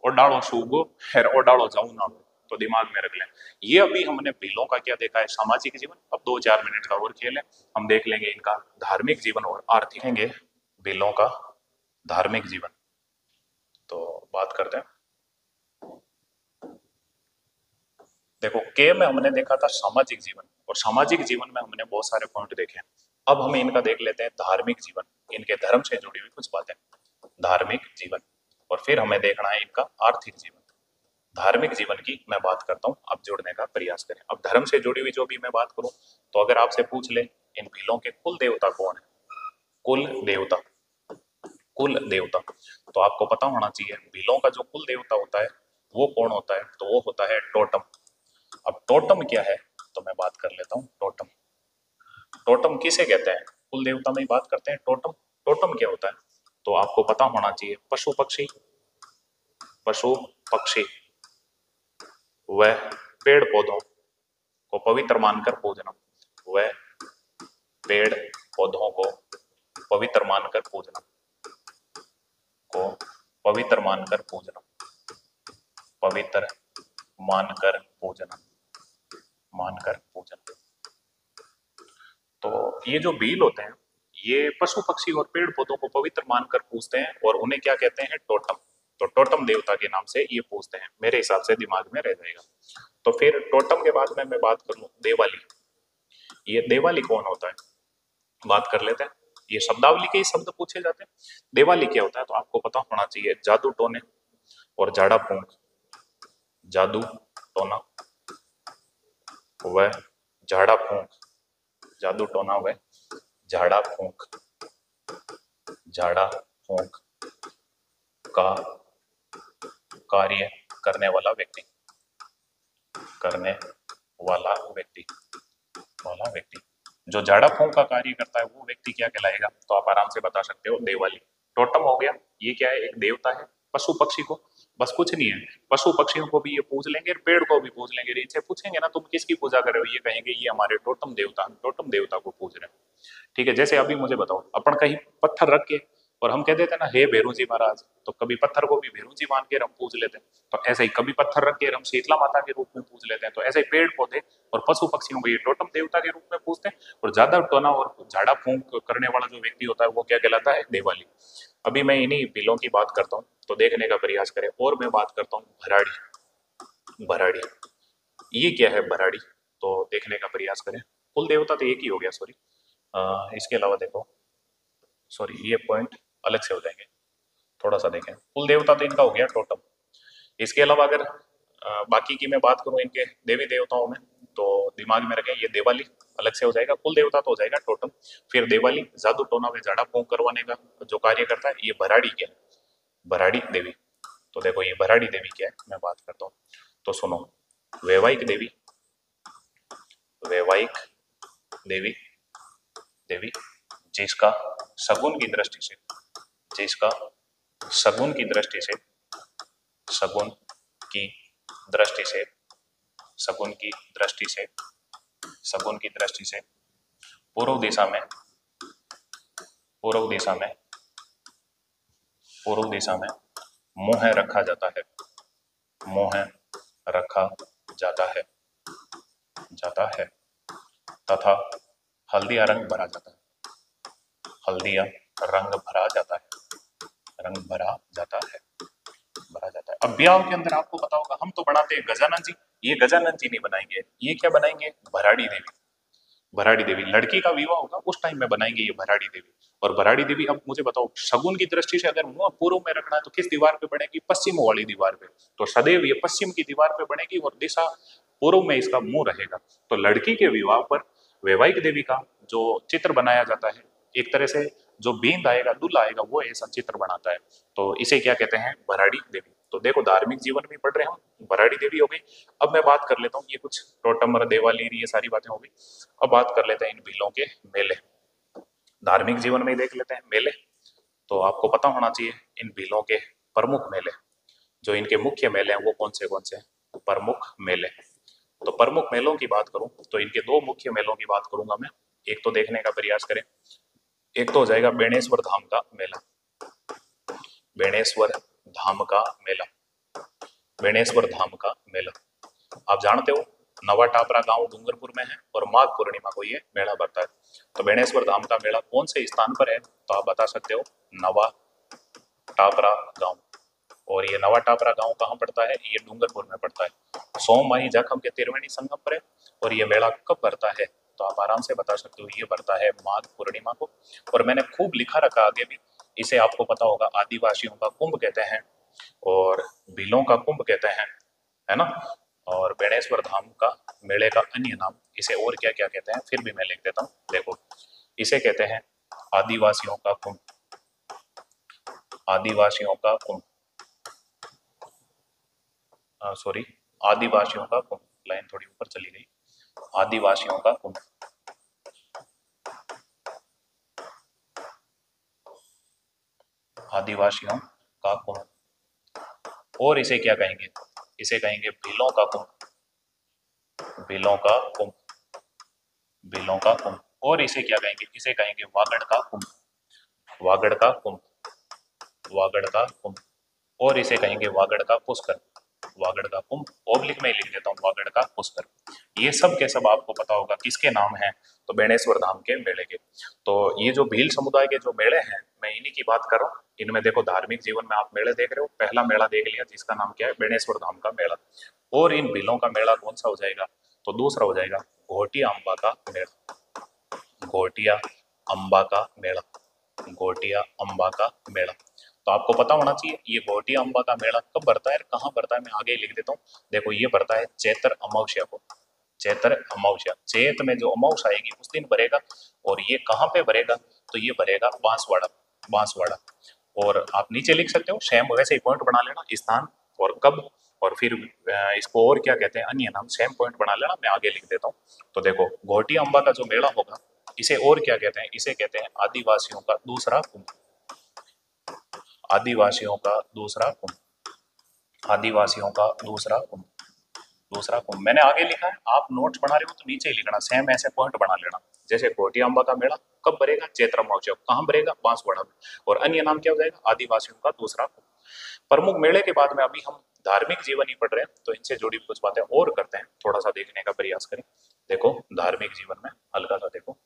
और डालो सूखो, फिर ओ डालो जाऊ ना, तो दिमाग में रख लें। ये अभी हमने भीलों का क्या देखा है, सामाजिक जीवन। अब 2-4 मिनट का और खेल है, हम देख लेंगे इनका धार्मिक जीवन और आर्थिक, लेंगे भीलों का धार्मिक जीवन। तो बात करते हैं, देखो के में हमने देखा था सामाजिक जीवन, और सामाजिक जीवन में हमने बहुत सारे पॉइंट देखे हैं। अब हम इनका देख लेते हैं धार्मिक जीवन, इनके धर्म से जुड़ी हुई कुछ बातें, धार्मिक जीवन। और फिर हमें देखना है इनका आर्थिक जीवन। धार्मिक जीवन की मैं बात करता हूं, आप जोड़ने का प्रयास करें। अब धर्म से जुड़ी हुई जो भी मैं बात करूं, तो अगर आपसे पूछ ले इन भीलों के कुल देवता कौन है, कुल देवता, कुल देवता, तो आपको पता होना चाहिए भीलों का जो कुल देवता होता है वो कौन होता है, तो वो होता है टोटम। अब टोटम क्या है, तो मैं बात कर लेता हूं टोटम। टोटम किसे कहते हैं, कुल देवता में ही बात करते हैं टोटम। टोटम क्या होता है, तो आपको पता होना चाहिए पशु पक्षी, पशु पक्षी व पेड़ पौधों को पवित्र मानकर पूजना, व पेड़ पौधों को पवित्र मानकर पूजना, को पवित्र मानकर पूजना, पवित्र मानकर पूजना, मानकर पूजना। तो ये जो भील होते हैं ये पशु पक्षी और पेड़ पौधों को पवित्र मानकर पूजते हैं, और उन्हें क्या कहते हैं, टोटम। तो टोटम देवता के नाम से ये पूजते हैं, मेरे हिसाब से दिमाग में रह जाएगा। तो फिर टोटम के बाद में मैं बात कर लूं देवाली। ये देवाली कौन होता है, बात कर लेते हैं। ये शब्दावली के ही शब्द पूछे जाते हैं। दिवाली क्या होता है, तो आपको पता होना चाहिए जादू टोने और झाड़ा फूंक, जादू टोना व झाड़ा फूंक, जादू टोना व झाड़ा फूंक, झाड़ा फूंक का कार्य करने वाला व्यक्ति, करने वाला व्यक्ति, वाला व्यक्ति, जो झाड़ा फूंक का कार्य करता है वो व्यक्ति क्या कहलाएगा, तो आप आराम से बता सकते हो देवाली। टोटम हो गया, ये क्या है, एक देवता है। पशु पक्षी को, बस कुछ नहीं है, पशु पक्षियों को भी ये पूज लेंगे, पेड़ को भी पूज लेंगे। इनसे पूछेंगे ना तुम किसकी पूजा कर रहे हो, ये कहेंगे ये हमारे टोटम देवता, हम टोटम देवता को पूज रहे हैं। ठीक है, जैसे अभी मुझे बताओ, अपन कहीं पत्थर रख के और हम कह देते हैं ना हे भैरू जी महाराज, तो कभी पत्थर को भी भैरू जी मान के हम पूज लेते हैं। तो ऐसे ही कभी पत्थर रख के हम शीतला माता के रूप में पूज लेते हैं। तो ऐसे ही पेड़ पौधे और पशु पक्षियों को ये टोटम देवता के रूप में पूजते हैं। और ज्यादा टोना और झाड़ा फूंक करने वाला जो व्यक्ति होता है वो क्या कहलाता है, देवाली। अभी मैं इन्हीं बिलों की बात करता हूँ, तो देखने का प्रयास करें। और मैं बात करता हूँ भराड़ी। भराड़ी ये क्या है, भराड़ी, तो देखने का प्रयास करें। कुल देवता तो एक ही हो गया, सॉरी। इसके अलावा देखो, सॉरी ये पॉइंट अलग से हो जाएंगे, थोड़ा सा देखें। कुल देवता तो इनका हो गया टोटम। इसके अलावा अगर बाकी की मैं बात करूं इनके देवी देवताओं में, तो दिमाग में रखें ये दिवाली अलग से हो जाएगा, कुल देवता तो हो जाएगा टोटम। फिर दिवाली जादू टोना में झाड़ा फूंक करवाने का जो कार्य करता है, ये भराड़ी क्या है, भराड़ी देवी। तो देखो ये भराड़ी देवी क्या है, मैं बात करता हूँ, तो सुनो। वैवाहिक देवी, वैवाहिक देवी, देवी जिसका शगुन की दृष्टि से, जिसका शगुन की दृष्टि से, शगुन की दृष्टि से, शगुन की दृष्टि से, शगुन की दृष्टि से पूर्व दिशा में, पूर्व दिशा में, पूर्व दिशा में मोह रखा जाता है, मोह रखा जाता है, जाता है, तथा हल्दिया रंग भरा जाता है, हल्दिया रंग भरा जाता है, रंग भरा जाता है, भरा जाता है। अब ब्याह के अंदर आपको पता होगा हम तो बनाते हैं गजानन जी, ये गजानन जी नहीं बनाएंगे, ये क्या बनाएंगे, भराड़ी देवी। भराड़ी देवी, लड़की का विवाह होगा उस टाइम में बनाएंगे ये भराड़ी देवी। और भराड़ी देवी, अब मुझे बताओ शगुन की दृष्टि से अगर मुंह पूर्व में रखना है तो किस दीवार पे बनेगी, पश्चिम वाली दीवार पे। तो सदैव ये पश्चिम की दीवार पे बनेगी और दिशा पूर्व में इसका मुंह रहेगा। तो लड़की के विवाह पर वैवाहिक देवी का जो चित्र बनाया जाता है, एक तरह से जो बींद आएगा, दूल्हा आएगा, वो ऐसा चित्र बनाता है। तो इसे क्या कहते हैं, भराड़ी देवी। तो देखो धार्मिक जीवन भी पढ़ रहे हैं हम, भराड़ी देवी हो गई। अब मैं बात कर लेता हूँ, ये कुछ टोटम देवालीर ये सारी बातें हो गई। अब बात कर लेते हैं इन भीलों के मेले। धार्मिक जीवन में ही देख लेते हैं मेले। तो आपको पता होना चाहिए इन भीलों के प्रमुख मेले, जो इनके मुख्य मेले हैं वो कौन से हैं, प्रमुख मेले। तो प्रमुख मेलों की बात करूं तो इनके दो मुख्य मेलों की बात करूंगा मैं। एक तो देखने का प्रयास करें, एक तो हो जाएगा बेणेश्वर धाम का मेला। बेणेश्वर धाम का मेला, बेणेश्वर धाम का मेला। आप जानते हो नवा टापरा गांव डूंगरपुर में है और माघ पूर्णिमा को ये मेला भरता है। तो बेणेश्वर धाम का मेला कौन से स्थान पर है, तो आप बता सकते हो नवा टापरा गांव। और ये नवा टापरा गांव कहाँ पड़ता है, ये डूंगरपुर में पड़ता है। सोमवाही जखम के त्रिवेणी संगम पर है। और ये मेला कब भरता है, तो आप आराम से बता सकते हो, ये भरता है माघ पूर्णिमा को। और मैंने खूब लिखा रखा आगे भी, इसे आपको पता होगा आदिवासियों का कुंभ कहते हैं और भीलों का कुंभ कहते हैं, है ना। और बेणेश्वर धाम का मेले का अन्य नाम इसे और क्या क्या कहते हैं, फिर भी मैं लिख देता हूँ। देखो इसे कहते हैं आदिवासियों का कुंभ, आदिवासियों का कुंभ, सॉरी आदिवासियों का कुंभ, लाइन थोड़ी ऊपर चली गई। आदिवासियों का कुंभ, आदिवासियों का कुंभ। और इसे क्या कहेंगे, इसे कहेंगे भीलों का कुंभ, भीलों का कुंभ, भीलों का कुंभ। और इसे क्या कहेंगे, इसे कहेंगे वागड़ का कुंभ, वागड़ का कुंभ, वागड़ का कुंभ। और इसे कहेंगे वागड़ का पुष्कर, वागड़ का कुंभ। ओब्लिक में ही लिख देता हूँ वागड़ का पुष्कर। ये सब के सब आपको पता होगा किसके नाम हैं, तो बेणेश्वर धाम के मेले के। तो ये जो भील समुदाय के जो मेले हैं, मैं इन्हीं की बात कर रहा हूँ। इनमें देखो धार्मिक जीवन में आप मेले देख रहे हो, पहला मेला देख लिया जिसका नाम क्या है, बेणेश्वर धाम का मेला। और इन भीलों का मेला कौन सा हो जाएगा, तो दूसरा हो जाएगा घोटिया अम्बा का मेला, घोटिया अम्बा का मेला, घोटिया अम्बा का मेला। तो आपको पता होना चाहिए ये घोटिया अम्बा का मेला कब भरता है, कहाँ भरता है, मैं आगे ही लिख देता हूँ। देखो ये भरता है चैत्र अमावस्या को, चैत्र अमावस्या, चैत में जो अमावस्या आएगी उस दिन भरेगा। और ये कहाँ पे भरेगा, तो ये भरेगा बांसवाड़ा, बांसवाड़ा। और आप नीचे लिख सकते हो सेम वैसे ही पॉइंट बना लेना, स्थान और कब, और फिर इसको और क्या कहते हैं अन्य नाम, सेम पॉइंट बना लेना, मैं आगे लिख देता हूँ। तो देखो घोटिया अम्बा का जो मेला होगा इसे और क्या कहते हैं, इसे कहते हैं आदिवासियों का दूसरा कुंभ, आदिवासियों का दूसरा कुंभ, आदिवासियों का दूसरा कुंभ, दूसरा कुंभ। मैंने आगे लिखा है, आप नोट्स बना रहे हो तो नीचे ही लिखना, सेम ऐसे पॉइंट बना लेना। जैसे घोटिया अम्बा का मेला कब भरेगा, चैत्र महोत्सव, कहाँ भरेगा, बांसवाड़ा में। और अन्य नाम क्या हो जाएगा, आदिवासियों का दूसरा कुंभ। प्रमुख मेले के बाद में अभी हम धार्मिक जीवन ही पढ़ रहे हैं, तो इनसे जुड़ी कुछ बातें और करते हैं, थोड़ा सा देखने का प्रयास करें। देखो धार्मिक जीवन में हल्का सा देखो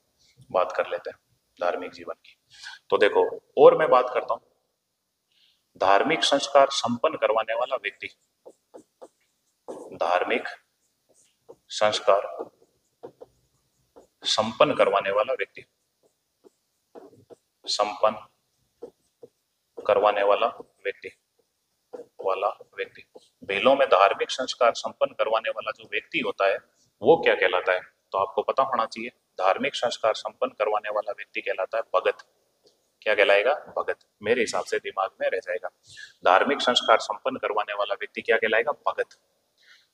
बात कर लेते हैं धार्मिक जीवन की। तो देखो और मैं बात करता हूं, धार्मिक संस्कार संपन्न करवाने वाला व्यक्ति, धार्मिक संस्कार संपन्न करवाने वाला व्यक्ति, संपन्न करवाने वाला व्यक्ति, वाला व्यक्ति। बेलों में धार्मिक संस्कार संपन्न करवाने वाला जो व्यक्ति होता है वो क्या कहलाता है, तो आपको पता होना चाहिए धार्मिक संस्कार संपन्न करवाने वाला व्यक्ति कहलाता है भगत। क्या कहलाएगा, भगत। मेरे हिसाब से दिमाग में रह जाएगा, धार्मिक संस्कार संपन्न करवाने वाला व्यक्ति क्या कहलाएगा, भगत।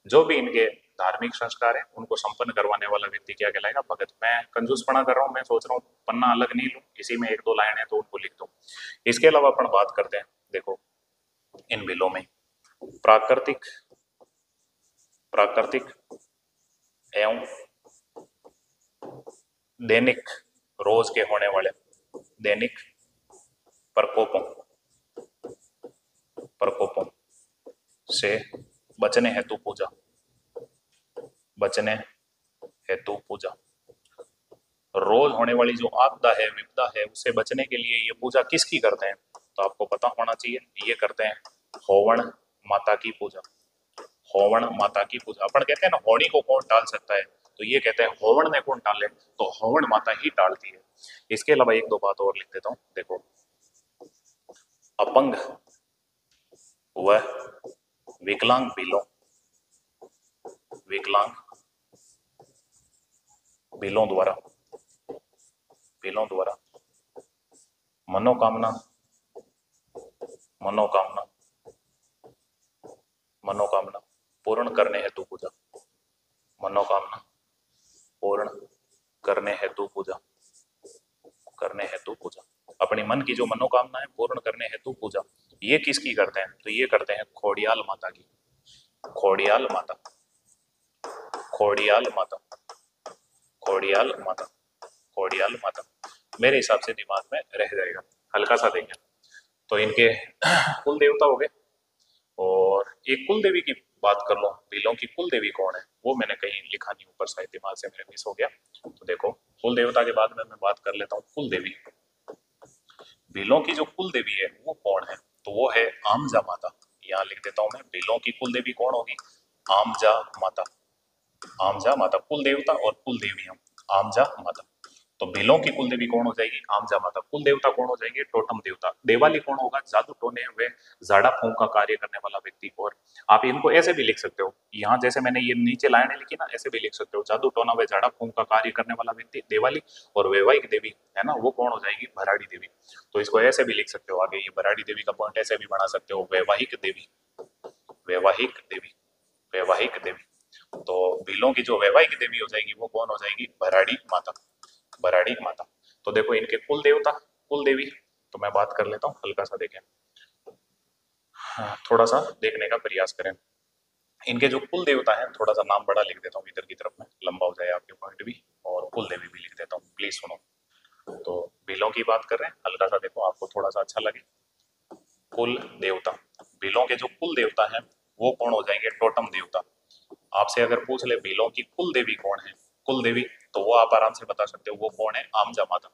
जो भी इनके धार्मिक संस्कार है उनको संपन्न करवाने वाला व्यक्ति क्या कहलाएगा, भगत। मैं कंजूसपना कर रहा हूँ, मैं सोच रहा हूँ पन्ना अलग नहीं लूं, इसी में एक दो लाइन है तो उनको लिख दूं। इसके अलावा अपन बात करते हैं, देखो इन बिलों में प्राकृतिक, प्राकृतिक एवं दैनिक रोज के होने वाले दैनिक प्रकोपों, प्रकोपों से बचने हेतु पूजा, बचने हेतु पूजा। रोज होने वाली जो आपदा है, विपदा है, उससे बचने के लिए ये पूजा किसकी करते हैं, तो आपको पता होना चाहिए ये करते हैं होवण माता की पूजा, होवण माता की पूजा। अपन कहते हैं ना होनी को कौन टाल सकता है, तो ये कहते हैं होवण ने कौन टाले, तो होवण माता ही टालती है। इसके अलावा एक दो बात और लिख देता हूं, देखो अपंग व विकलांग भीलों, विकलांग भीलों द्वारा, भीलों द्वारा मनोकामना, मनोकामना, मनोकामना पूर्ण करने हेतु पूजा, मनोकामना पूर्ण करने हेतु पूजा, करने हेतु पूजा, अपनी मन की जो मनोकामना है पूर्ण करने हेतु पूजा। ये किसकी करते हैं, तो ये करते हैं खोड़ियाल माता की, खोड़ियाल माता, खोड़ियाल माता, खोड़ियाल माता, खोड़ियाल माता। मेरे हिसाब से दिमाग में रह जाएगा, हल्का सा देखें तो इनके कुल देवता हो गए। और एक कुल देवी की बात कर लो, भीलों की कुल देवी कौन है, वो मैंने कहीं लिखा नहीं ऊपर, शायद दिमाग से मेरे मिस हो गया। तो देखो कुल देवता के बाद में मैं बात कर लेता हूँ कुल देवी। भीलों की जो कुल देवी है वो कौन है, तो वो है आमजा माता। यहाँ लिख देता हूं मैं, भीलों की कुल देवी कौन होगी, आमजा माता, आमजा माता कुल देवता और कुल देवी हम आमजा माता। तो भीलों की कुल देवी कौन हो जाएगी, आमजा माता। कुल देवता कौन हो जाएंगे, टोटम देवता। देवाली कौन होगा, जादू टोने व जाड़ा फूंक का कार्य करने वाला व्यक्ति। और आप इनको ऐसे भी लिख सकते हो, यहाँ जैसे मैंने ये नीचे लाइनें लिखी ना, ऐसे भी लिख सकते हो, जादू टोना व जाड़ा फूंक का कार्य करने वाला व्यक्ति देवाली। और वैवाहिक देवी है ना, वो कौन हो जाएगी, भराड़ी देवी। तो इसको ऐसे भी लिख सकते हो आगे, ये भराड़ी देवी का पॉइंट ऐसे भी बना सकते हो, वैवाहिक देवी, वैवाहिक देवी, वैवाहिक देवी। तो भीलों की जो वैवाहिक देवी हो जाएगी वो कौन हो जाएगी, भराड़ी माता, भराड़ी माता। तो देखो इनके कुल देवता, कुल देवी। तो मैं बात कर लेता हूँ, हल्का सा देखें, हाँ, थोड़ा सा देखने का प्रयास करें। इनके जो कुल देवता है, थोड़ा सा नाम बड़ा लिख देता हूँ इधर की तरफ में, लंबा हो जाए आपके पॉइंट भी, और कुल देवी भी लिख देता हूँ, प्लीज सुनो। तो भीलों की बात कर रहे हैं, हल्का सा देखो आपको थोड़ा सा अच्छा लगे। कुल देवता, भीलों के जो कुल देवता हैं वो कौन हो जाएंगे, टोटम देवता। आपसे अगर पूछ ले भीलों की कुल देवी कौन है, कुल देवी, तो वो आप आराम से बता सकते हो, वो कौन है, आमजा माता।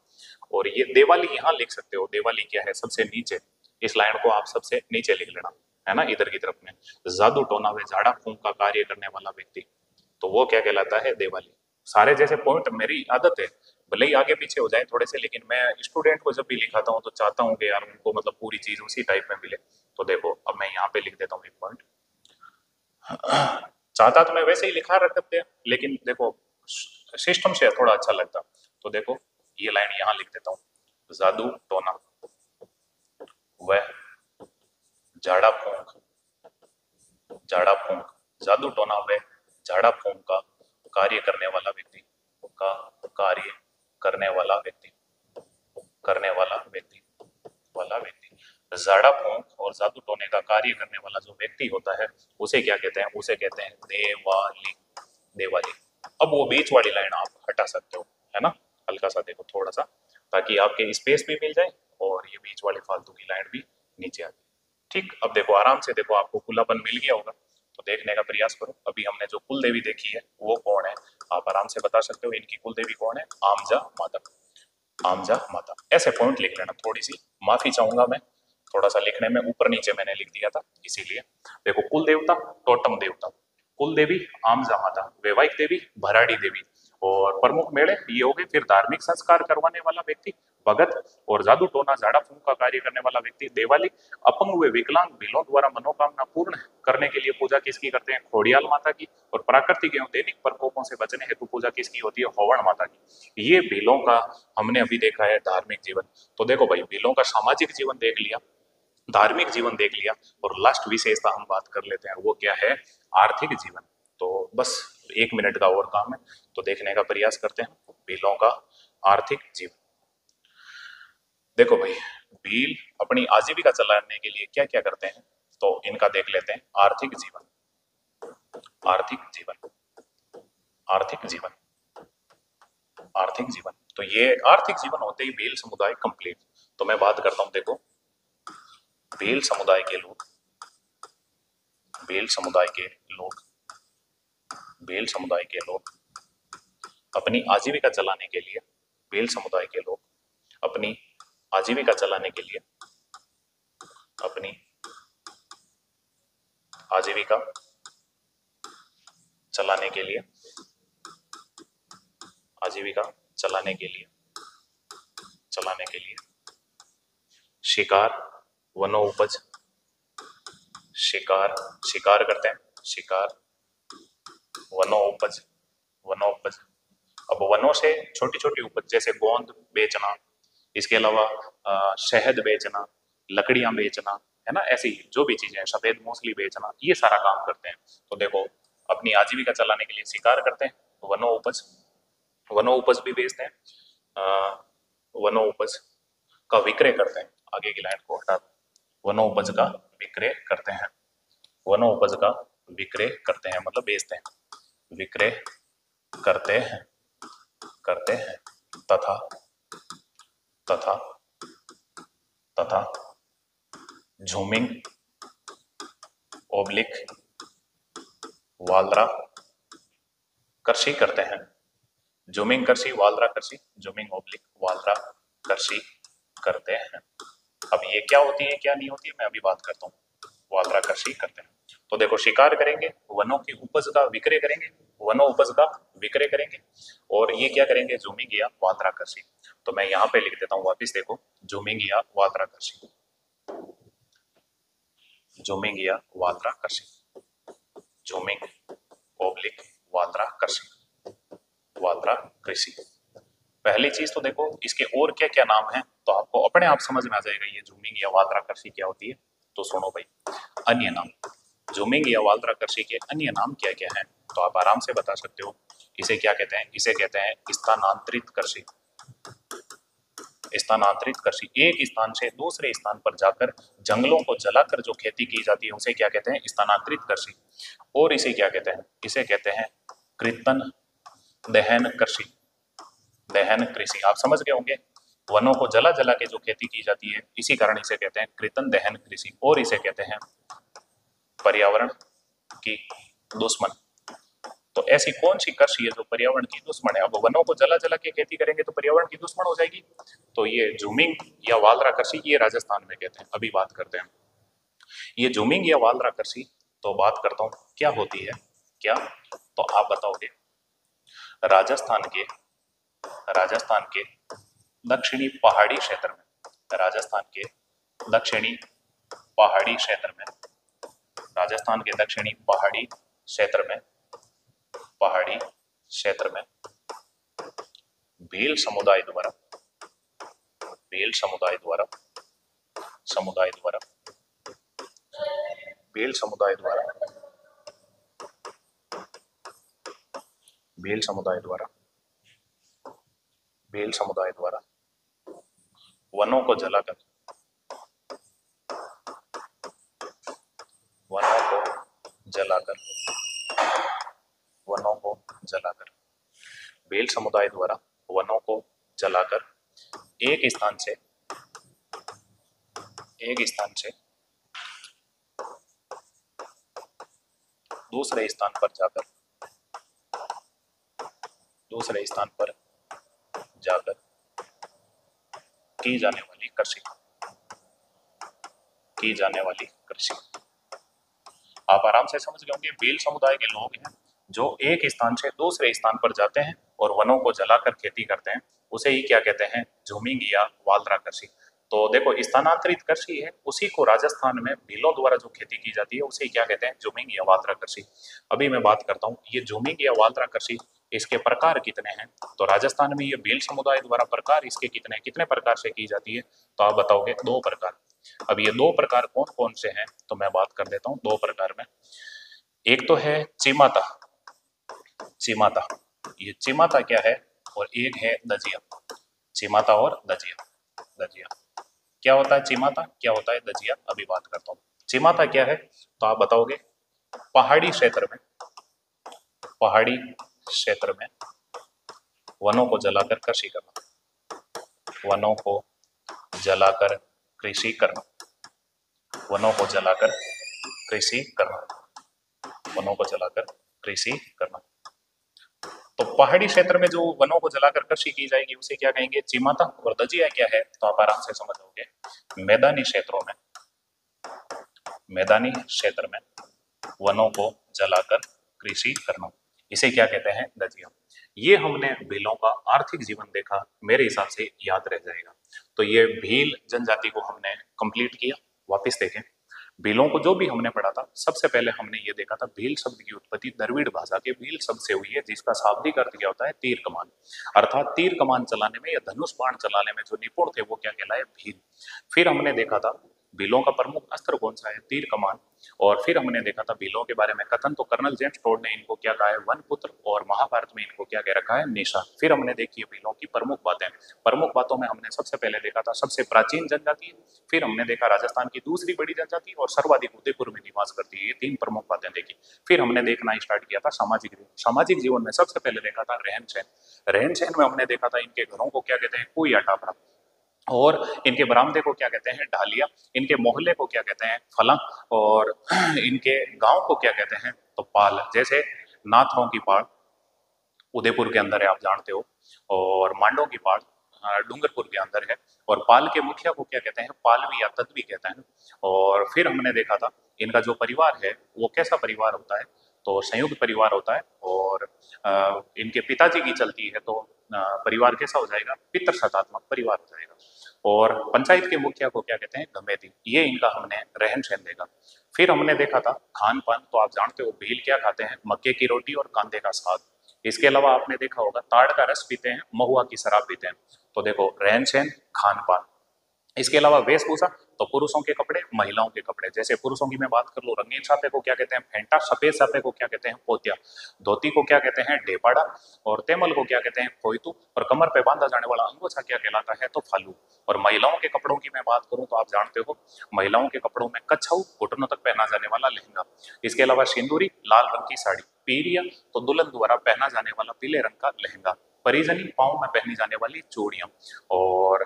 और ये देवाली यहाँ लिख सकते हो, देवाली क्या है, सबसे नीचे, इस लाइन को आप सबसे नीचे लिख लेना, है ना, इधर की तरफ में। जादू टोना व झाड़ा फूंक का कार्य करने वाला व्यक्ति, तो वो क्या कहलाता है, देवाली। सारे जैसे पॉइंट, मेरी आदत है भले ही आगे पीछे हो जाए थोड़े से, लेकिन मैं स्टूडेंट को जब भी लिखाता हूँ तो चाहता हूँ कि यार उनको मतलब पूरी चीज उसी टाइप में मिले। तो देखो अब मैं यहाँ पे लिख देता हूँ एक पॉइंट, चाहता तो मैं वैसे ही लिखा रखते हैं, लेकिन देखो सिस्टम से थोड़ा अच्छा लगता। तो देखो ये लाइन यहाँ लिख देता हूँ, जादू टोना व झाड़ा फूंक, झाड़ा फूंक, जादू टोना व झाड़ा फूंक का कार्य करने वाला व्यक्ति, का कार्य करने वाला व्यक्ति, करने वाला व्यक्ति, वाला व्यक्ति। झाड़ा फूंक और जादू टोने का कार्य करने वाला जो व्यक्ति होता है उसे क्या कहते हैं, उसे कहते हैं देवाली, देवाली। अब वो बीच वाली लाइन आप हटा सकते हो, है ना, हल्का सा देखो थोड़ा सा, ताकि आपके स्पेस भी मिल जाए और ये बीच वाली फालतू की लाइन भी नीचे आ जाए। ठीक, अब देखो आराम से देखो, आपको खुलापन मिल गया होगा, तो देखने का प्रयास करो। अभी हमने जो कुल देवी देखी है वो कौन है, आप आराम से बता सकते हो इनकी कुल देवी कौन है, आमजा माता, आमजा माता। ऐसे पॉइंट लिख लेना, थोड़ी सी माफी चाहूंगा मैं, थोड़ा सा लिखने में ऊपर नीचे मैंने लिख दिया था इसीलिए। देखो कुल देवता, टोटम देवता, कुल देवी आमजा माता, वैवाहिक देवी भराड़ी देवी, और प्रमुख मेले ये हो गए। फिर धार्मिक संस्कार करवाने वाला व्यक्ति भगत, और जादू टोना झाड़ा फूंक का कार्य करने वाला व्यक्ति देवाली। अपंग हुए विकलांग भीलों द्वारा मनोकामना पूर्ण करने के लिए पूजा किसकी करते हैं, खोड़ियाल माता की। और प्राकृतिक एवं दैनिक प्रकोपों से बचने हेतु पूजा किसकी होती है, होवण माता की। ये भीलों का हमने अभी देखा है धार्मिक जीवन। तो देखो भाई, भीलों का सामाजिक जीवन देख लिया, धार्मिक जीवन देख लिया, और लास्ट विशेषता हम बात कर लेते हैं, वो क्या है, आर्थिक जीवन। तो बस 1 मिनट का और काम है, तो देखने का प्रयास करते हैं भीलों का आर्थिक जीवन। देखो भाई, भील अपनी आजीविका चलाने के लिए क्या क्या करते हैं, तो इनका देख लेते हैं, आर्थिक जीवन, आर्थिक जीवन, आर्थिक जीवन, आर्थिक जीवन। तो ये आर्थिक जीवन होते ही भील समुदाय कंप्लीट। तो मैं बात करता हूं, देखो भील समुदाय के लोग, भील समुदाय के लोग, भील समुदाय के लोग अपनी आजीविका चलाने के लिए, भील समुदाय के लोग अपनी आजीविका चलाने के लिए, अपनी आजीविका चलाने के लिए, आजीविका चलाने के लिए, चलाने के लिए। शिकार, वनोपज, शिकार, शिकार करते हैं, शिकार, वनोपज, वनोपज। अब वनों से छोटी छोटी उपज जैसे गोंद बेचना, इसके अलावा शहद बेचना, लकड़ियां बेचना, है ना, ऐसी जो भी चीजें, सफेद मूंगफली बेचना, ये सारा काम करते हैं। तो देखो अपनी आजीविका चलाने के लिए शिकार करते हैं, वनोपज, वनोपज भी बेचते हैं, वनोपज का विक्रय करते हैं। आगे की लाइन को हटा दो, वनोपज का विक्रय करते हैं, वनोपज का विक्रय करते हैं मतलब बेचते हैं, विक्रय करते हैं, करते हैं। तथा, तथा, तथा झूमिंग, ओब्लिक, वालरा कृषि करते हैं, झूमिंग कृषि, वालरा कृषि, झूमिंग ओब्लिक वालरा कृषि करते हैं। अब ये क्या होती है क्या नहीं होती है मैं अभी बात करता हूँ। वालरा कृषि करते हैं, तो देखो शिकार करेंगे, वनों की उपज का विक्रय करेंगे, वनों उपज का विक्रय करेंगे, और ये क्या करेंगे, झूमिंग या वालरा कृषि। तो मैं यहाँ पे लिख देता हूँ वापिस, देखो झूमिंग या वालरा कृषि, झूमिंग या वालरा कृषि, झूमिंग ओब्लिक वालरा कृषि, वालरा कृषि। पहली चीज तो देखो इसके और क्या क्या नाम है, तो आपको अपने आप समझ में आ जाएगा ये झूमिंग या वालरा कृषि क्या होती है। तो सुनो भाई, अन्य नाम, झूमिंग या वालरा कृषि के अन्य नाम क्या क्या हैं, तो आप आराम से बता सकते हो। इसे क्या कहते हैं, इसे कहते हैं स्थानांतरित कृषि, स्थानांतरित कृषि। एक स्थान से दूसरे स्थान पर जाकर जंगलों को जलाकर जो खेती की जाती है उसे क्या कहते हैं, स्थानांतरित कृषि। और इसे क्या कहते हैं, इसे कहते हैं कृतन दहन कृषि, दहन कृषि। आप समझ गए होंगे, वनों को जला जला के जो खेती की जाती है इसी कारण इसे कहते हैं कृतन दहन कृषि। और इसे कहते हैं पर्यावरण की दुश्मन। तो ऐसी कौन सी कृषि है जो पर्यावरण की दुश्मन है। अब वनों को जला जला के खेती करेंगे तो पर्यावरण की दुश्मन हो जाएगी। तो ये झूमिंग या वालरा कृषि ये राजस्थान में कहते हैं। अभी बात करते हैं ये झूमिंग या वालरा कृषि, तो बात करता हूं क्या होती है क्या, तो आप बताओगे। राजस्थान के, राजस्थान के दक्षिणी पहाड़ी क्षेत्र में, राजस्थान के दक्षिणी पहाड़ी क्षेत्र में, राजस्थान के दक्षिणी पहाड़ी क्षेत्र में, पहाड़ी क्षेत्र में भील समुदाय द्वारा, भील समुदाय द्वारा, समुदाय द्वारा, भील समुदाय द्वारा, भील समुदाय द्वारा, भील समुदाय द्वारा वनों को जलाकर, वनों को जलाकर, वनों को जलाकर, भील समुदाय द्वारा वनों को जलाकर एक स्थान से, एक स्थान से दूसरे स्थान पर जाकर, दूसरे स्थान पर जाकर की जाने वाली कृषि, की जाने वाली कृषि। आप आराम से समझ गए होंगे, भील समुदाय के लोग हैं जो एक स्थान से दूसरे स्थान पर जाते हैं और वनों को जलाकर खेती करते हैं, उसे ही क्या कहते हैं, झूमिंग या वालरा कृषि। तो देखो स्थानांतरित कृषि है, उसी को राजस्थान में भीलों द्वारा जो खेती की जाती है उसे ही क्या कहते हैं, झूमिंग या वालरा कृषि। अभी मैं बात करता हूँ ये झूमिंग या वालरा कृषि, इसके प्रकार कितने हैं। तो राजस्थान में ये भील समुदाय द्वारा प्रकार इसके कितने कितने प्रकार से की जाती है, तो आप बताओगे 2 प्रकार। अब ये 2 प्रकार कौन कौन से हैं, तो मैं बात कर देता हूँ 2 प्रकार में। एक तो है चिमाता, चिमाता, ये चिमाता क्या है, और एक है दजिया, चिमाता और दजिया, दजिया। क्या होता है चिमाता, क्या होता है दजिया, अभी बात करता हूँ। चिमाता क्या है, तो आप बताओगे पहाड़ी क्षेत्र में, पहाड़ी क्षेत्र में वनों को जलाकर कृषि करना, वनों को जलाकर कृषि करना, वनों को जलाकर कृषि करना, वनों को जलाकर कृषि करना। तो पहाड़ी क्षेत्र में जो वनों को जलाकर कृषि की जाएगी उसे क्या कहेंगे, चिमाता। और दजिया क्या है, तो आप आराम से समझोगे, मैदानी क्षेत्रों में, मैदानी क्षेत्र में वनों को जलाकर कृषि करना, इसे क्या कहते हैं? दजिया। ये हमने भीलों का आर्थिक जीवन देखा, मेरे हिसाब से याद रह जाएगा। तो ये भील जनजाति को हमने कंप्लीट किया। वापस देखें, भीलों को जो भी हमने पढ़ा था, सबसे पहले हमने ये देखा था भील शब्द की उत्पत्ति द्रविड़ भाषा के भील शब्द से हुई है, जिसका शाब्दिक अर्थ क्या होता है? तीर कमान। अर्थात तीर कमान चलाने में या धनुष बाण चलाने में जो निपुण थे वो क्या कहलाए? भील। फिर हमने देखा था भीलों का प्रमुख अस्त्र कौन सा है? तीर कमान। और फिर हमने देखा था भीलों के बारे में कथन तो कर्नल जेम्स टोड ने इनको क्या कहा है? वन पुत्र। और महाभारत में इनको क्या कह रखा है? निशा। फिर हमने देखी है भीलों की प्रमुख बातें। प्रमुख बातों में हमने सबसे पहले देखा था सबसे प्राचीन जनजाति है, फिर हमने देखा राजस्थान की दूसरी बड़ी जनजाति और सर्वाधिक उदयपुर में निवास करती है। ये 3 प्रमुख बातें देखी। फिर हमने देखना स्टार्ट किया था सामाजिक जीवन। सामाजिक जीवन में सबसे पहले देखा था रहन सहन। रहन सहन में हमने देखा था इनके घरों को क्या कहते हैं? कुई या टापरा। और इनके बरामदे को क्या कहते हैं? ढालिया। इनके मोहल्ले को क्या कहते हैं? फला। और इनके गांव को क्या कहते हैं? तो पाल। जैसे नाथरों की पाल उदयपुर के अंदर है, आप जानते हो, और मांडों की पाल डूंगरपुर के अंदर है। और पाल के मुखिया को क्या कहते हैं? पालवी या तत्वी कहते हैं। और फिर हमने देखा था इनका जो परिवार है वो कैसा परिवार होता है? तो संयुक्त परिवार होता है। और इनके पिताजी की चलती है तो परिवार कैसा हो जाएगा? पितृसत्तात्मक परिवार हो जाएगा। और पंचायत के मुखिया को क्या कहते हैं? गमेती। ये इनका हमने रहन सहन देखा। फिर हमने देखा था खान पान। तो आप जानते हो भील क्या खाते हैं? मक्के की रोटी और कांदे का साग। इसके अलावा आपने देखा होगा ताड़ का रस पीते हैं, महुआ की शराब पीते हैं। तो देखो रहन सहन, खान पान। इसके अलावा वेशभूषा, तो पुरुषों के कपड़े, महिलाओं के कपड़े। जैसे पुरुषों की मैं बात कर लूं, रंगीन साफे को क्या कहते हैं? फेंटा। सफेद साफे को क्या कहते हैं? पोतिया। धोती को क्या कहते हैं? ढेपाड़ा। और तेमल को क्या कहते हैं? खोइतू। और कमर पे बांधा जाने वाला अंगोछा क्या कहलाता है? तो फालू। और महिलाओं के कपड़ों की मैं बात करूं तो आप जानते हो महिलाओं के कपड़ों में कच्छाऊ, घुटनों तक पहना जाने वाला लहंगा। इसके अलावा सिंदूरी, लाल रंग की साड़ी। पीरिया, तो दुल्हन द्वारा पहना जाने वाला पीले रंग का लहंगा। परिजनी, पांव में पहनी जाने वाली चूड़ियां। और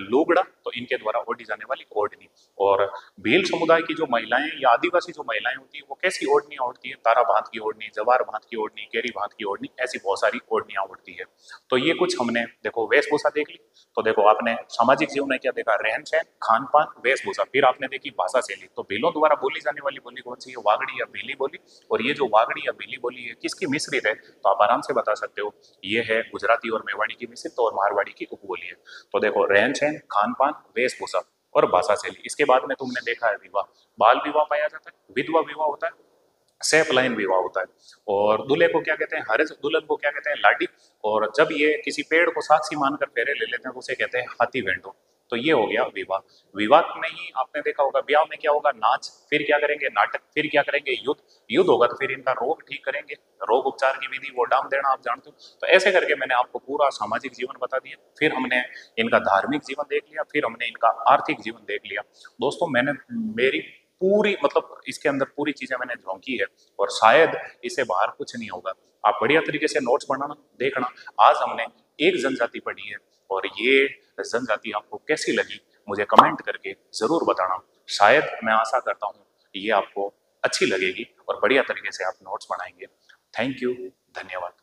लुगड़ा, तो इनके द्वारा ओढ़ी जाने वाली ओढ़नी। और भील समुदाय की जो महिलाएं या आदिवासी जो महिलाएं होती है वो कैसी ओढ़नियां ओढ़ती है? तारा भात की ओढ़नी, जवार भात की ओढ़नी, केरी भात की ओढ़नी, ऐसी बहुत सारी ओढ़नियां ओढ़ती है। तो ये कुछ हमने देखो वेशभूषा देख ली। तो देखो आपने सामाजिक जीवन में क्या देखा? रहन सहन, खान पान, वेशभूषा। फिर आपने देखी भाषा शैली। तो भीलों द्वारा बोली जाने वाली बोली कौन सी है? वागड़ी या भीली बोली। और ये जो वागड़ी या भीली बोली है किसकी मिश्रित है? तो आप आराम से बता सकते हो ये है गुजराती और मेवाड़ी की मिश्रित और मारवाड़ी की उपबोली है। तो देखो रहन सहन, खान पान, वेशभूषा और भाषा शैली। इसके बाद में तुमने देखा है विवाह। बाल विवाह पाया जाता है, विधवा विवाह होता है, सैफ लाइन विवाह होता है। और दूल्हे को क्या कहते हैं? हरज। दुल्हन को क्या कहते हैं? लाडी। और जब ये किसी पेड़ को साक्षी मानकर फेरे ले लेते हैं तो उसे कहते हैं हाथी वेंडो। तो ये हो गया विवाह। विवाह में ही आपने देखा होगा ब्याह में क्या होगा? नाच। फिर क्या करेंगे? नाटक। फिर क्या करेंगे? युद्ध। युद्ध होगा तो फिर इनका रोग ठीक करेंगे, रोग उपचार की विधि, वो डाम देना, आप जानते हो। तो ऐसे करके मैंने आपको पूरा सामाजिक जीवन बता दिया। फिर हमने इनका धार्मिक जीवन देख लिया, फिर हमने इनका आर्थिक जीवन देख लिया। दोस्तों मैंने मेरी पूरी मतलब इसके अंदर पूरी चीजें मैंने झोंकी है और शायद इससे बाहर कुछ नहीं होगा। आप बढ़िया तरीके से नोट्स बनाना, देखना। आज हमने एक जनजाति पढ़ी है और ये जनजाति आपको कैसी लगी मुझे कमेंट करके जरूर बताना। शायद मैं आशा करता हूँ ये आपको अच्छी लगेगी और बढ़िया तरीके से आप नोट्स बनाएंगे। थैंक यू, धन्यवाद।